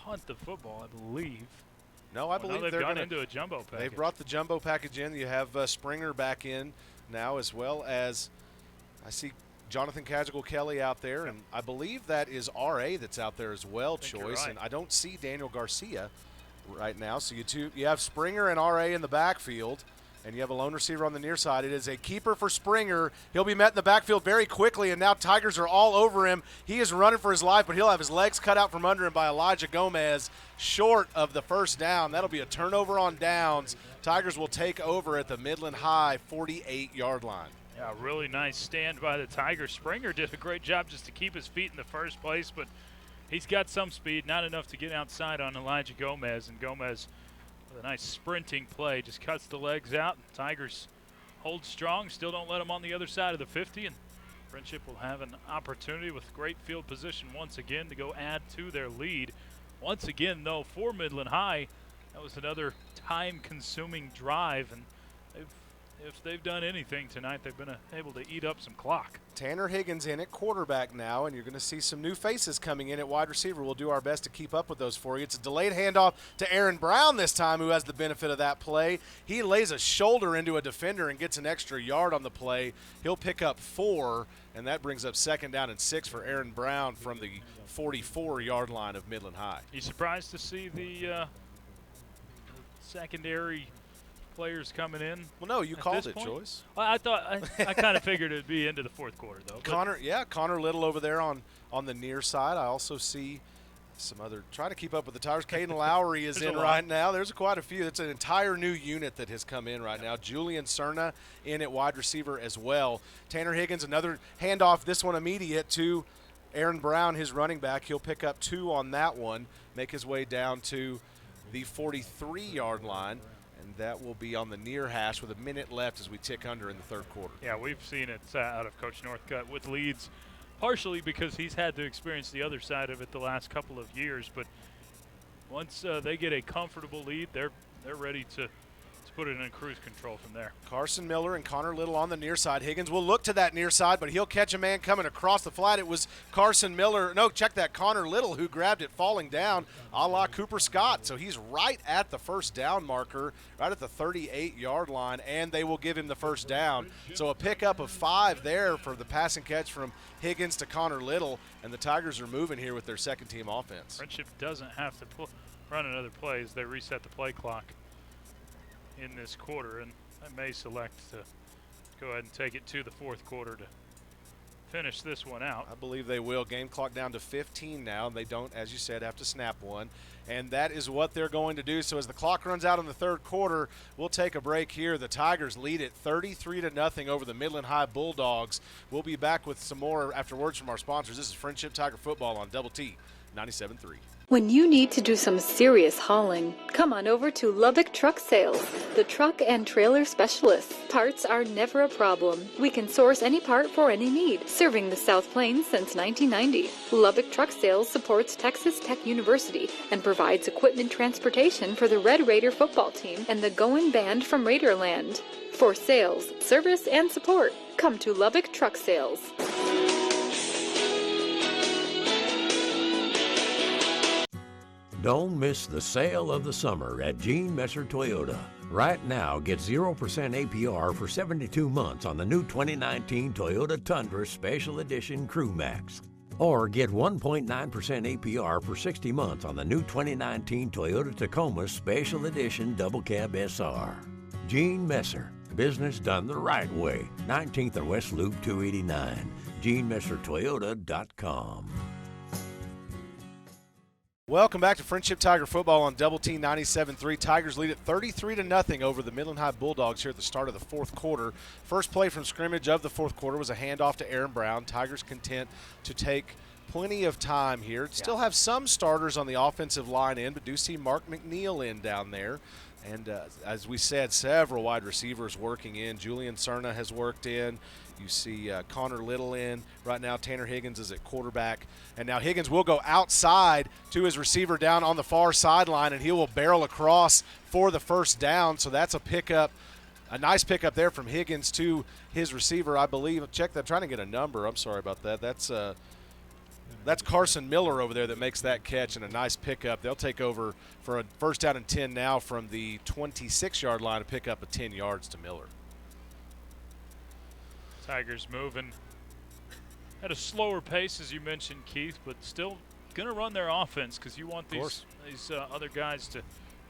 [SPEAKER 2] punt the football, I believe.
[SPEAKER 1] No, I believe
[SPEAKER 2] they've
[SPEAKER 1] they're
[SPEAKER 2] gone
[SPEAKER 1] gonna,
[SPEAKER 2] into a jumbo package.
[SPEAKER 1] They've brought the jumbo package in. You have Springer back in now, as well as I see Jonathan Cajigal Kelly out there, and I believe that is R.A. that's out there as well, Choice.
[SPEAKER 2] Right.
[SPEAKER 1] And I don't see Daniel Garcia right now. So you have Springer and R.A. in the backfield, and you have a lone receiver on the near side. It is a keeper for Springer. He'll be met in the backfield very quickly, and now Tigers are all over him. He is running for his life, but he'll have his legs cut out from under him by Elijah Gomez, short of the 1st down. That'll be a turnover on downs. Tigers will take over at the Midland High 48-yard line.
[SPEAKER 2] Yeah, really nice stand by the Tigers. Springer did a great job just to keep his feet in the first place, but he's got some speed, not enough to get outside on Elijah Gomez, and Gomez with a nice sprinting play just cuts the legs out. Tigers hold strong, still don't let him on the other side of the 50, and Friendship will have an opportunity with great field position once again to go add to their lead. Once again, though, for Midland High, that was another time-consuming drive, and they've if they've done anything tonight, they've been able to eat up some clock.
[SPEAKER 1] Tanner Higgins in at quarterback now, and you're going to see some new faces coming in at wide receiver. We'll do our best to keep up with those for you. It's a delayed handoff to Aaron Brown this time, who has the benefit of that play. He lays a shoulder into a defender and gets an extra yard on the play. He'll pick up 4, and that brings up 2nd down and 6 for Aaron Brown from the 44-yard line of Midland High.
[SPEAKER 2] You surprised to see the secondary players coming in?
[SPEAKER 1] Well, no, you called it, Joyce.
[SPEAKER 2] Well, I kind of figured it'd be into the 4th quarter, though.
[SPEAKER 1] Connor Little over there on the near side. I also see some other, trying to keep up with the Tigers. Caden Lowry is in right now. There's quite a few. It's an entire new unit that has come in right now. Julian Cerna in at wide receiver as well. Tanner Higgins, another handoff, this one immediate to Aaron Brown, his running back. He'll pick up 2 on that one, make his way down to the 43-yard line. And that will be on the near hash with a minute left as we tick under in the 3rd quarter.
[SPEAKER 2] Yeah, we've seen it out of Coach Northcutt with leads, partially because he's had to experience the other side of it the last couple of years. But once they get a comfortable lead, they're ready to put it in cruise control from there.
[SPEAKER 1] Carson Miller and Connor Little on the near side. Higgins will look to that near side, but he'll catch a man coming across the flat. It was Carson Miller. No, check that, Connor Little, who grabbed it falling down a la Cooper Scott. So he's right at the 1st down marker, right at the 38-yard line, and they will give him the 1st down. So a pickup of 5 there for the passing catch from Higgins to Connor Little, and the Tigers are moving here with their second-team offense.
[SPEAKER 2] Friendship doesn't have to run another play as they reset the play clock in this quarter, and I may select to go ahead and take it to the 4th quarter to finish this one out.
[SPEAKER 1] I believe they will. Game clock down to 15 now, and they don't, as you said, have to snap one. And that is what they're going to do. So as the clock runs out in the 3rd quarter, we'll take a break here. The Tigers lead it 33-0 over the Midland High Bulldogs. We'll be back with some more after words from our sponsors. This is Friendship Tiger Football on Double T 97.3.
[SPEAKER 3] When you need to do some serious hauling, come on over to Lubbock Truck Sales, the truck and trailer specialists. Parts are never a problem. We can source any part for any need, serving the South Plains since 1990. Lubbock Truck Sales supports Texas Tech University and provides equipment transportation for the Red Raider football team and the Goin' Band from Raiderland. For sales, service, and support, come to Lubbock Truck Sales.
[SPEAKER 4] Don't miss the sale of the summer at Gene Messer Toyota. Right now, get 0% APR for 72 months on the new 2019 Toyota Tundra Special Edition Crew Max. Or get 1.9% APR for 60 months on the new 2019 Toyota Tacoma Special Edition Double Cab SR. Gene Messer, business done the right way. 19th and West Loop 289. GeneMesserToyota.com.
[SPEAKER 1] Welcome back to Friendship Tiger Football on Double T 97.3. Tigers lead it 33-0 over the Midland High Bulldogs here at the start of the 4th quarter. First play from scrimmage of the 4th quarter was a handoff to Aaron Brown. Tigers content to take plenty of time here. Still have some starters on the offensive line in, but do see Mark McNeil in down there. And as we said, several wide receivers working in. Julian Cerna has worked in. You see Connor Little in. Right now, Tanner Higgins is at quarterback. And now Higgins will go outside to his receiver down on the far sideline, and he will barrel across for the 1st down. So that's a pickup, a nice pickup there from Higgins to his receiver, I believe. Check that. I'm trying to get a number. I'm sorry about that. That's Carson Miller over there that makes that catch, and a nice pickup. They'll take over for a 1st down and 10 now from the 26-yard line to pick up a 10 yards to Miller.
[SPEAKER 2] Tigers moving at a slower pace, as you mentioned, Keith, but still going to run their offense because you want these other guys to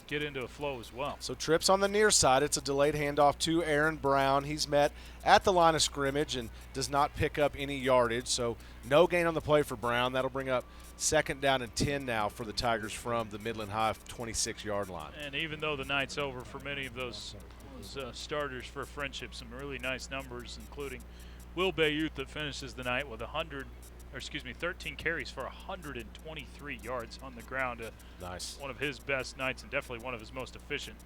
[SPEAKER 2] get into a flow as well.
[SPEAKER 1] So trips on the near side. It's a delayed handoff to Aaron Brown. He's met at the line of scrimmage and does not pick up any yardage. So no gain on the play for Brown. That'll bring up 2nd down and 10 now for the Tigers from the Midland High 26-yard line.
[SPEAKER 2] And even though the night's over for many of those starters for Friendship, some really nice numbers, including Will Bayouth that finishes the night with 13 carries for 123 yards on the ground.
[SPEAKER 1] Nice.
[SPEAKER 2] One of his best nights and definitely one of his most efficient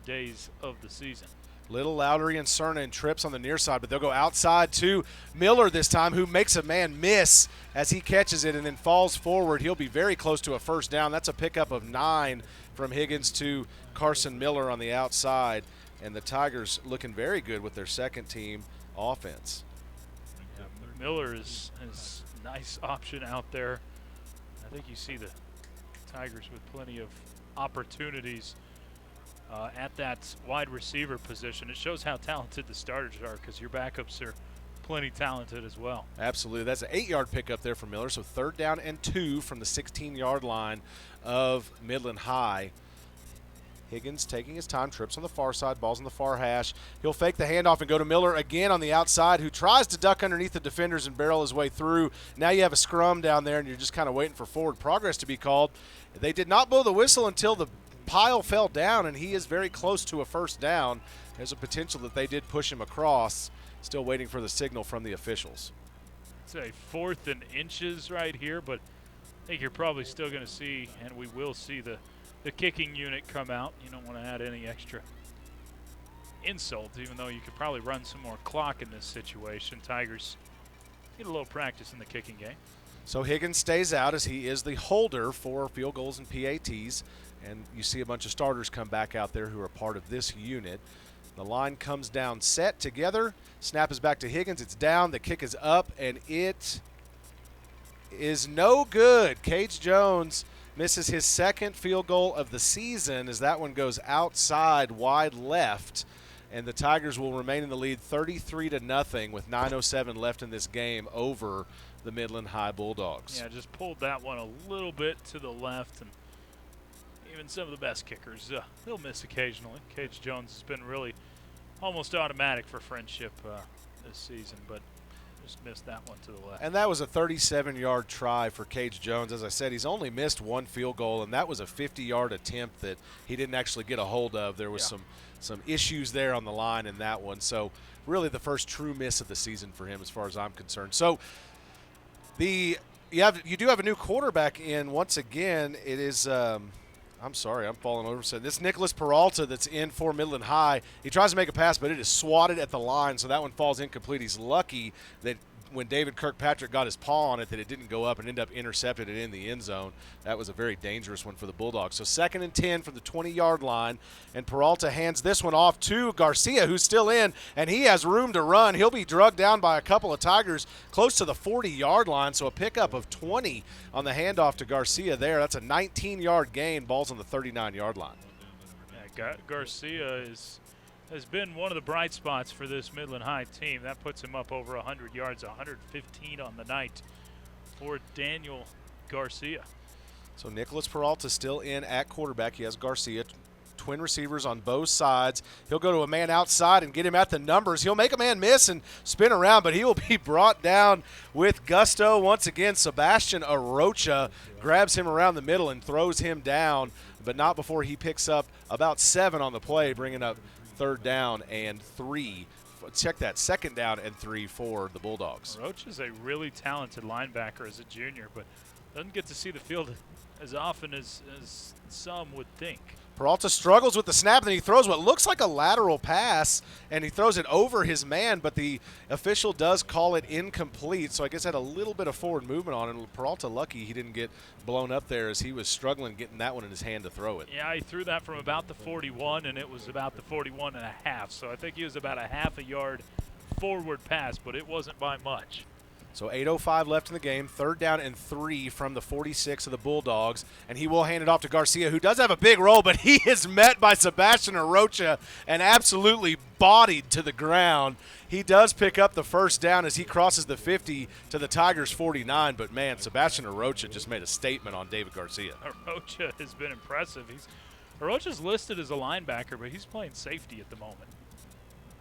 [SPEAKER 2] days of the season.
[SPEAKER 1] Little Lowry and Cerna in trips on the near side, but they'll go outside to Miller this time, who makes a man miss as he catches it and then falls forward. He'll be very close to a 1st down. That's a pickup of 9 from Higgins to Carson Miller on the outside. and the Tigers looking very good with their second-team offense.
[SPEAKER 2] Yeah, Miller is nice option out there. I think you see the Tigers with plenty of opportunities at that wide receiver position. It shows how talented the starters are because your backups are plenty talented as well.
[SPEAKER 1] Absolutely. That's an 8-yard pickup there for Miller, so 3rd down and 2 from the 16-yard line of Midland High. Higgins taking his time, trips on the far side, ball's on the far hash. He'll fake the handoff and go to Miller again on the outside, who tries to duck underneath the defenders and barrel his way through. Now you have a scrum down there, and you're just kind of waiting for forward progress to be called. They did not blow the whistle until the pile fell down, and he is very close to a first down. There's a potential that they did push him across. Still waiting for the signal from the officials.
[SPEAKER 2] It's a 4th and inches right here, but I think you're probably still going to see, and we will see the kicking unit come out. You don't want to add any extra insult, even though you could probably run some more clock in this situation. Tigers get a little practice in the kicking game.
[SPEAKER 1] So Higgins stays out as he is the holder for field goals and PATs, and you see a bunch of starters come back out there who are part of this unit. The line comes down set together. Snap is back to Higgins. It's down. The kick is up, and it is no good. Cage Jones misses his 2nd field goal of the season as that one goes outside wide left, and the Tigers will remain in the lead 33-0 with 9:07 left in this game over the Midland High Bulldogs.
[SPEAKER 2] Yeah, just pulled that one a little bit to the left, and even some of the best kickers, they'll miss occasionally. Cage Jones has been really almost automatic for Friendship this season, but just missed that one to the left.
[SPEAKER 1] And that was a 37-yard try for Cage Jones. As I said, he's only missed 1 field goal, and that was a 50-yard attempt that he didn't actually get a hold of. There was some issues there on the line in that one. So really the first true miss of the season for him as far as I'm concerned. So you do have a new quarterback in once again. It is I'm sorry, I'm falling over. So this Nicholas Peralta that's in for Midland High. He tries to make a pass, but it is swatted at the line, so that one falls incomplete. He's lucky that when David Kirkpatrick got his paw on it that it didn't go up and end up intercepted it in the end zone. That was a very dangerous one for the Bulldogs. So 2nd and 10 from the 20-yard line, and Peralta hands this one off to Garcia, who's still in, and he has room to run. He'll be drugged down by a couple of Tigers close to the 40-yard line, so a pickup of 20 on the handoff to Garcia there. That's a 19-yard gain. Ball's on the 39-yard line.
[SPEAKER 2] Yeah, Garcia has been one of the bright spots for this Midland High team. That puts him up over 100 yards, 115 on the night for Daniel Garcia.
[SPEAKER 1] So Nicholas Peralta still in at quarterback. He has Garcia, twin receivers on both sides. He'll go to a man outside and get him at the numbers. He'll make a man miss and spin around, but he will be brought down with gusto. Once again, Sebastian Arocha grabs him around the middle and throws him down, but not before he picks up about 7 on the play, bringing up 3rd down and 3. Check that, 2nd down and 3 for the Bulldogs.
[SPEAKER 2] Roach is a really talented linebacker as a junior, but doesn't get to see the field as often as some would think.
[SPEAKER 1] Peralta struggles with the snap, and he throws what looks like a lateral pass, and he throws it over his man, but the official does call it incomplete, so I guess had a little bit of forward movement on it. Peralta lucky he didn't get blown up there as he was struggling getting that one in his hand to throw it.
[SPEAKER 2] Yeah, he threw that from about the 41, and it was about the 41 and a half, so I think he was about a half a yard forward pass, but it wasn't by much.
[SPEAKER 1] So 8:05 left in the game, 3rd down and 3 from the 46 of the Bulldogs, and he will hand it off to Garcia, who does have a big roll, but he is met by Sebastian Arocha and absolutely bodied to the ground. He does pick up the 1st down as he crosses the 50 to the Tigers' 49, but man, Sebastian Arocha just made a statement on David Garcia.
[SPEAKER 2] Arocha has been impressive. Arocha's listed as a linebacker, but he's playing safety at the moment.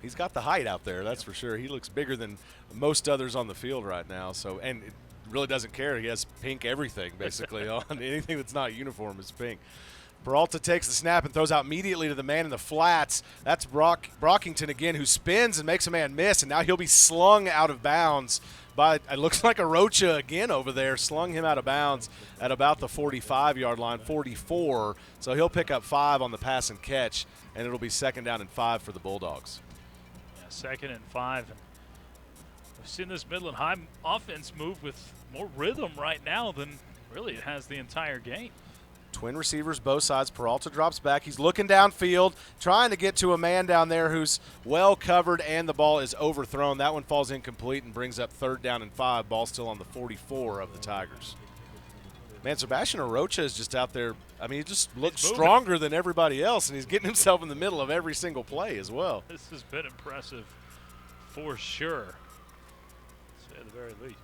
[SPEAKER 1] He's got the height out there, that's for sure. He looks bigger than most others on the field right now. So, and it really doesn't care. He has pink everything, basically. On anything that's not uniform is pink. Peralta takes the snap and throws out immediately to the man in the flats. That's Brockington again, who spins and makes a man miss, and now he'll be slung out of bounds by, it looks like Arocha again over there, slung him out of bounds at about the 45-yard line, 44. So he'll pick up 5 on the pass and catch, and it'll be 2nd down and 5 for the Bulldogs.
[SPEAKER 2] 2nd and 5. And we've seen this Midland High offense move with more rhythm right now than really it has the entire game.
[SPEAKER 1] Twin receivers both sides. Peralta drops back. He's looking downfield, trying to get to a man down there who's well covered, and the ball is overthrown. That one falls incomplete and brings up 3rd down and 5. Ball still on the 44 of the Tigers. Man, Sebastian Arocha is just out there. I mean, he just looks stronger than everybody else, and he's getting himself in the middle of every single play as well.
[SPEAKER 2] This has been impressive for sure, to say the very least.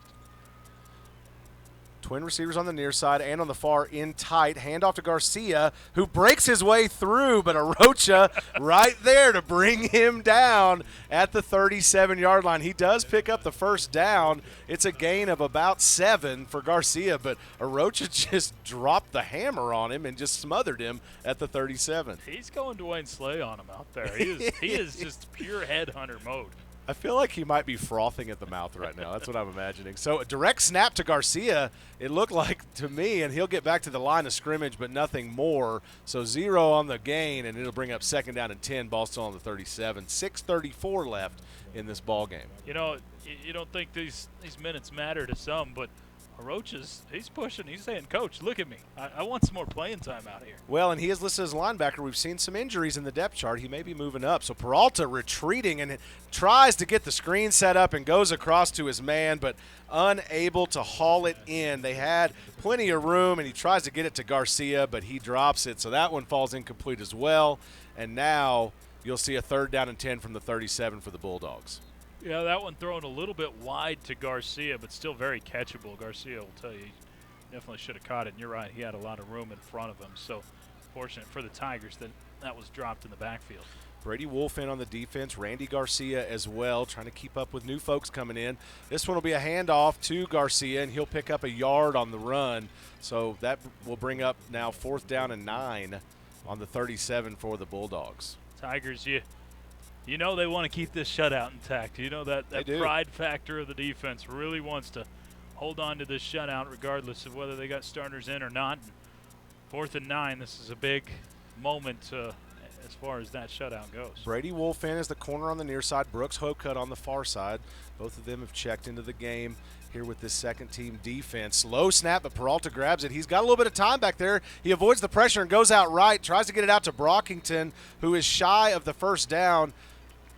[SPEAKER 1] Twin receivers on the near side and on the far in tight. Handoff to Garcia, who breaks his way through, but Arocha right there to bring him down at the 37-yard line. He does pick up the first down. It's a gain of about 7 for Garcia, but Arocha just dropped the hammer on him and just smothered him at the 37.
[SPEAKER 2] He's going Dwayne Slay on him out there. He is just pure headhunter mode.
[SPEAKER 1] I feel like he might be frothing at the mouth right now. That's what I'm imagining. So a direct snap to Garcia, it looked like to me, and he'll get back to the line of scrimmage, but nothing more. So 0 on the gain, and it'll bring up 2nd down and 10. Ball still on the 37. 6:34 left in this ball game.
[SPEAKER 2] You know, you don't think these minutes matter to some, but Arocha's, he's pushing. He's saying, Coach, look at me. I want some more playing time out here.
[SPEAKER 1] Well, and he is listed as a linebacker. We've seen some injuries in the depth chart. He may be moving up. So Peralta retreating and tries to get the screen set up and goes across to his man, but unable to haul it in. They had plenty of room, and he tries to get it to Garcia, but he drops it. So that one falls incomplete as well. And now you'll see a 3rd down and 10 from the 37 for the Bulldogs.
[SPEAKER 2] Yeah, that one thrown a little bit wide to Garcia, but still very catchable. Garcia will tell you he definitely should have caught it. And you're right, he had a lot of room in front of him. So fortunate for the Tigers that that was dropped in the backfield.
[SPEAKER 1] Brady Wolf in on the defense. Randy Garcia as well, trying to keep up with new folks coming in. This one will be a handoff to Garcia, and he'll pick up a yard on the run. So that will bring up now 4th down and 9 on the 37 for the Bulldogs.
[SPEAKER 2] Tigers, you know they want to keep this shutout intact. You know that pride factor of the defense really wants to hold on to this shutout regardless of whether they got starters in or not. 4th and 9, this is a big moment as far as that shutout goes.
[SPEAKER 1] Brady Wolf in as the corner on the near side. Brooks Hocutt on the far side. Both of them have checked into the game here with this second-team defense. Low snap, but Peralta grabs it. He's got a little bit of time back there. He avoids the pressure and goes out right, tries to get it out to Brockington, who is shy of the first down.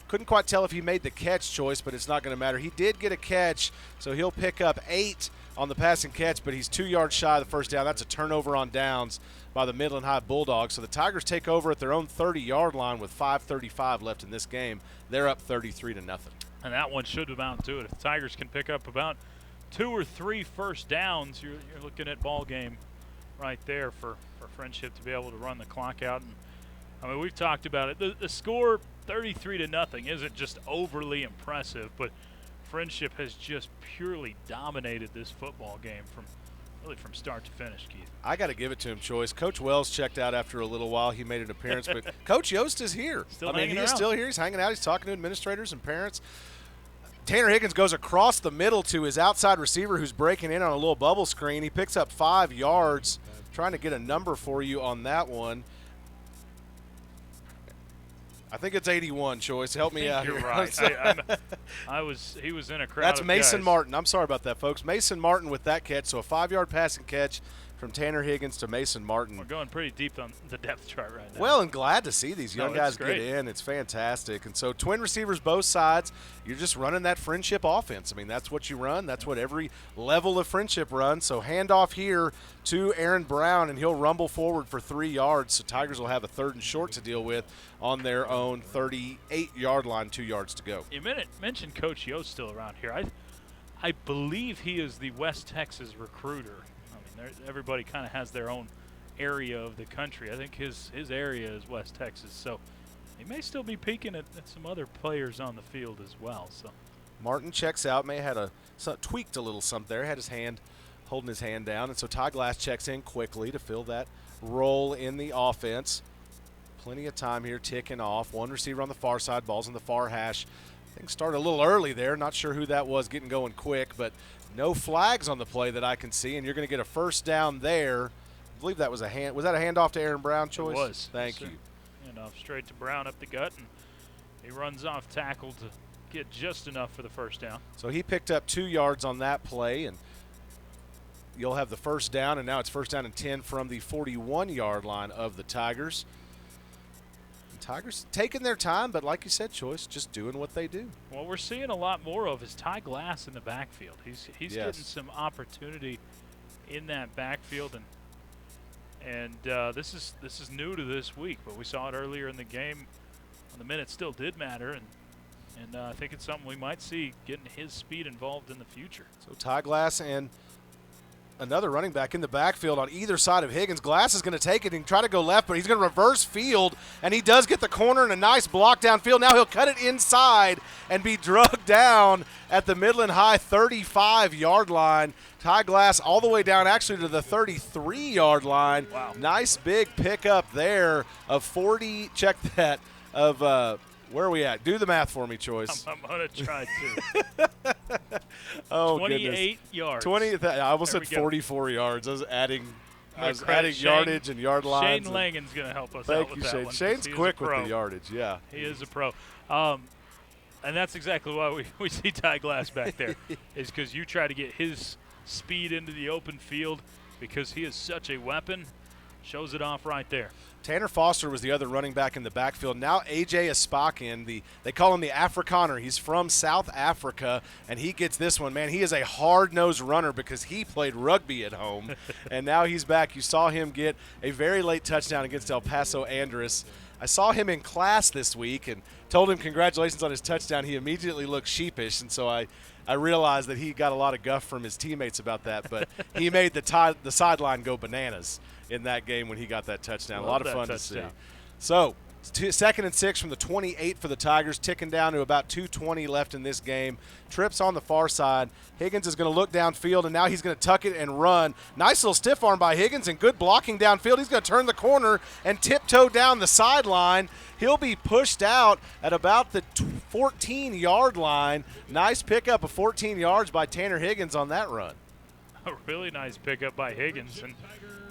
[SPEAKER 1] Couldn't quite tell if he made the catch choice, but it's not going to matter. He did get a catch, so he'll pick up 8 on the pass and catch, but he's 2 yards shy of the first down. That's a turnover on downs by the Midland High Bulldogs. So the Tigers take over at their own 30-yard line with 5:35 left in this game. They're up 33-0.
[SPEAKER 2] And that one should amount to it. If the Tigers can pick up about 2 or 3 first downs, you're looking at ball game right there for Friendship to be able to run the clock out. And I mean, we've talked about it. The score 33-0 isn't just overly impressive, but Friendship has just purely dominated this football game from start to finish, Keith.
[SPEAKER 1] I got to give it to him, Choice. Coach Wells checked out after a little while. He made an appearance, but Coach Yost is here. He is still here. He's hanging out. He's talking to administrators and parents. Tanner Higgins goes across the middle to his outside receiver who's breaking in on a little bubble screen. He picks up 5 yards. Trying to get a number for you on that one. I think it's 81, Choice. Help me out
[SPEAKER 2] You're
[SPEAKER 1] here.
[SPEAKER 2] Right. He was in a crowd.
[SPEAKER 1] That's
[SPEAKER 2] of
[SPEAKER 1] Mason
[SPEAKER 2] guys.
[SPEAKER 1] Martin. I'm sorry about that, folks. Mason Martin with that catch. So a 5-yard passing catch from Tanner Higgins to Mason Martin.
[SPEAKER 2] We're going pretty deep on the depth chart right now.
[SPEAKER 1] Well, and glad to see these young guys get
[SPEAKER 2] great.
[SPEAKER 1] in. It's fantastic. And so twin receivers both sides. You're just running that Friendship offense. I mean, that's what you run. That's what every level of Friendship runs. So handoff here to Aaron Brown, and he'll rumble forward for 3 yards. So Tigers will have a 3rd and short to deal with on their own 38-yard line, 2 yards to go.
[SPEAKER 2] You mentioned Coach Yost still around here. I believe he is the West Texas recruiter. I mean, everybody kind of has their own area of the country. I think his area is West Texas, so he may still be peeking at some other players on the field as well. So
[SPEAKER 1] Martin checks out. May have tweaked a little something there. Had his hand holding his hand down, and so Ty Glass checks in quickly to fill that role in the offense. Plenty of time here ticking off. One receiver on the far side, ball's on the far hash. Things started a little early there. Not sure who that was getting going quick, but no flags on the play that I can see, and you're going to get a first down there. I believe that was a hand. Was that a handoff to Aaron Brown, Choice?
[SPEAKER 2] It was.
[SPEAKER 1] Thank you.
[SPEAKER 2] Handoff straight to Brown up the gut, and he runs off tackle to get just enough for the first down.
[SPEAKER 1] So he picked up 2 yards on that play, and you'll have the first down, and now it's first down and 10 from the 41-yard line of the Tigers. The Tigers taking their time, but like you said, Choice, just doing what they do.
[SPEAKER 2] Well, we're seeing a lot more of is Ty Glass in the backfield. He's getting some opportunity in that backfield, and this is new to this week, but we saw it earlier in the game. The minutes still did matter, and I think it's something we might see getting his speed involved in the future.
[SPEAKER 1] So Ty Glass and another running back in the backfield on either side of Higgins. Glass is going to take it and try to go left, but he's going to reverse field, and he does get the corner and a nice block downfield. Now he'll cut it inside and be drugged down at the Midland High 35-yard line. Ty Glass all the way down actually to the 33-yard line.
[SPEAKER 2] Wow.
[SPEAKER 1] Nice big pickup there of 40. Check that. Of where are we at? Do the math for me, Choice.
[SPEAKER 2] I'm going to try to.
[SPEAKER 1] Oh,
[SPEAKER 2] 28
[SPEAKER 1] goodness.
[SPEAKER 2] yards.
[SPEAKER 1] 20. I almost
[SPEAKER 2] There
[SPEAKER 1] said
[SPEAKER 2] we go.
[SPEAKER 1] 44 yards. I was adding
[SPEAKER 2] Shane-
[SPEAKER 1] yardage and yard lines.
[SPEAKER 2] Shane Langen's going to help us out
[SPEAKER 1] Thank
[SPEAKER 2] with
[SPEAKER 1] you,
[SPEAKER 2] that
[SPEAKER 1] Shane.
[SPEAKER 2] one.
[SPEAKER 1] Shane's
[SPEAKER 2] He's a
[SPEAKER 1] quick with
[SPEAKER 2] pro.
[SPEAKER 1] the yardage, yeah.
[SPEAKER 2] He is a pro. And that's exactly why we see Ty Glass back there, is because you try to get his speed into the open field because he is such a weapon. Shows it off right there.
[SPEAKER 1] Tanner Foster was the other running back in the backfield. Now A.J. Espakin, they call him the Afrikaner. He's from South Africa, and he gets this one. Man, he is a hard-nosed runner because he played rugby at home, and now he's back. You saw him get a very late touchdown against El Paso Andress. I saw him in class this week and told him congratulations on his touchdown. He immediately looked sheepish, and so I realized that he got a lot of guff from his teammates about that, but he made the sideline go bananas in that game when he got that touchdown. A lot of fun to see. So, second and 6 from the 28 for the Tigers, ticking down to about 2:20 left in this game. Trips on the far side. Higgins is going to look downfield, and now he's going to tuck it and run. Nice little stiff arm by Higgins and good blocking downfield. He's going to turn the corner and tiptoe down the sideline. He'll be pushed out at about the 14-yard line. Nice pickup of 14 yards by Tanner Higgins on that run.
[SPEAKER 2] A really nice pickup by Higgins, and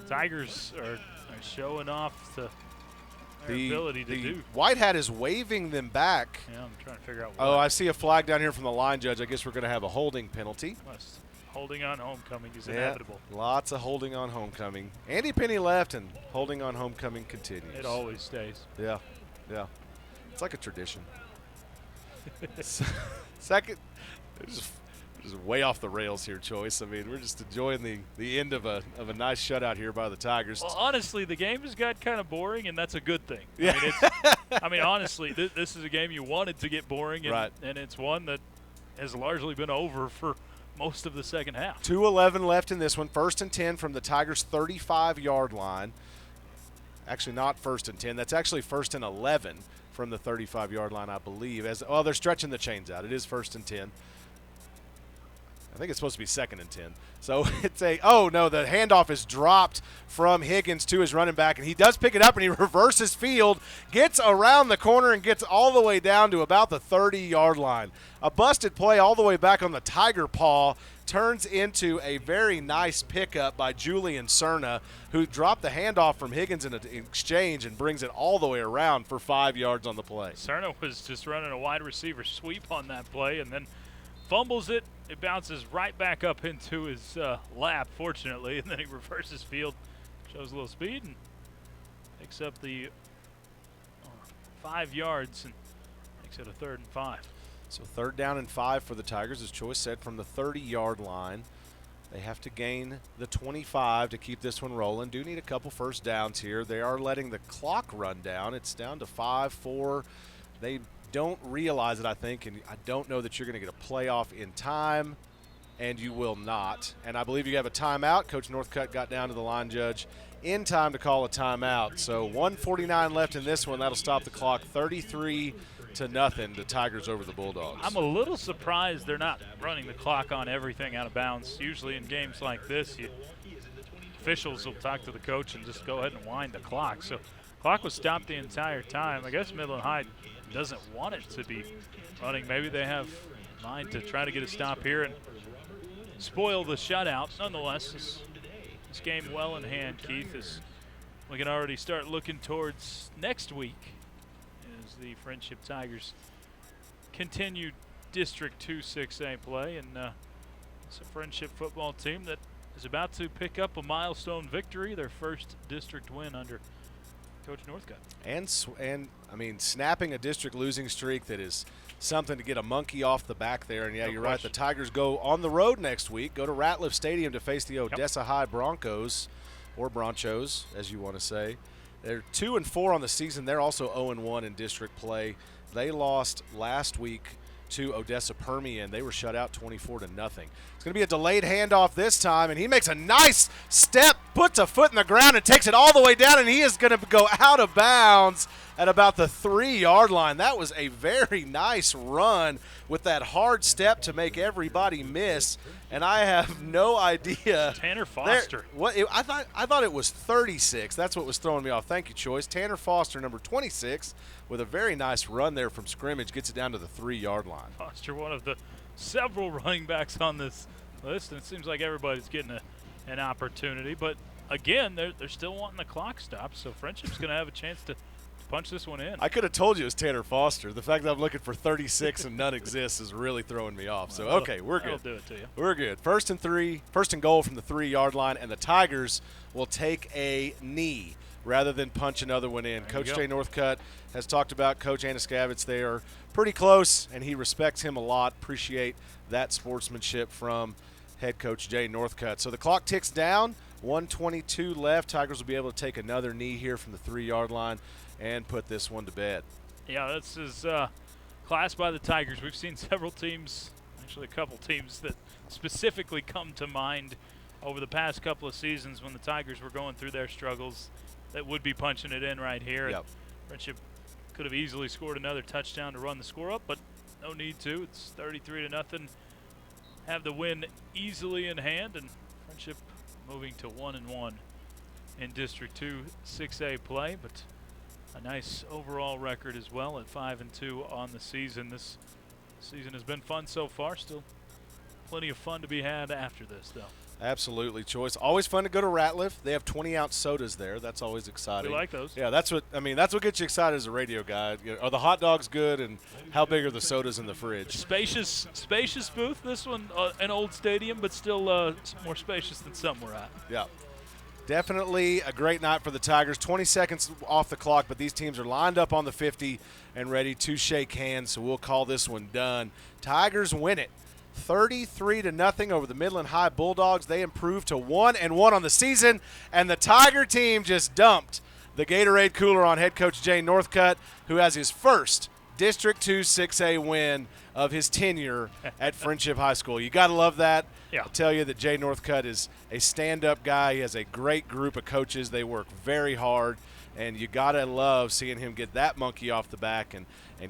[SPEAKER 2] Tigers are showing off their ability to do.
[SPEAKER 1] White Hat is waving them back.
[SPEAKER 2] Yeah, I'm trying to figure out what.
[SPEAKER 1] Oh, I see a flag down here from the line judge. I guess we're going to have a holding penalty.
[SPEAKER 2] Holding on homecoming is inevitable.
[SPEAKER 1] Lots of holding on homecoming. Andy Penny left, and holding on homecoming continues.
[SPEAKER 2] It always stays.
[SPEAKER 1] Yeah. It's like a tradition. Second, just way off the rails here, Choice. I mean, we're just enjoying the end of a nice shutout here by the Tigers.
[SPEAKER 2] Well, honestly, the game has got kind of boring, and that's a good thing.
[SPEAKER 1] Yeah.
[SPEAKER 2] I mean, honestly, this is a game you wanted to get boring, and,
[SPEAKER 1] right.
[SPEAKER 2] and it's one that has largely been over for most of the second half.
[SPEAKER 1] 2:11 left in this one. First and 10 from the Tigers' 35-yard line. Actually, not first and 10. That's actually first and 11 from the 35-yard line, I believe. They're stretching the chains out. It is first and 10. I think it's supposed to be second and 10. So it's the handoff is dropped from Higgins to his running back, and he does pick it up, and he reverses field, gets around the corner, and gets all the way down to about the 30-yard line. A busted play all the way back on the Tiger paw turns into a very nice pickup by Julian Cerna, who dropped the handoff from Higgins in exchange and brings it all the way around for 5 yards on the play.
[SPEAKER 2] Cerna was just running a wide receiver sweep on that play and then fumbles it. It bounces right back up into his lap, fortunately, and then he reverses field, shows a little speed, and picks up the 5 yards and makes it a 3rd and 5.
[SPEAKER 1] So 3rd down and 5 for the Tigers, as Choice said, from the 30-yard line. They have to gain the 25 to keep this one rolling. Do need a couple first downs here. They are letting the clock run down. It's down to 5-4. They don't realize it, I think, and I don't know that you're going to get a playoff in time, and you will not. And I believe you have a timeout. Coach Northcutt got down to the line judge in time to call a timeout. So 1:49 left in this one. That'll stop the clock. 33-0, the Tigers over the Bulldogs.
[SPEAKER 2] I'm a little surprised they're not running the clock on everything out of bounds. Usually in games like this, officials will talk to the coach and just go ahead and wind the clock. So clock was stopped the entire time. I guess Midland High doesn't want it to be running. Maybe they have in mind to try to get a stop here and spoil the shutout. Nonetheless, this game well in hand, Keith, as we can already start looking towards next week as the Friendship Tigers continue District 2 6A play. And it's a Friendship football team that is about to pick up a milestone victory, their first district win under Coach Northcutt.
[SPEAKER 1] And I mean, snapping a district losing streak, that is something to get a monkey off the back there. And, yeah,
[SPEAKER 2] No
[SPEAKER 1] you're
[SPEAKER 2] question.
[SPEAKER 1] right. The Tigers go on the road next week, go to Ratliff Stadium to face the Odessa High Broncos, or Bronchos, as you want to say. They're 2-4 on the season. They're also 0-1 in district play. They lost last week to Odessa Permian. They were shut out 24-0. It's going to be a delayed handoff this time, and he makes a nice step, puts a foot in the ground, and takes it all the way down, and he is going to go out of bounds at about the 3-yard line. That was a very nice run with that hard step to make everybody miss, and I have no idea.
[SPEAKER 2] Tanner Foster.
[SPEAKER 1] I thought it was 36. That's what was throwing me off. Thank you, Choice. Tanner Foster, number 26, with a very nice run there from scrimmage, gets it down to the 3-yard line.
[SPEAKER 2] Foster, one of the several running backs on this list, and it seems like everybody's getting an opportunity. But, again, they're still wanting the clock stopped, so Friendship's going to have a chance to punch this one in.
[SPEAKER 1] I could have told you it was Tanner Foster. The fact that I'm looking for 36 and none exists is really throwing me off. So, okay, we're good.
[SPEAKER 2] I'll do it to you.
[SPEAKER 1] We're good. First and goal from the 3-yard line, and the Tigers will take a knee rather than punch another one in. Coach Jay Northcutt has talked about Coach Anaskavitz. They are pretty close, and he respects him a lot. Appreciate that sportsmanship from head coach Jay Northcutt. So the clock ticks down. 1:22 left. Tigers will be able to take another knee here from the 3-yard line and put this one to bed.
[SPEAKER 2] Yeah, this is class by the Tigers. We've seen several teams, actually a couple teams that specifically come to mind over the past couple of seasons when the Tigers were going through their struggles that would be punching it in right here.
[SPEAKER 1] Yep.
[SPEAKER 2] Friendship could have easily scored another touchdown to run the score up, but no need to. It's 33-0. Have the win easily in hand, and Friendship moving to 1-1 in District 2 6A play, but a nice overall record as well at 5-2 on the season. This season has been fun so far. Still plenty of fun to be had after this, though.
[SPEAKER 1] Absolutely, Choice. Always fun to go to Ratliff. They have 20-ounce sodas there. That's always exciting.
[SPEAKER 2] We like those.
[SPEAKER 1] Yeah, that's what gets you excited as a radio guy. You know, are the hot dogs good, and how big are the sodas in the fridge?
[SPEAKER 2] Spacious booth. This one, an old stadium, but still more spacious than some we're at.
[SPEAKER 1] Yeah. Definitely a great night for the Tigers. 20 seconds off the clock, but these teams are lined up on the 50 and ready to shake hands, so we'll call this one done. Tigers win it 33-0 over the Midland High Bulldogs. They improved to 1-1 on the season, and the Tiger team just dumped the Gatorade cooler on head coach Jay Northcutt, who has his first District 2 6A win of his tenure at Friendship High School. You got to love that.
[SPEAKER 2] Yeah.
[SPEAKER 1] I'll tell you that Jay Northcutt is a stand-up guy. He has a great group of coaches. They work very hard, and you got to love seeing him get that monkey off the back and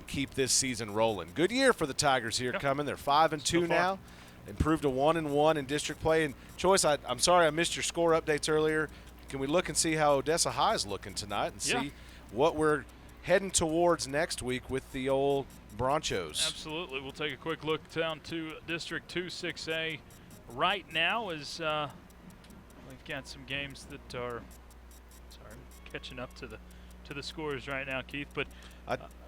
[SPEAKER 1] keep this season rolling. Good year for the Tigers here coming. They're 5-2 now. Improved to 1-1 in district play. And Choice, I'm sorry I missed your score updates earlier. Can we look and see how Odessa High is looking tonight and see what we're heading towards next week with the old Bronchos?
[SPEAKER 2] Absolutely. We'll take a quick look down to District 2 6A right now as we've got some games that are catching up to the scores right now, Keith. But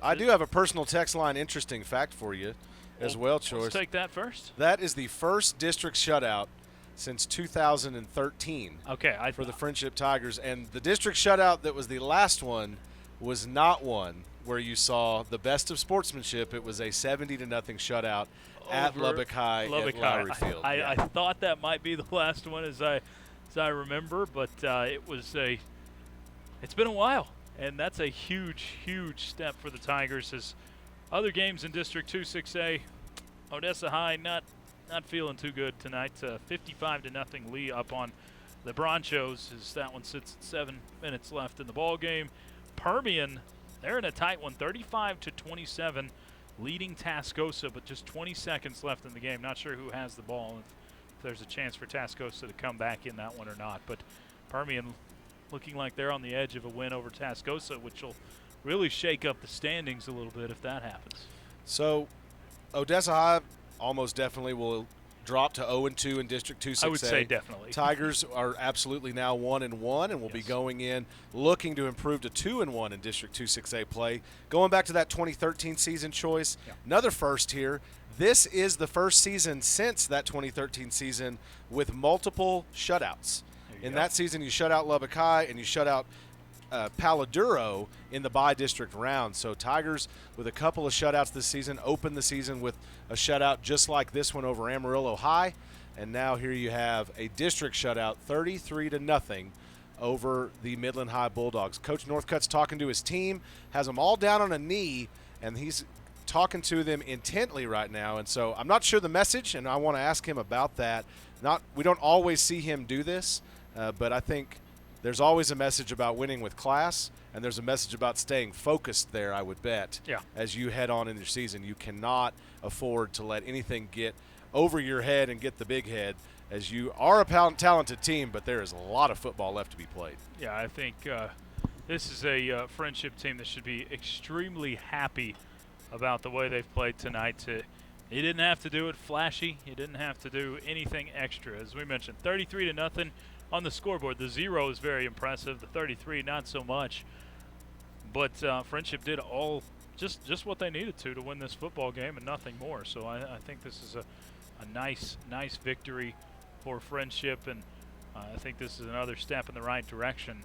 [SPEAKER 1] I do have a personal text line interesting fact for you as well, Choice.
[SPEAKER 2] Let's take that first.
[SPEAKER 1] That is the first district shutout since 2013 for the Friendship Tigers. And the district shutout that was the last one was not one where you saw the best of sportsmanship. It was a 70-0 shutout at Lubbock High at Lowry Field.
[SPEAKER 2] I thought that might be the last one as I remember, but it's been a while. And that's a huge, huge step for the Tigers. As other games in District 2 6A, Odessa High not feeling too good tonight. 55-0 lead up on the Bronchos as that one sits at 7 minutes left in the ball game. Permian, they're in a tight one, 35-27, leading Tascosa, but just 20 seconds left in the game. Not sure who has the ball, if there's a chance for Tascosa to come back in that one or not. But Permian looking like they're on the edge of a win over Tascosa, which will really shake up the standings a little bit if that happens.
[SPEAKER 1] So Odessa High almost definitely will drop to 0-2 in District 2 6A.
[SPEAKER 2] I would say definitely.
[SPEAKER 1] Tigers are absolutely now 1-1 and will be going in looking to improve to 2-1 in District 2 6A play. Going back to that 2013 season, Choice, another first here. this is the first season since that 2013 season with multiple shutouts. In that season, you shut out Lubbock High and you shut out Paladuro in the by-district round. So Tigers, with a couple of shutouts this season, opened the season with a shutout just like this one over Amarillo High. And now here you have a district shutout, 33-0 over the Midland High Bulldogs. Coach Northcutt's talking to his team, has them all down on a knee, and he's talking to them intently right now. And so I'm not sure the message, and I want to ask him about that. We don't always see him do this, but I think there's always a message about winning with class, and there's a message about staying focused there, I would bet, as you head on in your season. You cannot afford to let anything get over your head and get the big head, as you are a talented team, but there is a lot of football left to be played.
[SPEAKER 2] Yeah, I think this is a Friendship team that should be extremely happy about the way they've played tonight. You didn't have to do it flashy. You didn't have to do anything extra. As we mentioned, 33-0 on the scoreboard. The 0 is very impressive. The 33, not so much. But Friendship did all just what they needed to win this football game and nothing more. So I think this is a nice victory for Friendship, and I think this is another step in the right direction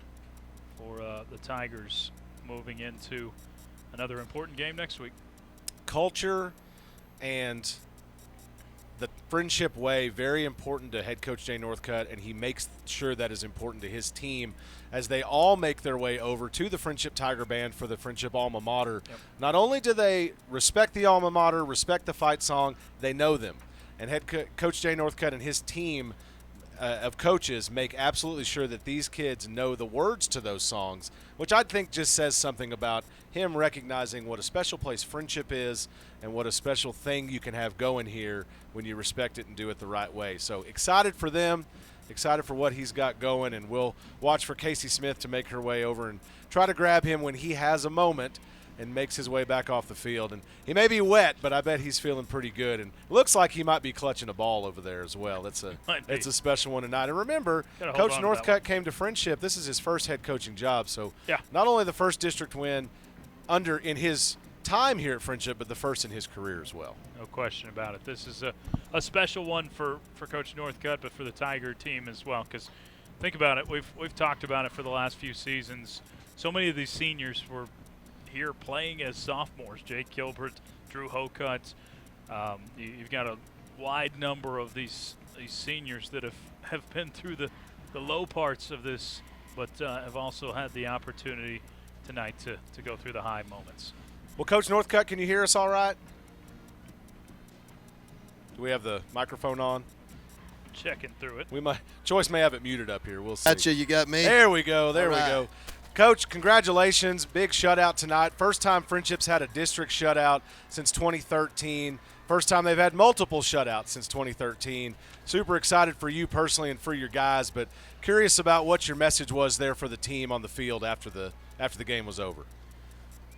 [SPEAKER 2] for the Tigers moving into another important game next week.
[SPEAKER 1] Culture and the Friendship way, very important to head coach Jay Northcutt, and he makes sure that is important to his team as they all make their way over to the Friendship Tiger Band for the Friendship Alma Mater. Not only do they respect the Alma Mater, respect the fight song, they know them. And head coach Jay Northcutt and his team of coaches make absolutely sure that these kids know the words to those songs, which I think just says something about him recognizing what a special place Friendship is and what a special thing you can have going here when you respect it and do it the right way. So excited for them, excited for what he's got going, and we'll watch for Casey Smith to make her way over and try to grab him when he has a moment and makes his way back off the field. And he may be wet, but I bet he's feeling pretty good. And looks like he might be clutching a ball over there as well. It's a special one tonight. And remember, Coach Northcutt came to Friendship. This is his first head coaching job. So not only the first district win in his time here at Friendship, but the first in his career as well.
[SPEAKER 2] No question about it. This is a special one for Coach Northcutt, but for the Tiger team as well. Because think about it, we've talked about it for the last few seasons. So many of these seniors were here playing as sophomores. Jake Gilbert, Drew Hocutt. You've got a wide number of these seniors that have been through the low parts of this, but have also had the opportunity tonight to go through the high moments.
[SPEAKER 1] Well, Coach Northcutt, can you hear us all right? Do we have the microphone on?
[SPEAKER 2] Checking through it.
[SPEAKER 1] Choice may have it muted up here. We'll see.
[SPEAKER 5] Gotcha, you got me.
[SPEAKER 1] There we go. There we go. Coach, congratulations. Big shutout tonight. First time Friendship's had a district shutout since 2013. First time they've had multiple shutouts since 2013. Super excited for you personally and for your guys, but curious about what your message was there for the team on the field after the game was over.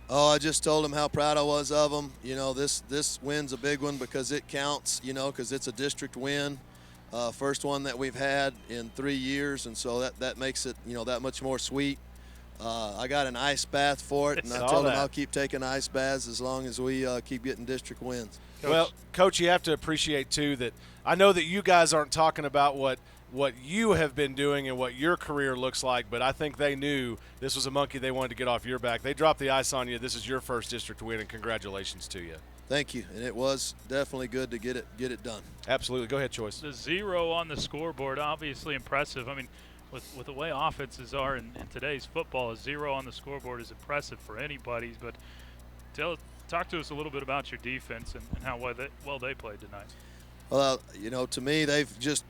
[SPEAKER 5] Oh, I just told them how proud I was of them. You know, this win's a big one because it counts, you know, because it's a district win. First one that we've had in 3 years, and so that makes it, you know, that much more sweet. I got an ice bath for it, and I told them I'll keep taking ice baths as long as we keep getting district wins.
[SPEAKER 1] Well, Coach, you have to appreciate, too, that I know that you guys aren't talking about what you have been doing and what your career looks like, but I think they knew this was a monkey they wanted to get off your back. They dropped the ice on you. This is your first district win, and congratulations to you.
[SPEAKER 5] Thank you, and it was definitely good to get it done.
[SPEAKER 1] Absolutely. Go ahead, Choice.
[SPEAKER 2] The 0 on the scoreboard, obviously impressive. I mean, with the way offenses are in today's football, a 0 on the scoreboard is impressive for anybody. But talk to us a little bit about your defense and how well they played tonight.
[SPEAKER 5] Well, you know, to me, they've just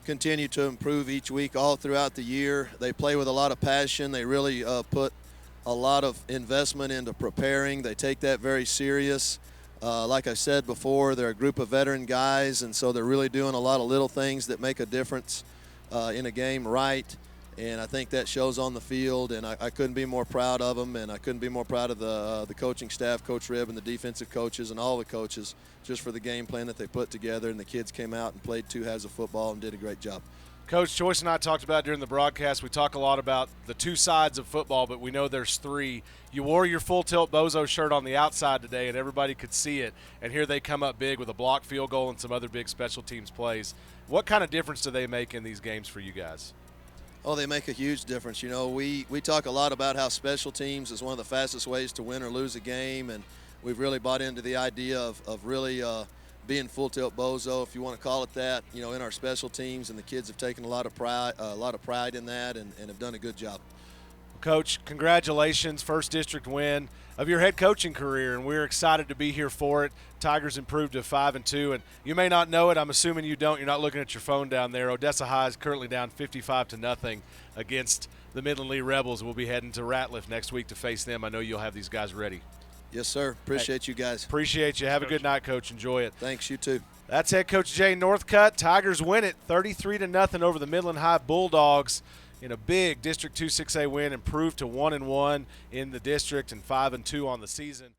[SPEAKER 5] continued to improve each week all throughout the year. They play with a lot of passion. They really put a lot of investment into preparing. They take that very serious. Like I said before, they're a group of veteran guys, and so they're really doing a lot of little things that make a difference in a game right, and I think that shows on the field, and I couldn't be more proud of them, and I couldn't be more proud of the coaching staff, Coach Ribb, and the defensive coaches and all the coaches just for the game plan that they put together, and the kids came out and played 2 halves of football and did a great job.
[SPEAKER 1] Coach, Joyce and I talked about during the broadcast, we talk a lot about the two sides of football, but we know there's three. You wore your full tilt Bozo shirt on the outside today, and everybody could see it, and here they come up big with a blocked field goal and some other big special teams plays. What kind of difference do they make in these games for you guys?
[SPEAKER 5] Oh, they make a huge difference. You know, we talk a lot about how special teams is one of the fastest ways to win or lose a game, and we've really bought into the idea of really being full tilt Bozo, if you want to call it that, you know, in our special teams, and the kids have taken a lot of pride in that and have done a good job.
[SPEAKER 1] Coach, congratulations, first district win of your head coaching career, and we're excited to be here for it. Tigers improved to 5-2, and you may not know it. I'm assuming you don't. You're not looking at your phone down there. Odessa High is currently down 55-0 against the Midland Lee Rebels. We'll be heading to Ratliff next week to face them. I know you'll have these guys ready.
[SPEAKER 5] Yes, sir. Appreciate you guys.
[SPEAKER 1] Appreciate you. Have a good night, Coach. Enjoy it.
[SPEAKER 5] Thanks. You too.
[SPEAKER 1] That's head coach Jay Northcutt. Tigers win it 33-0 over the Midland High Bulldogs in a big District 2 6A win, improved to 1-1 in the district and 5-2 on the season.